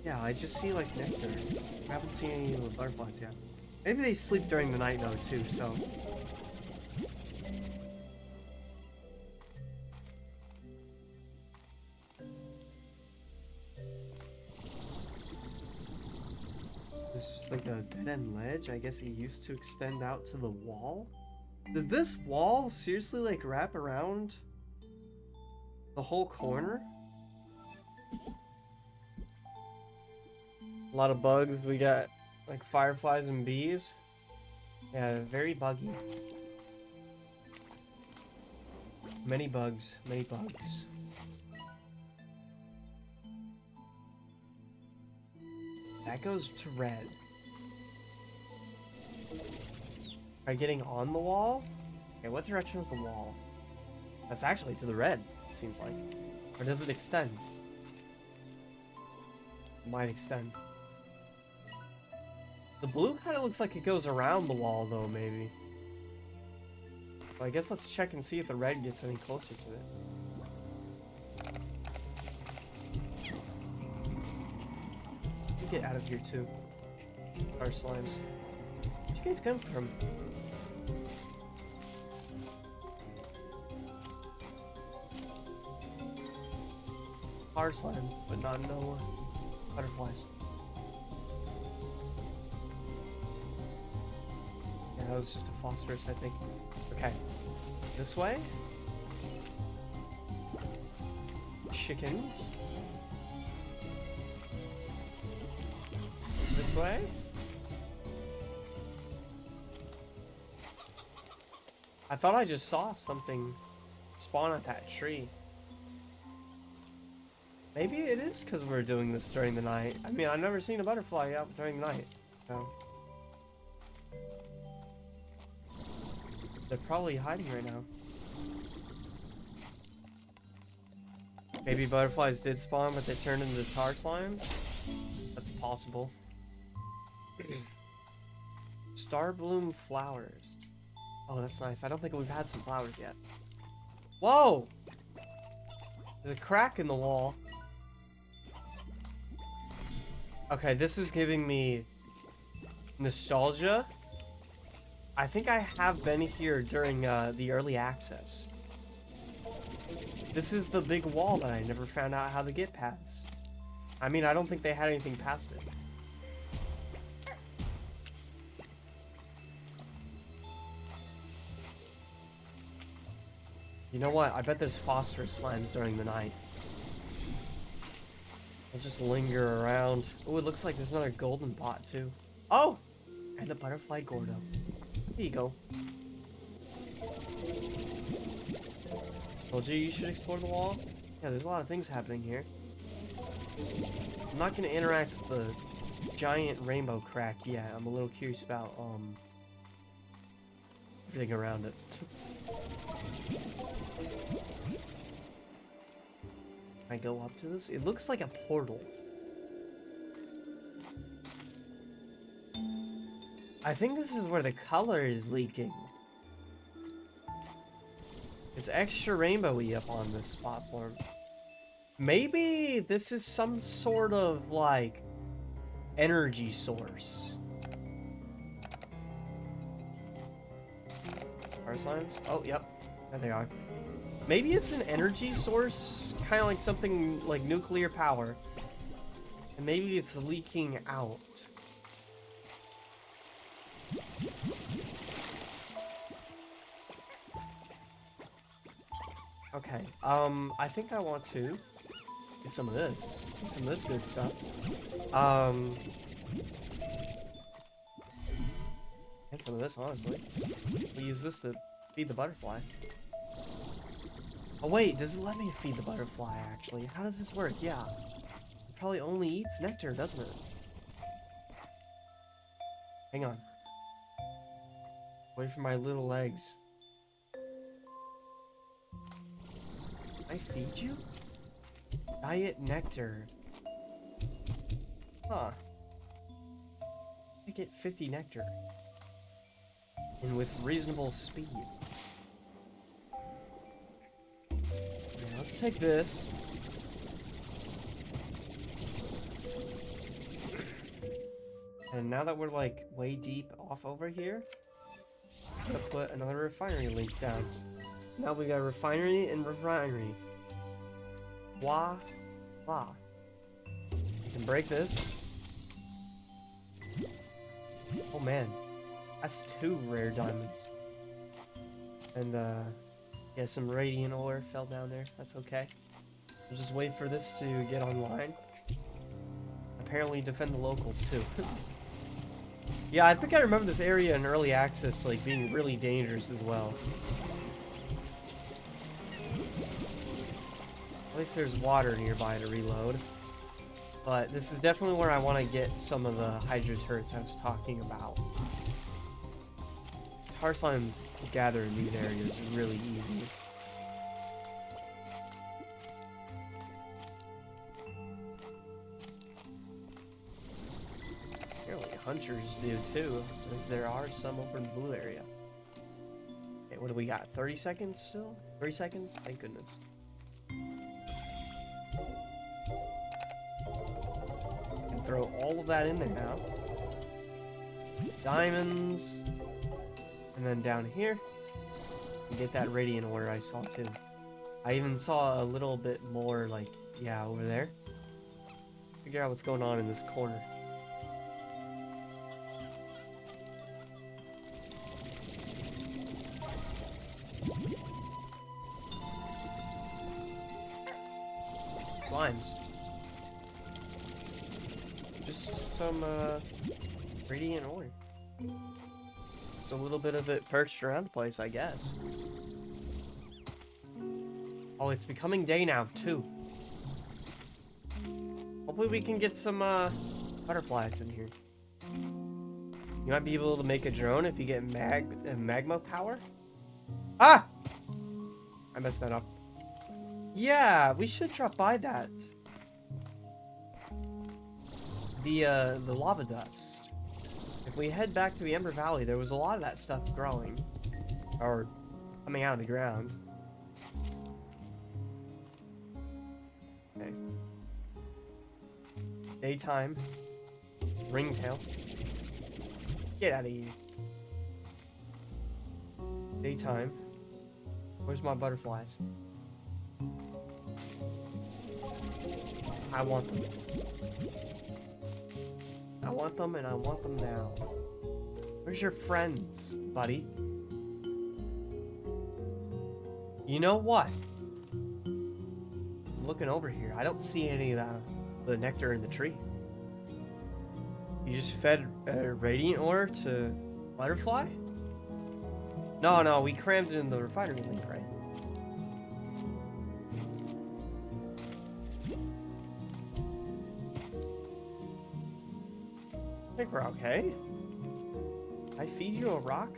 Yeah, I just see like nectar. I haven't seen any of the butterflies yet. Maybe they sleep during the night though too, so. It's just like a dead-end ledge. I guess it used to extend out to the wall. Does this wall seriously like wrap around the whole corner? A lot of bugs. We got like fireflies and bees. Yeah, very buggy. Many bugs. Many bugs. That goes to red. Are you getting on the wall? Okay, what direction is the wall? That's actually to the red, it seems like. Or does it extend? It might extend. The blue kind of looks like it goes around the wall, though, maybe. Well, I guess let's check and see if the red gets any closer to it. Get out of here, too. Our slimes. Where'd you guys come from? Our slime, but not no butterflies. Yeah, that was just a phosphorus, I think. Okay. This way. Chickens. This way. I thought I just saw something spawn at that tree. Maybe it is because we're doing this during the night. I mean, I've never seen a butterfly out during the night, so... They're probably hiding right now. Maybe butterflies did spawn, but they turned into tar slimes? That's possible. Starbloom flowers. Oh, that's nice. I don't think we've had some flowers yet. Whoa! There's a crack in the wall. Okay, this is giving me nostalgia. I think I have been here during the early access. This is the big wall that I never found out how to get past. I mean, I don't think they had anything past it. You know what? I bet there's phosphorus slimes during the night. I'll just linger around. Oh, it looks like there's another golden pot too. Oh! And the butterfly Gordo. Here you go. Told you should explore the wall. Yeah, there's a lot of things happening here. I'm not gonna interact with the giant rainbow crack yet. I'm a little curious about everything around it. Can I go up to this? It looks like a portal. I think this is where the color is leaking. It's extra rainbowy up on this platform. Maybe this is some sort of, like, energy source. Fire slimes? Oh, yep. There they are. Maybe it's an energy source, kind of like something like nuclear power. And maybe it's leaking out. Okay, I think I want to get some of this. Get some of this good stuff. And some of this, honestly. We'll use this to feed the butterfly. Oh wait, does it let me feed the butterfly, actually? How does this work? Yeah. It probably only eats nectar, doesn't it? Hang on. Wait for my little legs. Can I feed you? Diet nectar. Huh. I get 50 nectar. And with reasonable speed. Yeah, let's take this. And now that we're like way deep off over here, I'm gonna put another refinery link down. Now we got refinery and refinery. Voila. You can break this. Oh man. That's 2 rare diamonds. And yeah, some radiant ore fell down there. That's okay. We'll just wait for this to get online. Apparently defend the locals too. Yeah, I think I remember this area in early access like being really dangerous as well. At least there's water nearby to reload. But this is definitely where I want to get some of the Hydra turrets I was talking about. Tar slimes gather in these areas really easy. Apparently hunters do too, as there are some over in the blue area. Okay, what do we got? 30 seconds still? 3 seconds? Thank goodness. And throw all of that in there now. Diamonds. And then down here, you get that radiant ore I saw too. I even saw a little bit more, like, yeah, over there. Figure out what's going on in this corner. Slimes. Just some, radiant ore. Just a little bit of it perched around the place, I guess. Oh, it's becoming day now, too. Hopefully we can get some, butterflies in here. You might be able to make a drone if you get magma power. Ah! I messed that up. Yeah, we should drop by that. The lava dust. If we head back to the Ember Valley, there was a lot of that stuff growing. Or coming out of the ground. Okay. Daytime. Ringtail. Get out of here. Daytime. Where's my butterflies? I want them. I want them, and I want them now. Where's your friends, buddy? You know what? I'm looking over here. I don't see any of the nectar in the tree. You just fed a radiant ore to butterfly? No, we crammed it in the refinery link, right? I think we're okay. I feed you a rock?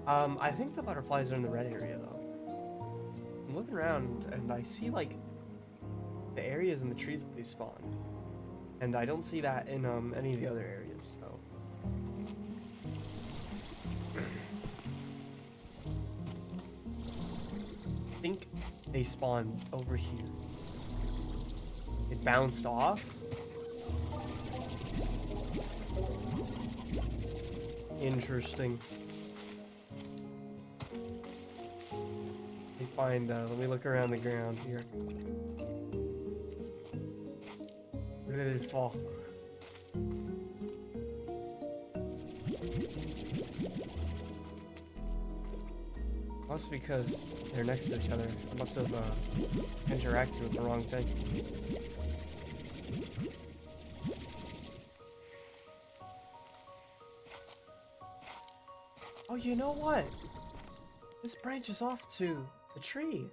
I think the butterflies are in the red area, though. I'm looking around, and I see, like, the areas in the trees that they spawn. And I don't see that in, any of the other areas, so... I think they spawn over here. It bounced off. Interesting. Let me look around the ground here. Where did it fall? Must be because they're next to each other. I must have interacted with the wrong thing. Oh, you know what? This branches off to the tree.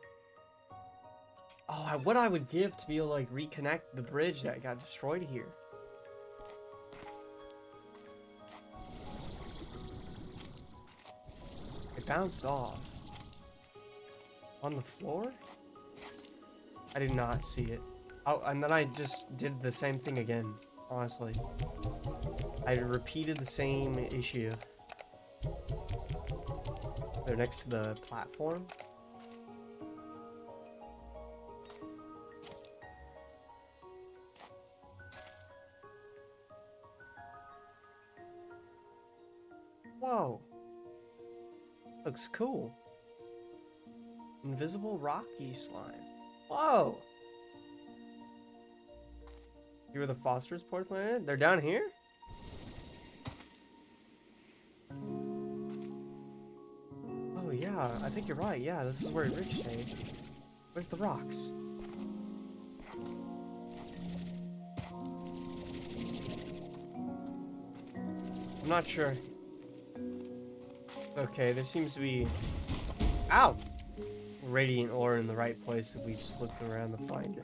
Oh, what I would give to be able to, like, reconnect the bridge that got destroyed here. It bounced off. On the floor? I did not see it. Oh, and then I just did the same thing again, honestly. I repeated the same issue. They're next to the platform. Whoa. Looks cool. Invisible rocky slime. Whoa. You were the phosphorus port planet? They're down here? Oh yeah, I think you're right. Yeah, this is where Rich stayed. Where's the rocks? I'm not sure. Okay, there seems to be... Ow! radiant ore in the right place if we just looked around to find it.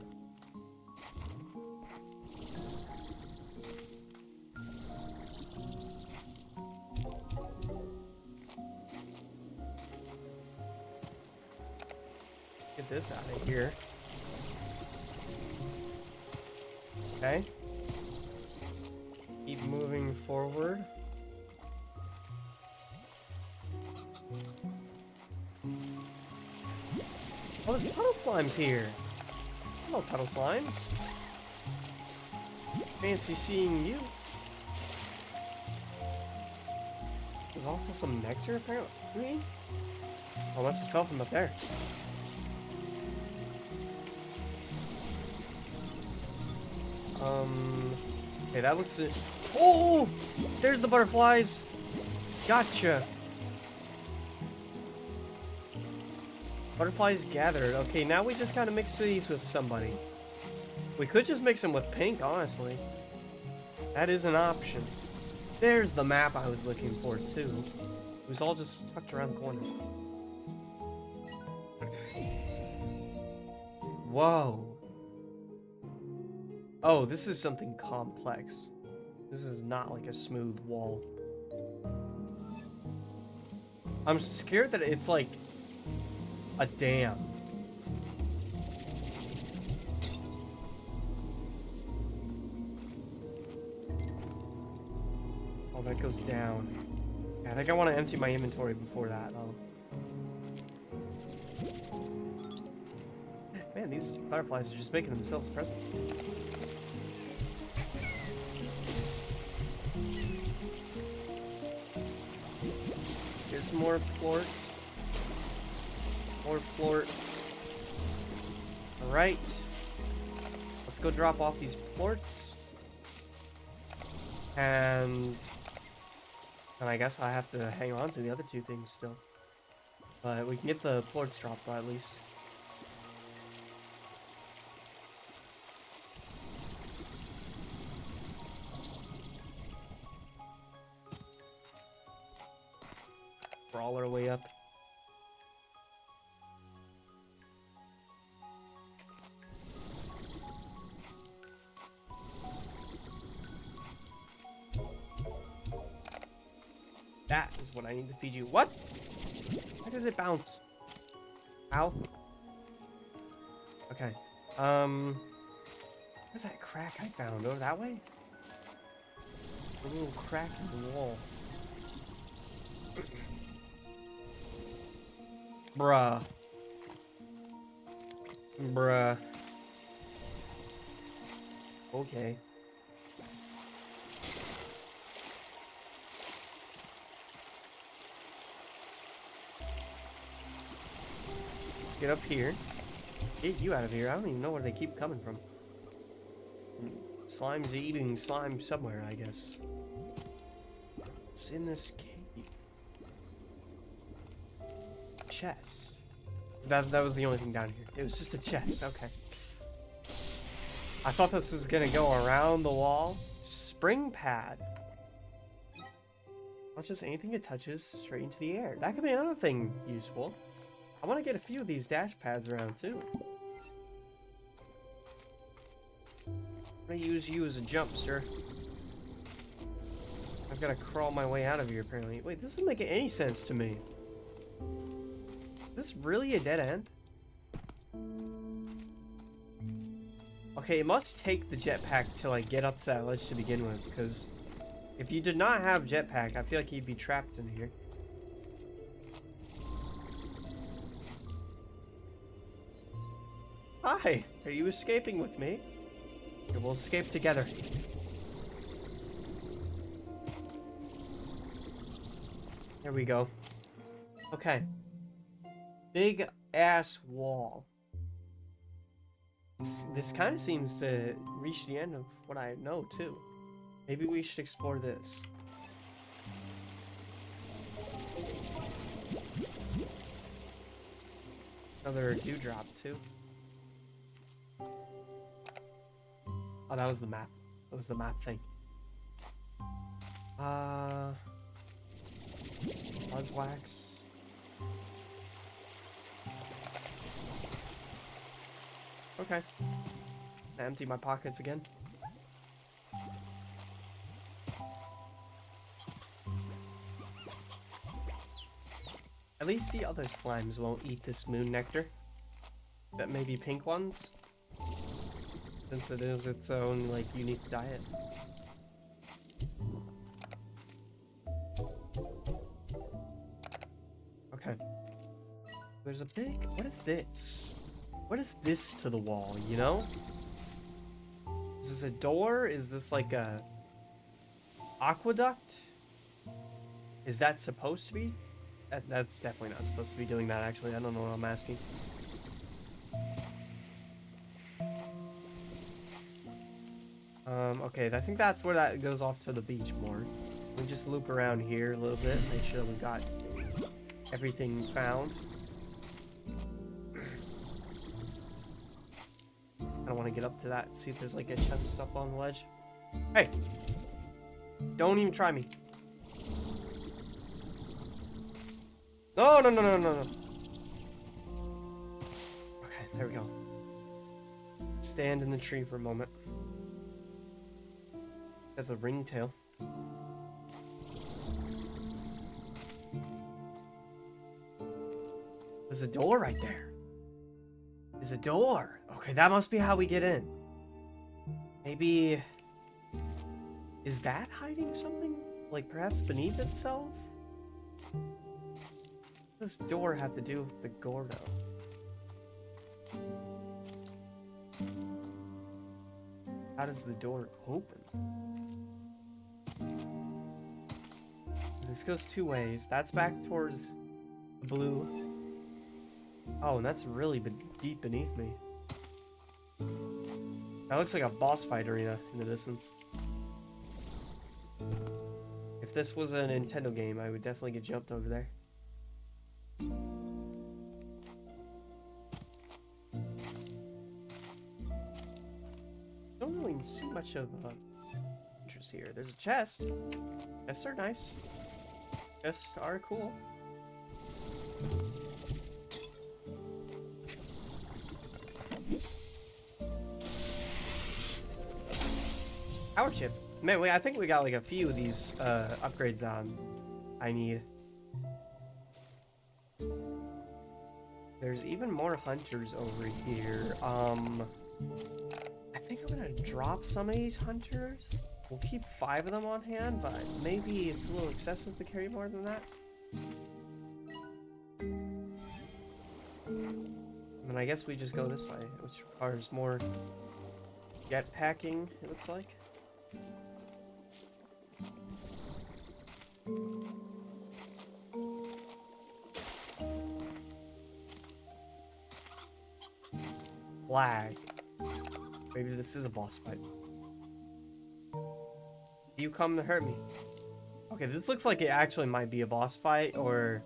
Get this out of here. Okay. Keep moving forward. Oh, there's puddle slimes here. Hello, puddle slimes. Fancy seeing you. There's also some nectar, apparently. Oh, must have fell from up there. Okay, that looks... Oh! There's the butterflies! Gotcha! Butterflies gathered. Okay, now we just gotta mix these with somebody. We could just mix them with pink, honestly. That is an option. There's the map I was looking for, too. It was all just tucked around the corner. Whoa. Oh, this is something complex. This is not like a smooth wall. I'm scared that it's like a dam. Oh, that goes down. Yeah, I think I want to empty my inventory before that, though. Man, these butterflies are just making themselves present. Here's some more plort. More plort. Alright. Let's go drop off these plorts. And I guess I have to hang on to the other two things still. But we can get the plorts dropped at least. Crawl our way up. That is what I need to feed you. What? Why did it bounce? Ow. Okay. Where's that crack I found? Over that way? A little crack in the wall. Bruh. Bruh. Okay. Let's get up here. Get you out of here. I don't even know where they keep coming from. Slime's eating slime somewhere, I guess. What's in this cave? Chest. That was the only thing down here. It was just a chest. Okay. I thought this was gonna go around the wall. Spring pad. Not just anything it touches straight into the air. That could be another thing useful. I want to get a few of these dash pads around too. I'm gonna use you as a jump, sir. I've got to crawl my way out of here apparently. Wait, this doesn't make any sense to me. Is this really a dead end? Okay, it must take the jetpack to like get up to that ledge to begin with, because if you did not have jetpack, I feel like you'd be trapped in here. Hi, are you escaping with me? Okay, we'll escape together. There we go. Okay. Big ass wall. This kind of seems to reach the end of what I know too. Maybe we should explore this. Another dewdrop too. Oh, that was the map. That was the map thing. Buzzwax. Okay. I empty my pockets again. At least the other slimes won't eat this moon nectar. That may be pink ones. Since it is its own, like, unique diet. Okay. There's a big... What is this? What is this to the wall, you know? Is this a door? Is this like a... aqueduct? Is that supposed to be? That's definitely not supposed to be doing that, actually. I don't know what I'm asking. Okay, I think that's where that goes off to the beach more. We just loop around here a little bit, make sure we got everything found. I don't want to get up to that, see if there's like a chest up on the ledge. Hey! Don't even try me. No, no, no, no, no, no. Okay, there we go. Stand in the tree for a moment. That's a ringtail. There's a door right there. There's a door. Okay, that must be how we get in. Maybe... Is that hiding something? Like, perhaps beneath itself? What does this door have to do with the Gordo? How does the door open? This goes two ways. That's back towards the blue. Oh, and that's really deep beneath me. That looks like a boss fight arena in the distance. If this was a Nintendo game, I would definitely get jumped over there. Don't really see much of interest here. There's a chest. Chests are nice. Chests are cool. Power chip. Man, I think we got like a few of these upgrades on. I need. There's even more hunters over here. I think I'm gonna drop some of these hunters. We'll keep 5 of them on hand, but maybe it's a little excessive to carry more than that. And then I guess we just go this way, which requires more jetpacking, it looks like. Flag. Maybe this is a boss fight. You come to hurt me. Okay, this looks like it actually might be a boss fight or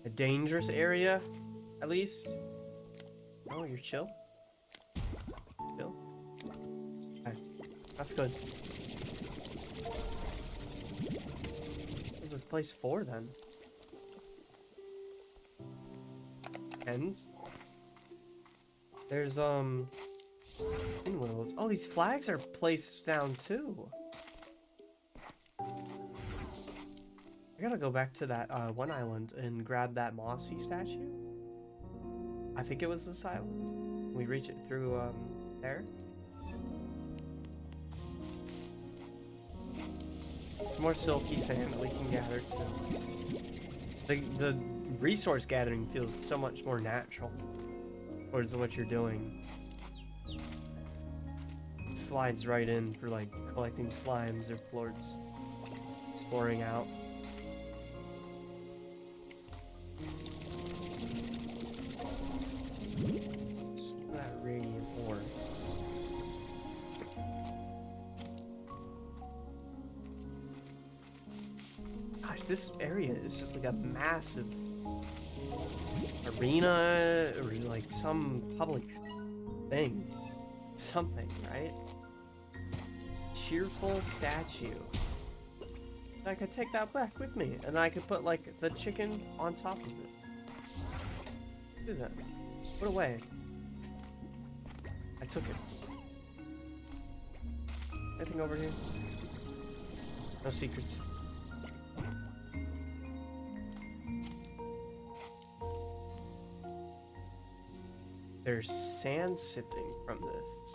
a dangerous area, at least. Oh, you're chill? Chill? Okay, that's good. What is this place for, then? Ends? There's, pinwheels. Oh, these flags are placed down, too. I gotta go back to that one island and grab that mossy statue. I think it was this island. We reach it through there. It's more silky sand that we can gather too. The resource gathering feels so much more natural towards what you're doing. It slides right in for like collecting slimes or plorts, exploring out. That radiant ore. Gosh, this area is just like a massive arena or like some public thing. Something, right? Cheerful statue. I could take that back with me and I could put like the chicken on top of it. Do that. Put away. I took it. Anything over here? No secrets. There's sand sifting from this.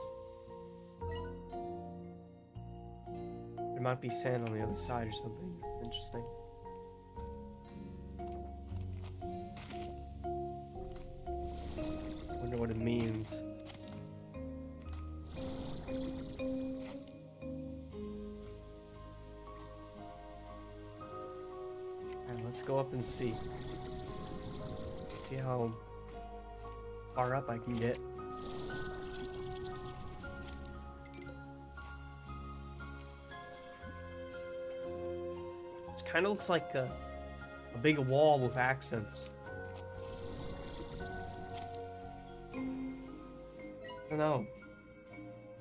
There might be sand on the other side or something. Interesting. Wonder what it means. Alright, let's go up and see. See how far up I can get. This kind of looks like a big wall with accents. I don't know.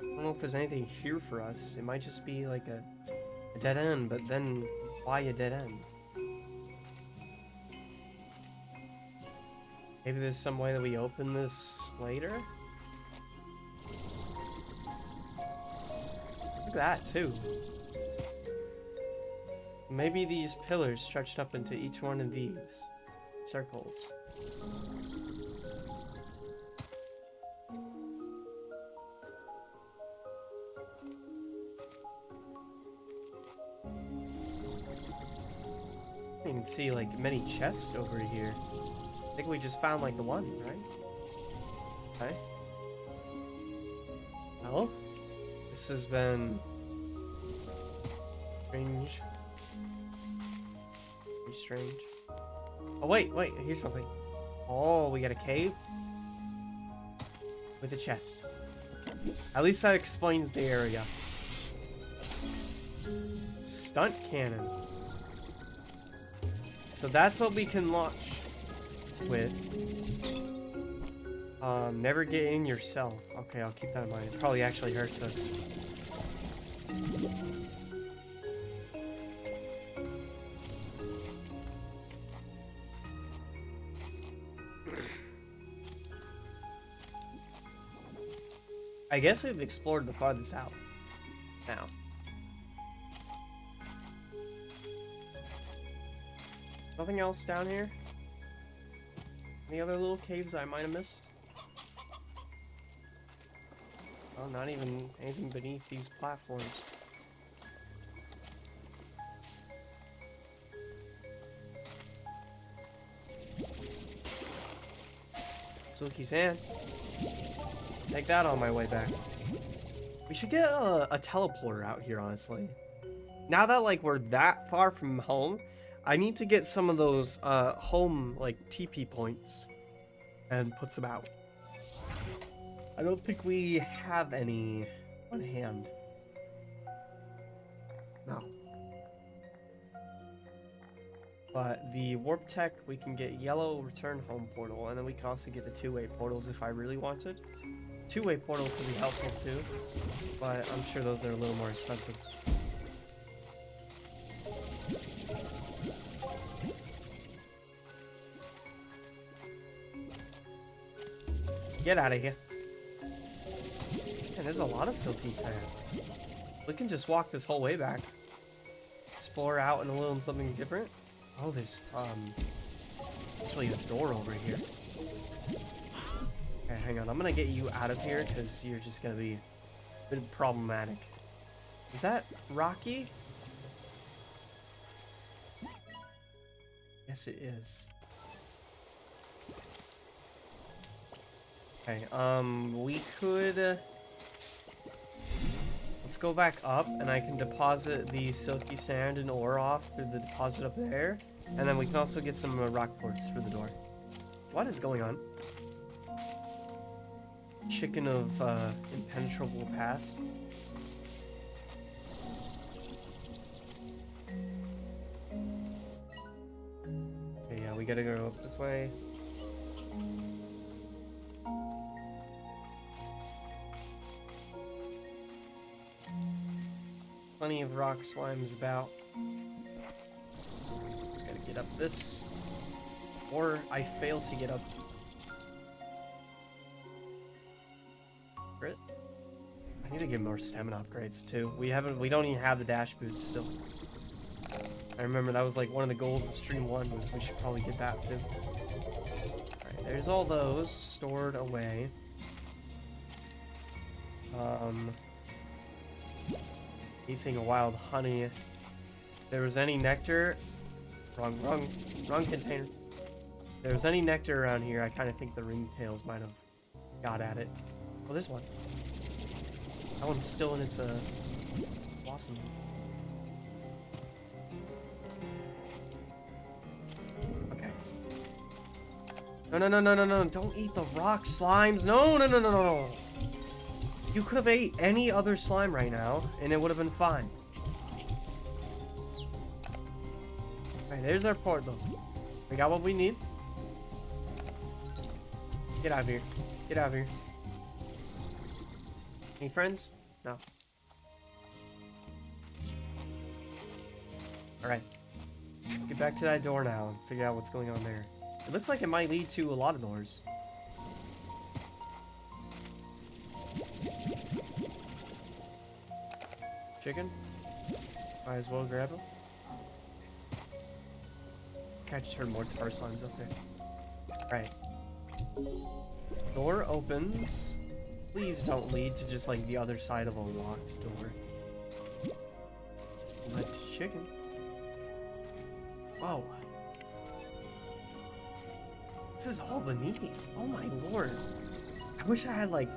I don't know if there's anything here for us. It might just be like a dead end, but then why a dead end? Maybe there's some way that we open this later? Look at that, too. Maybe these pillars stretched up into each one of these circles. You can see, like, many chests over here. I think we just found, like, the one, right? Okay. Well, this has been strange. Pretty strange. Oh, wait, here's something. Oh, we got a cave with a chest. At least that explains the area. Stunt cannon. So that's what we can launch with. Never get in yourself. Okay, I'll keep that in mind. It probably actually hurts us. I guess we've explored the farthest out now. Nothing else down here? Any other little caves I might have missed? Oh, not even anything beneath these platforms. Silky sand. Take that on my way back. We should get a teleporter out here, honestly. Now that, like, we're that far from home, I need to get some of those home, like, TP points and put some out. I don't think we have any on hand. No. But the warp tech, we can get yellow return home portal, and then we can also get the two-way portals if I really wanted. Two-way portal could be helpful too, but I'm sure those are a little more expensive. Get out of here. Man, there's a lot of silky sand. We can just walk this whole way back. Explore out in a little something different. Oh, there's actually a door over here. Okay, hang on. I'm gonna get you out of here because you're just gonna be a bit problematic. Is that Rocky? Yes, it is. Okay, we could... let's go back up, and I can deposit the silky sand and ore off through the deposit up there. And then we can also get some rock quartz for the door. What is going on? Chicken of impenetrable pass. Okay, yeah, we gotta go up this way. Plenty of rock slimes about. Just gotta get up this. Or I fail to get up. secret. I need to get more stamina upgrades too. We don't even have the dash boots still. I remember that was like one of the goals of stream 1 was we should probably get that too. Alright, there's all those stored away. Anything wild honey. If there was any nectar. Wrong container. If there was any nectar around here, I kind of think the ringtails might have got at it. Oh, there's one. That one's still in its blossom. Okay. No. Don't eat the rock slimes. No. You could have ate any other slime right now, and it would have been fine. Alright, there's our portal. We got what we need. Get out of here. Get out of here. Any friends? No. Alright. Let's get back to that door now and figure out what's going on there. It looks like it might lead to a lot of doors. Chicken? Might as well grab him. I just heard more tar slimes up there. Alright. Door opens. Please don't lead to just like the other side of a locked door. Let chicken. Whoa. This is all beneath. Oh my lord. I wish I had like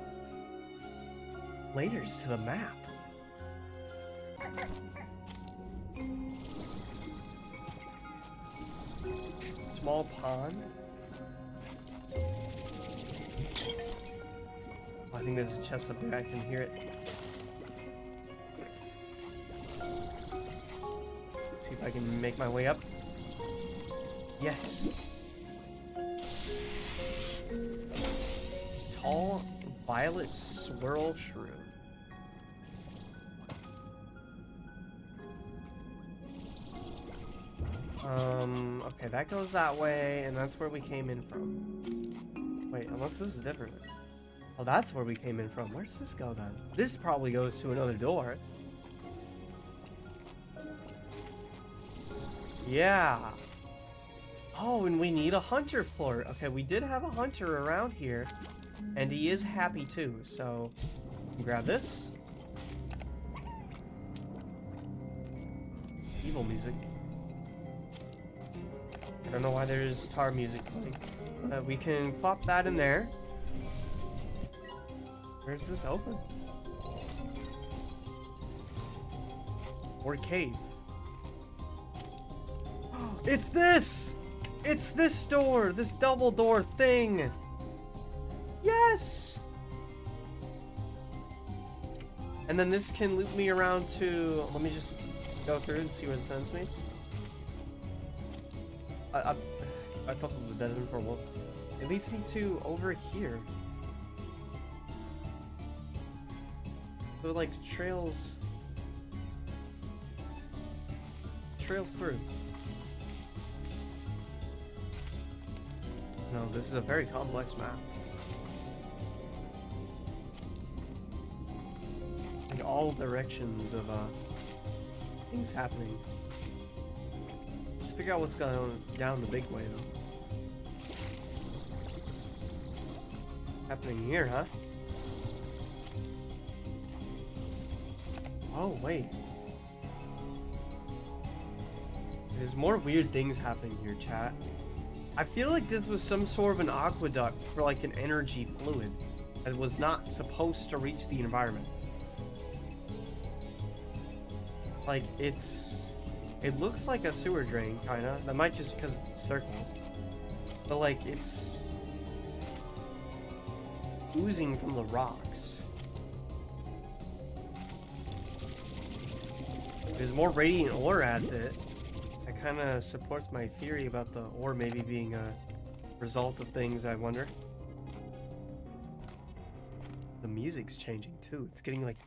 layers to the map. Small pond. Oh, I think there's a chest up there. I can hear it. See if I can make my way up. Yes. Tall violet swirl shroom. Okay, that goes that way, and that's where we came in from. Wait, unless this is different. Oh, that's where we came in from. Where's this go, then? This probably goes to another door. Yeah. Oh, and we need a hunter plort. Okay, we did have a hunter around here, and he is happy too, so grab this. Evil music. I don't know why there's tar music playing. We can pop that in there. Where's this open? Or cave. It's this! It's this door! This double door thing! Yes! And then this can loop me around to... Let me just go through and see where it sends me. I probably dead end for a while. It leads me to over here. So like trails through. No, this is a very complex map. Like all directions of things happening. Let's figure out what's going on down the big way though. Happening here, huh? Oh, wait. There's more weird things happening here, chat. I feel like this was some sort of an aqueduct for like an energy fluid that was not supposed to reach the environment. Like, it looks like a sewer drain, kinda. That might just because it's a circle. But like, it's oozing from the rocks. There's more radiant ore at it. That kind of supports my theory about the ore maybe being a result of things, I wonder. The music's changing too. It's getting like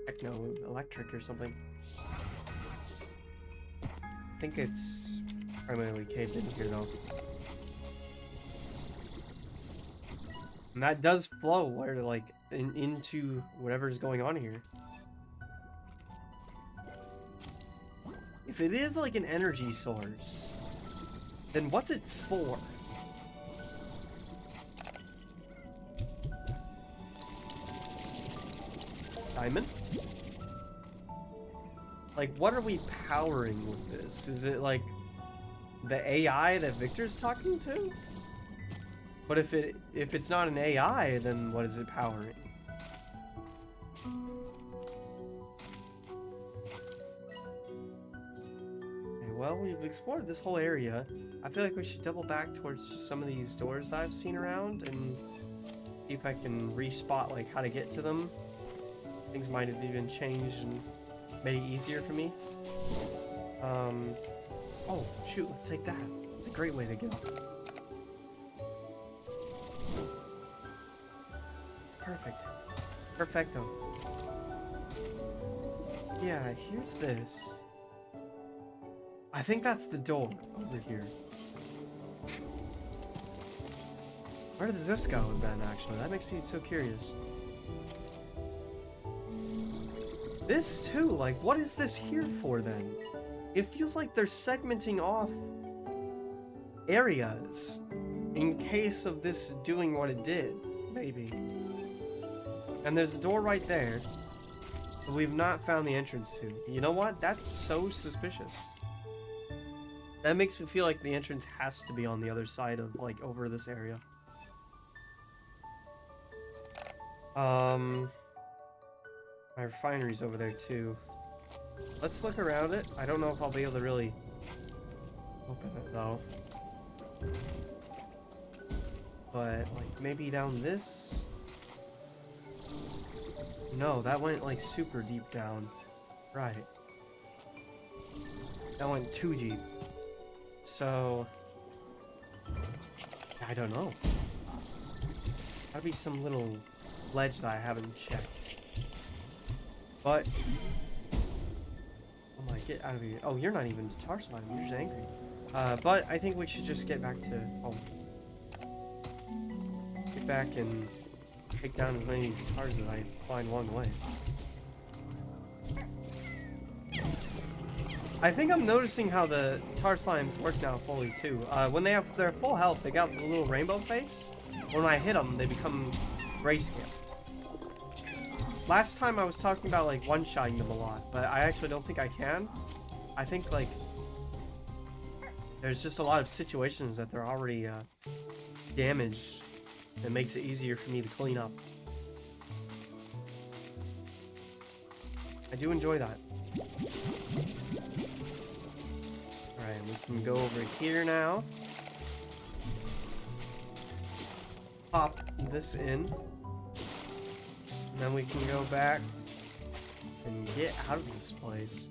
techno electric or something. I think it's primarily caved in here though. And that does flow where like into whatever is going on here. If it is like an energy source, then what's it for? Diamond? Like, what are we powering with this? Is it like the AI that Victor's talking to? But if it's not an AI, then what is it powering? Okay, well, we've explored this whole area. I feel like we should double back towards just some of these doors that I've seen around and see if I can respot like how to get to them. Things might have even changed and made it easier for me. Oh, shoot, let's take that. It's a great way to go. Perfect. Perfecto. Yeah, here's this. I think that's the door over here. Where does this go, Ben, actually? That makes me so curious. This too, like, what is this here for then? It feels like they're segmenting off areas in case of this doing what it did, maybe. And there's a door right there that we've not found the entrance to. You know what? That's so suspicious. That makes me feel like the entrance has to be on the other side of, like, over this area. My refinery's over there too. Let's look around it. I don't know if I'll be able to really open it though. But like maybe down this? No, that went like super deep down. Right. That went too deep. So I don't know. Gotta be some little ledge that I haven't checked. But oh my, get out of here. Oh, you're not even tar slime, you're just angry. But I think we should just get back to home. Get back and take down as many of these tars as I find along the way. I think I'm noticing how the tar slimes work now fully too. When they have their full health, they got the little rainbow face. When I hit them, they become grayscale. Last time I was talking about like one-shotting them a lot, but I actually don't think I can. I think like there's just a lot of situations that they're already damaged. It makes it easier for me to clean up. I do enjoy that. Alright, we can go over here now. Pop this in. And then we can go back and get out of this place.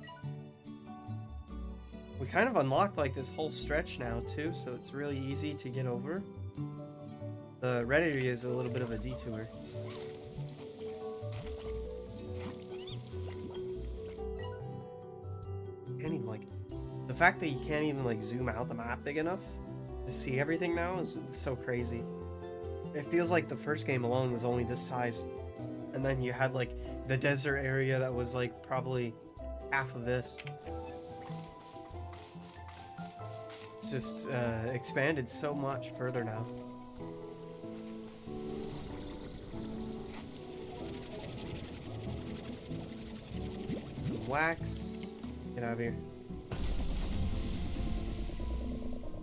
We kind of unlocked like this whole stretch now too, so it's really easy to get over. The red area is a little bit of a detour. Can't even like the fact that you can't even like zoom out the map big enough to see everything now is so crazy. It feels like the first game alone was only this size. And then you had like the desert area that was like probably half of this. It's just expanded so much further now. Some wax. Get out of here.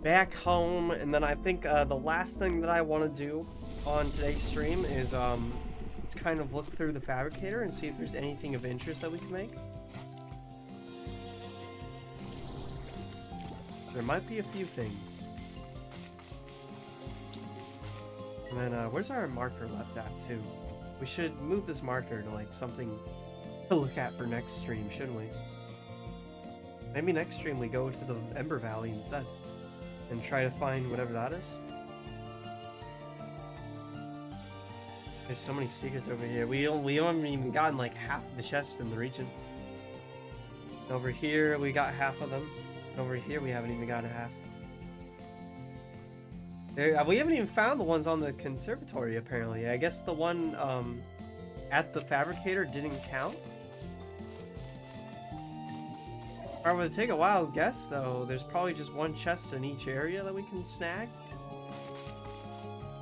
Back home, and then I think the last thing that I want to do on today's stream is kind of look through the fabricator and see if there's anything of interest that we can make. There might be a few things. And then where's our marker left at too? We should move this marker to like something to look at for next stream, shouldn't we? Maybe next stream we go to the Ember Valley instead and try to find whatever that is. There's so many secrets over here. We haven't even gotten like half of the chests in the region. And over here we got half of them. And over here we haven't even gotten half. There, we haven't even found the ones on the conservatory apparently. I guess the one at the fabricator didn't count. Alright, well, it'll take a while to guess, though. There's probably just one chest in each area that we can snag.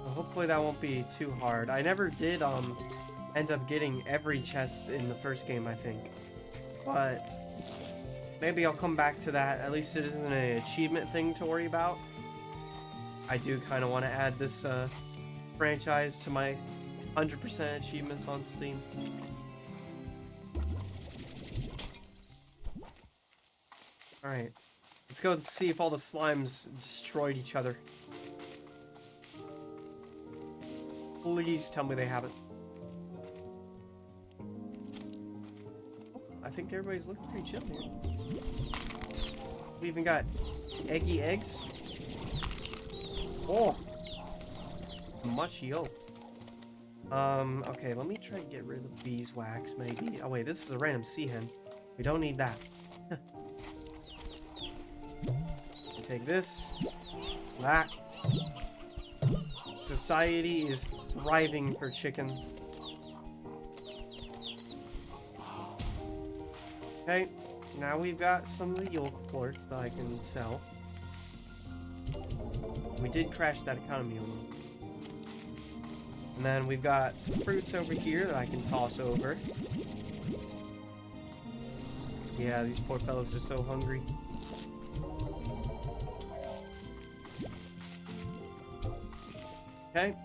Well, hopefully that won't be too hard. I never did, end up getting every chest in the first game, I think. But maybe I'll come back to that. At least it isn't an achievement thing to worry about. I do kind of want to add this, franchise to my 100% achievements on Steam. Alright, let's go and see if all the slimes destroyed each other. Please tell me they haven't. I think everybody's looking pretty chill here. We even got eggy eggs. Oh! Much yolk. Okay, let me try and get rid of the beeswax, maybe. Oh wait, this is a random sea hen. We don't need that. Take this, that. Society is thriving for chickens. Okay, now we've got some of the yolk plorts that I can sell. We did crash that economy on them. And then we've got some fruits over here that I can toss over. Yeah, these poor fellas are so hungry. Okay.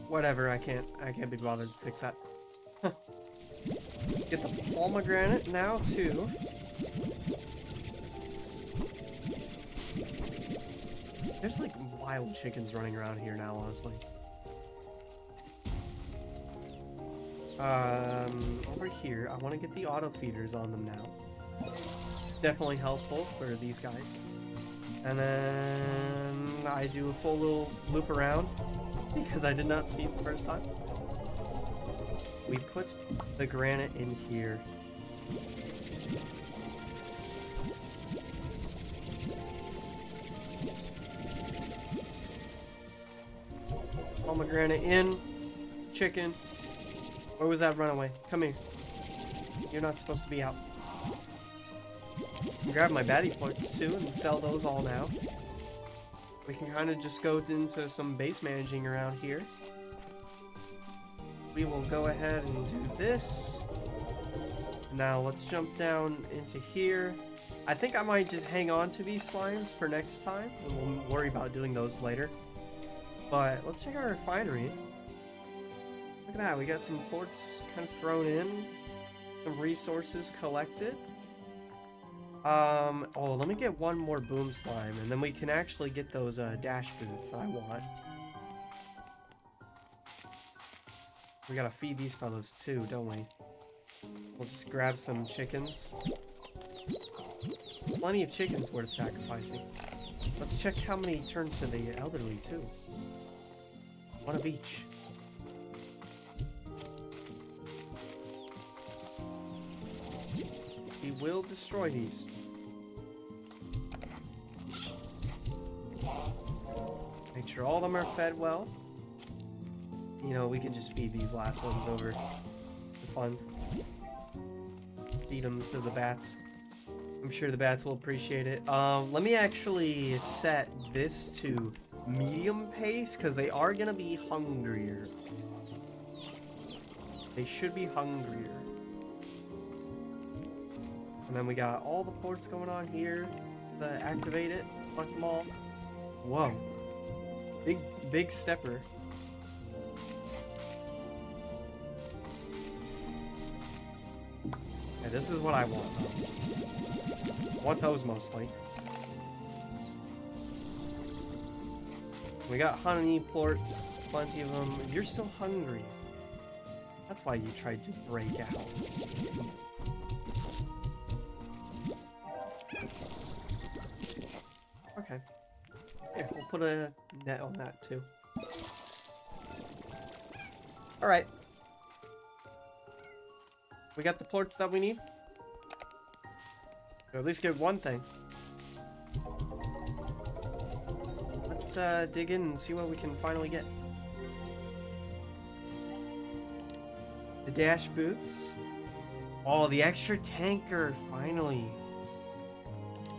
Whatever, I can't be bothered to fix that. Get the pomegranate now, too. There's like wild chickens running around here now, honestly. Over here, I want to get the auto feeders on them now. Definitely helpful for these guys. And then I do a full little loop around because I did not see it the first time. We put the granite in here. Pomegranate in. Chicken. Where was that runaway? Come here. You're not supposed to be out. Grab my baddie points too and sell those all now. We can kind of just go into some base managing around here. We will go ahead and do this. Now let's jump down into here. I think I might just hang on to these slimes for next time, and we'll worry about doing those later. But let's check our refinery. Look at that, we got some ports kind of thrown in, some resources collected. Oh, let me get one more boom slime, and then we can actually get those dash boots that I want. We gotta feed these fellas too, don't we? We'll just grab some chickens. Plenty of chickens worth sacrificing. Let's check how many turned to the elderly too. One of each. He will destroy these. Make sure all of them are fed well. You know, we can just feed these last ones over for fun. Feed them to the bats. I'm sure the bats will appreciate it. Let me actually set this to medium pace, because they are going to be hungrier. They should be hungrier. And then we got all the ports going on here. Activate it. Collect them all. Whoa. Big stepper. Okay, this is what I want. I want those mostly. We got honey plorts, plenty of them. You're still hungry. That's why you tried to break out. Okay. Here, we'll put a net on that too. Alright. We got the plorts that we need. Or at least get one thing. Let's dig in and see what we can finally get. The dash boots. Oh, the extra tanker, finally.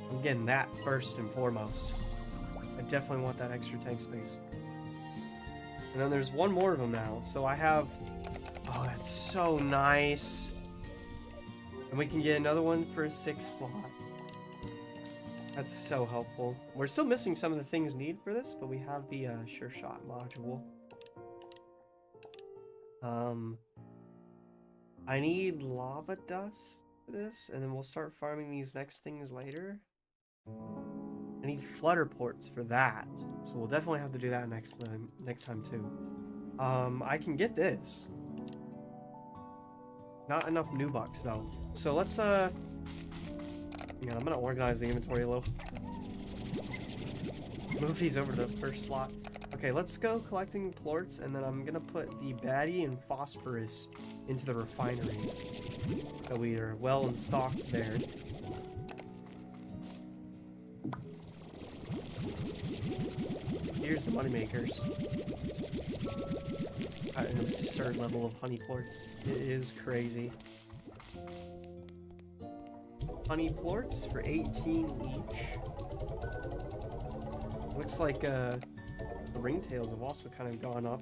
I'm getting that first and foremost. I definitely want that extra tank space. And then there's one more of them now, so I have... Oh, that's so nice. And we can get another one for a 6th slot. That's so helpful. We're still missing some of the things needed for this, but we have the Sure Shot module. I need lava dust for this, and then we'll start farming these next things later. I need flutter ports for that, so we'll definitely have to do that next time too. I can get this. Not enough new bucks though. So let's yeah, I'm gonna organize the inventory a little. Move these over to the first slot. Okay, let's go collecting plorts, and then I'm gonna put the baddie and phosphorus into the refinery. So we are well and stocked there. Here's the moneymakers. At an absurd level of honey plorts. It is crazy. Honey plorts for 18 each. Looks like the ringtails have also kind of gone up.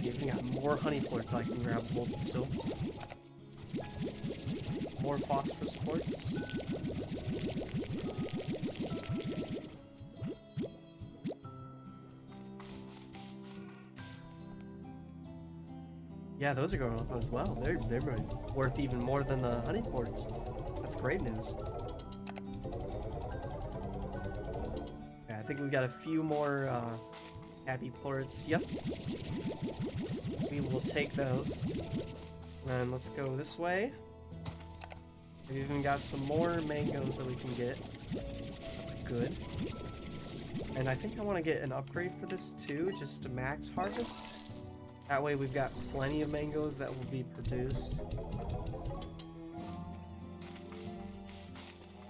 We even got more honey plorts I can grab hold of still. More phosphorus plorts. Yeah, those are going up as well. They're worth even more than the honey plorts. That's great news. Okay, I think we got a few more happy plorts. Yep. We will take those. And let's go this way. We've even got some more mangoes that we can get. That's good. And I think I want to get an upgrade for this too, just to max harvest. That way we've got plenty of mangoes that will be produced.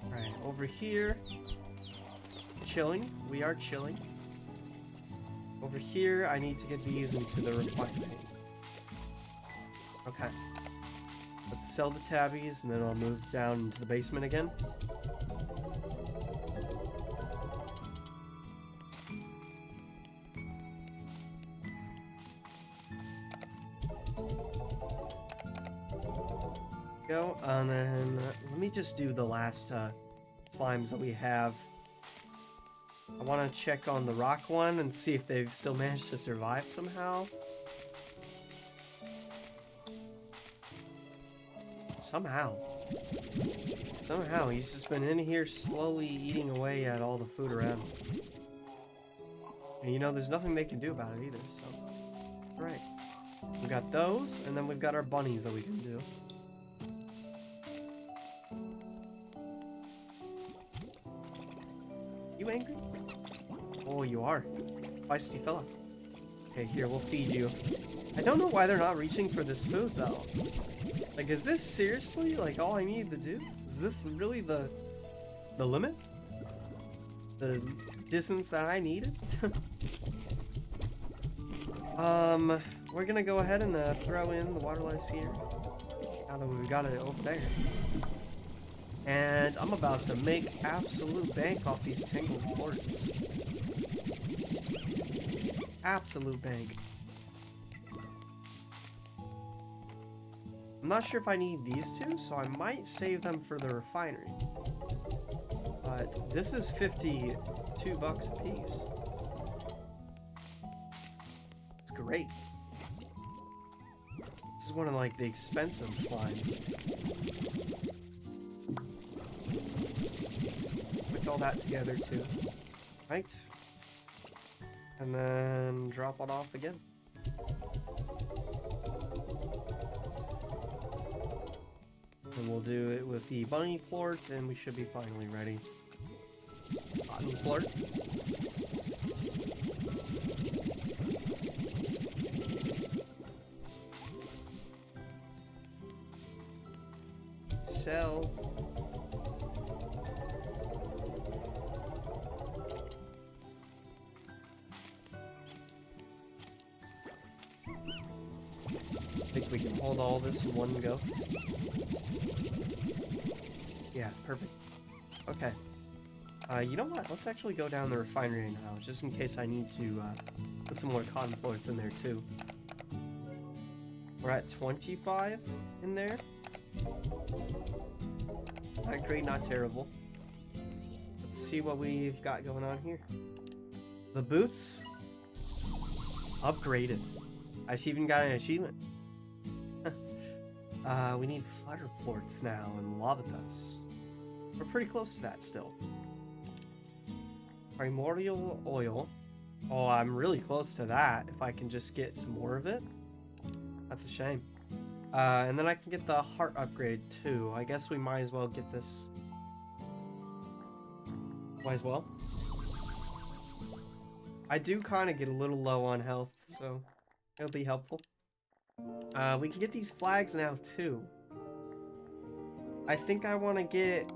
Alright, over here. Chilling. We are chilling. Over here, I need to get these into the refinery. Okay. Let's sell the tabbies, and then I'll move down into the basement again. Go, and then let me just do the last slimes that we have. I want to check on the rock one and see if they've still managed to survive somehow. Somehow, he's just been in here slowly eating away at all the food around him. And you know, there's nothing they can do about it either, so... Right. We've got those, and then we've got our bunnies that we can do. You angry? Oh, you are. Feisty fella. Okay, here, we'll feed you. I don't know why they're not reaching for this food, though. Like, is this seriously, like, all I need to do? Is this really the limit? The distance that I needed? We're gonna go ahead and throw in the water lice here. Now that we've got it over there. And I'm about to make absolute bank off these tangled plorts. Absolute bank. I'm not sure if I need these two, so I might save them for the refinery. But this is 52 bucks a piece. It's great. This is one of like the expensive slimes. Put all that together too. Right? And then drop it off again. And we'll do it with the bunny plort, and we should be finally ready. Cotton plort. Sell. think we can hold all this in one go. Yeah, perfect. Okay. You know what? Let's actually go down the refinery now, just in case I need to put some more cotton floats in there too. We're at 25 in there. Not great, not terrible. Let's see what we've got going on here. The boots upgraded. I even got an achievement. We need flutter ports now and lava dust. We're pretty close to that still. Primordial oil. Oh, I'm really close to that. If I can just get some more of it. That's a shame. And then I can get the heart upgrade too. I guess we might as well get this. Might as well. I do kind of get a little low on health, so it'll be helpful. We can get these flags now too. I think I want to get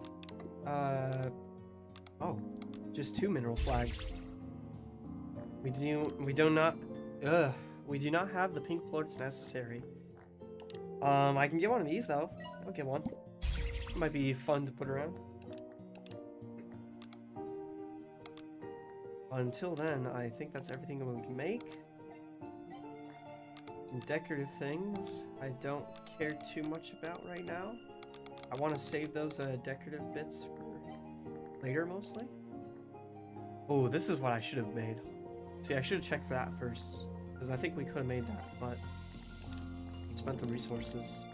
oh, just 2 mineral flags. We do not have the pink plorts necessary. I can get one of these though. I'll get one. It might be fun to put around. Until then, I think that's everything that we can make. Some decorative things I don't care too much about right now. I want to save those decorative bits for later mostly. Oh, this is what I should have made. See, I should have checked for that first, because I think we could have made that, but spent the resources.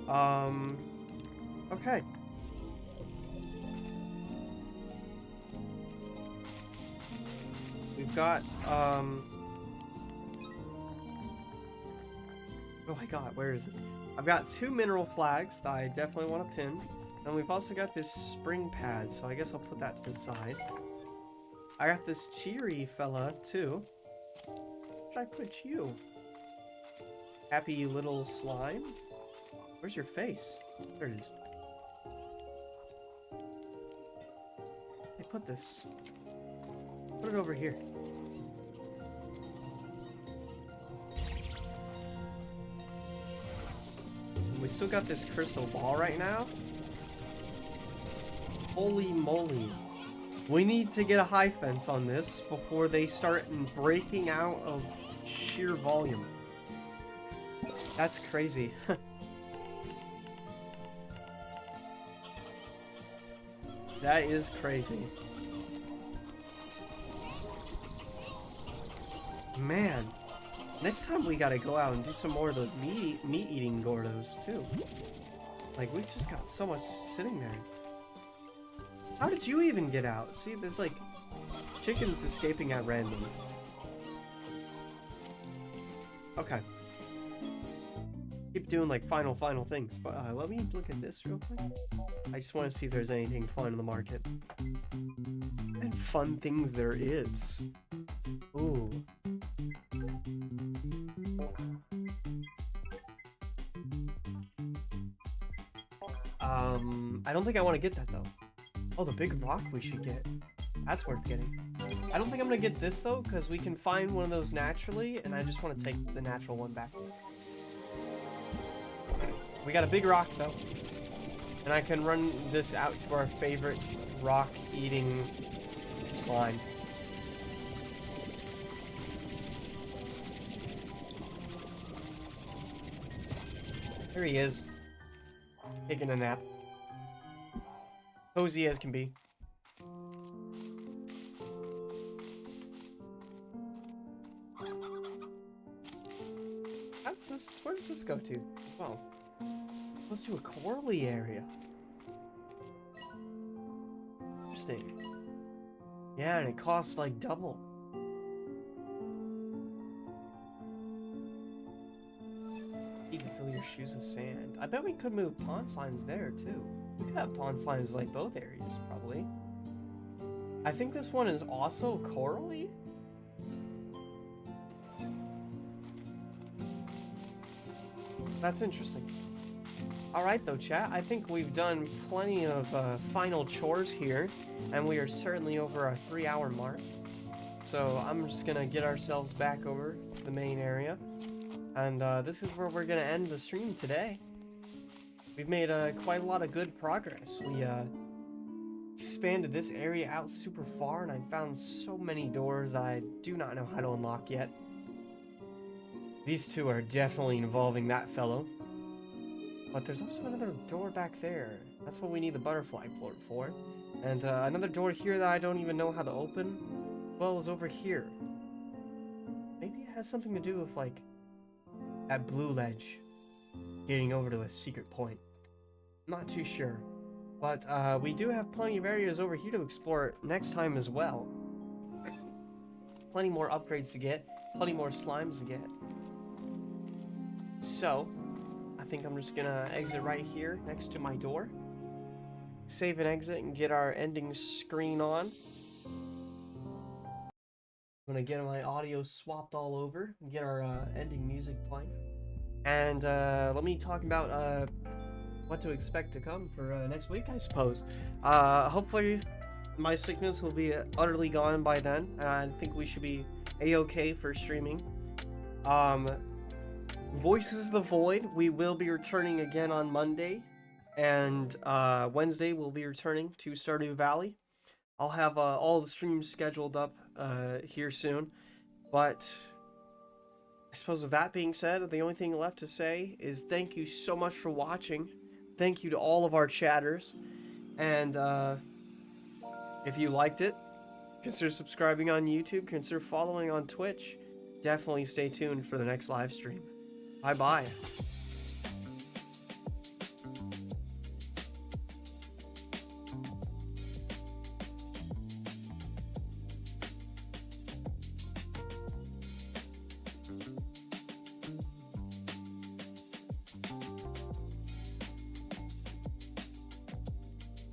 Okay. We've got, oh my god, where is it? I've got 2 mineral flags that I definitely want to pin. And we've also got this spring pad, so I guess I'll put that to the side. I got this cheery fella, too. Where should I put you? Happy little slime? Where's your face? There it is. Hey, put this. Put it over here. We still got this crystal ball right now. Holy moly. We need to get a high fence on this before they start breaking out of sheer volume. That's crazy. That is crazy. Man. Next time we gotta go out and do some more of those meat-eating Gordos, too. Like, we've just got so much sitting there. How did you even get out? See, there's, like, chickens escaping at random. Okay. Keep doing, like, final things. But, let me look at this real quick. I just want to see if there's anything fun in the market. And fun things there is. Ooh. I don't think I want to get that though. Oh, the big rock we should get. That's worth getting. I don't think I'm gonna get this though, because we can find one of those naturally, and I just want to take the natural one back. We got a big rock though, and I can run this out to our favorite rock-eating slime. There he is. Taking a nap. Cozy as can be. Where does this go to? Oh. It goes to a corally area. Interesting. Yeah, and it costs like double. You can fill your shoes with sand. I bet we could move pond slimes there too. We could have pond slimes like both areas, probably. I think this one is also corally. That's interesting. Alright though, chat. I think we've done plenty of final chores here, and we are certainly over our 3-hour mark. So I'm just gonna get ourselves back over to the main area. And this is where we're gonna end the stream today. We've made quite a lot of good progress. We expanded this area out super far, and I found so many doors I do not know how to unlock yet. These two are definitely involving that fellow. But there's also another door back there. That's what we need the butterfly port for. And another door here that I don't even know how to open. Well, is over here. Maybe it has something to do with, like, that blue ledge getting over to a secret point. I'm not too sure. But we do have plenty of areas over here to explore next time as well. Plenty more upgrades to get. Plenty more slimes to get. So, I think I'm just gonna exit right here next to my door. Save and exit and get our ending screen on. I'm gonna get my audio swapped all over and get our ending music playing. And let me talk about what to expect to come for next week, I suppose. Hopefully my sickness will be utterly gone by then, and I think we should be a-okay for streaming. Voices of the Void, we will be returning again on Monday, and Wednesday we'll be returning to Stardew Valley. I'll have all the streams scheduled up here soon, but I suppose with that being said, the only thing left to say is thank you so much for watching. Thank you to all of our chatters, and if you liked it, consider subscribing on YouTube, consider following on Twitch. Definitely stay tuned for the next live stream. Bye-bye.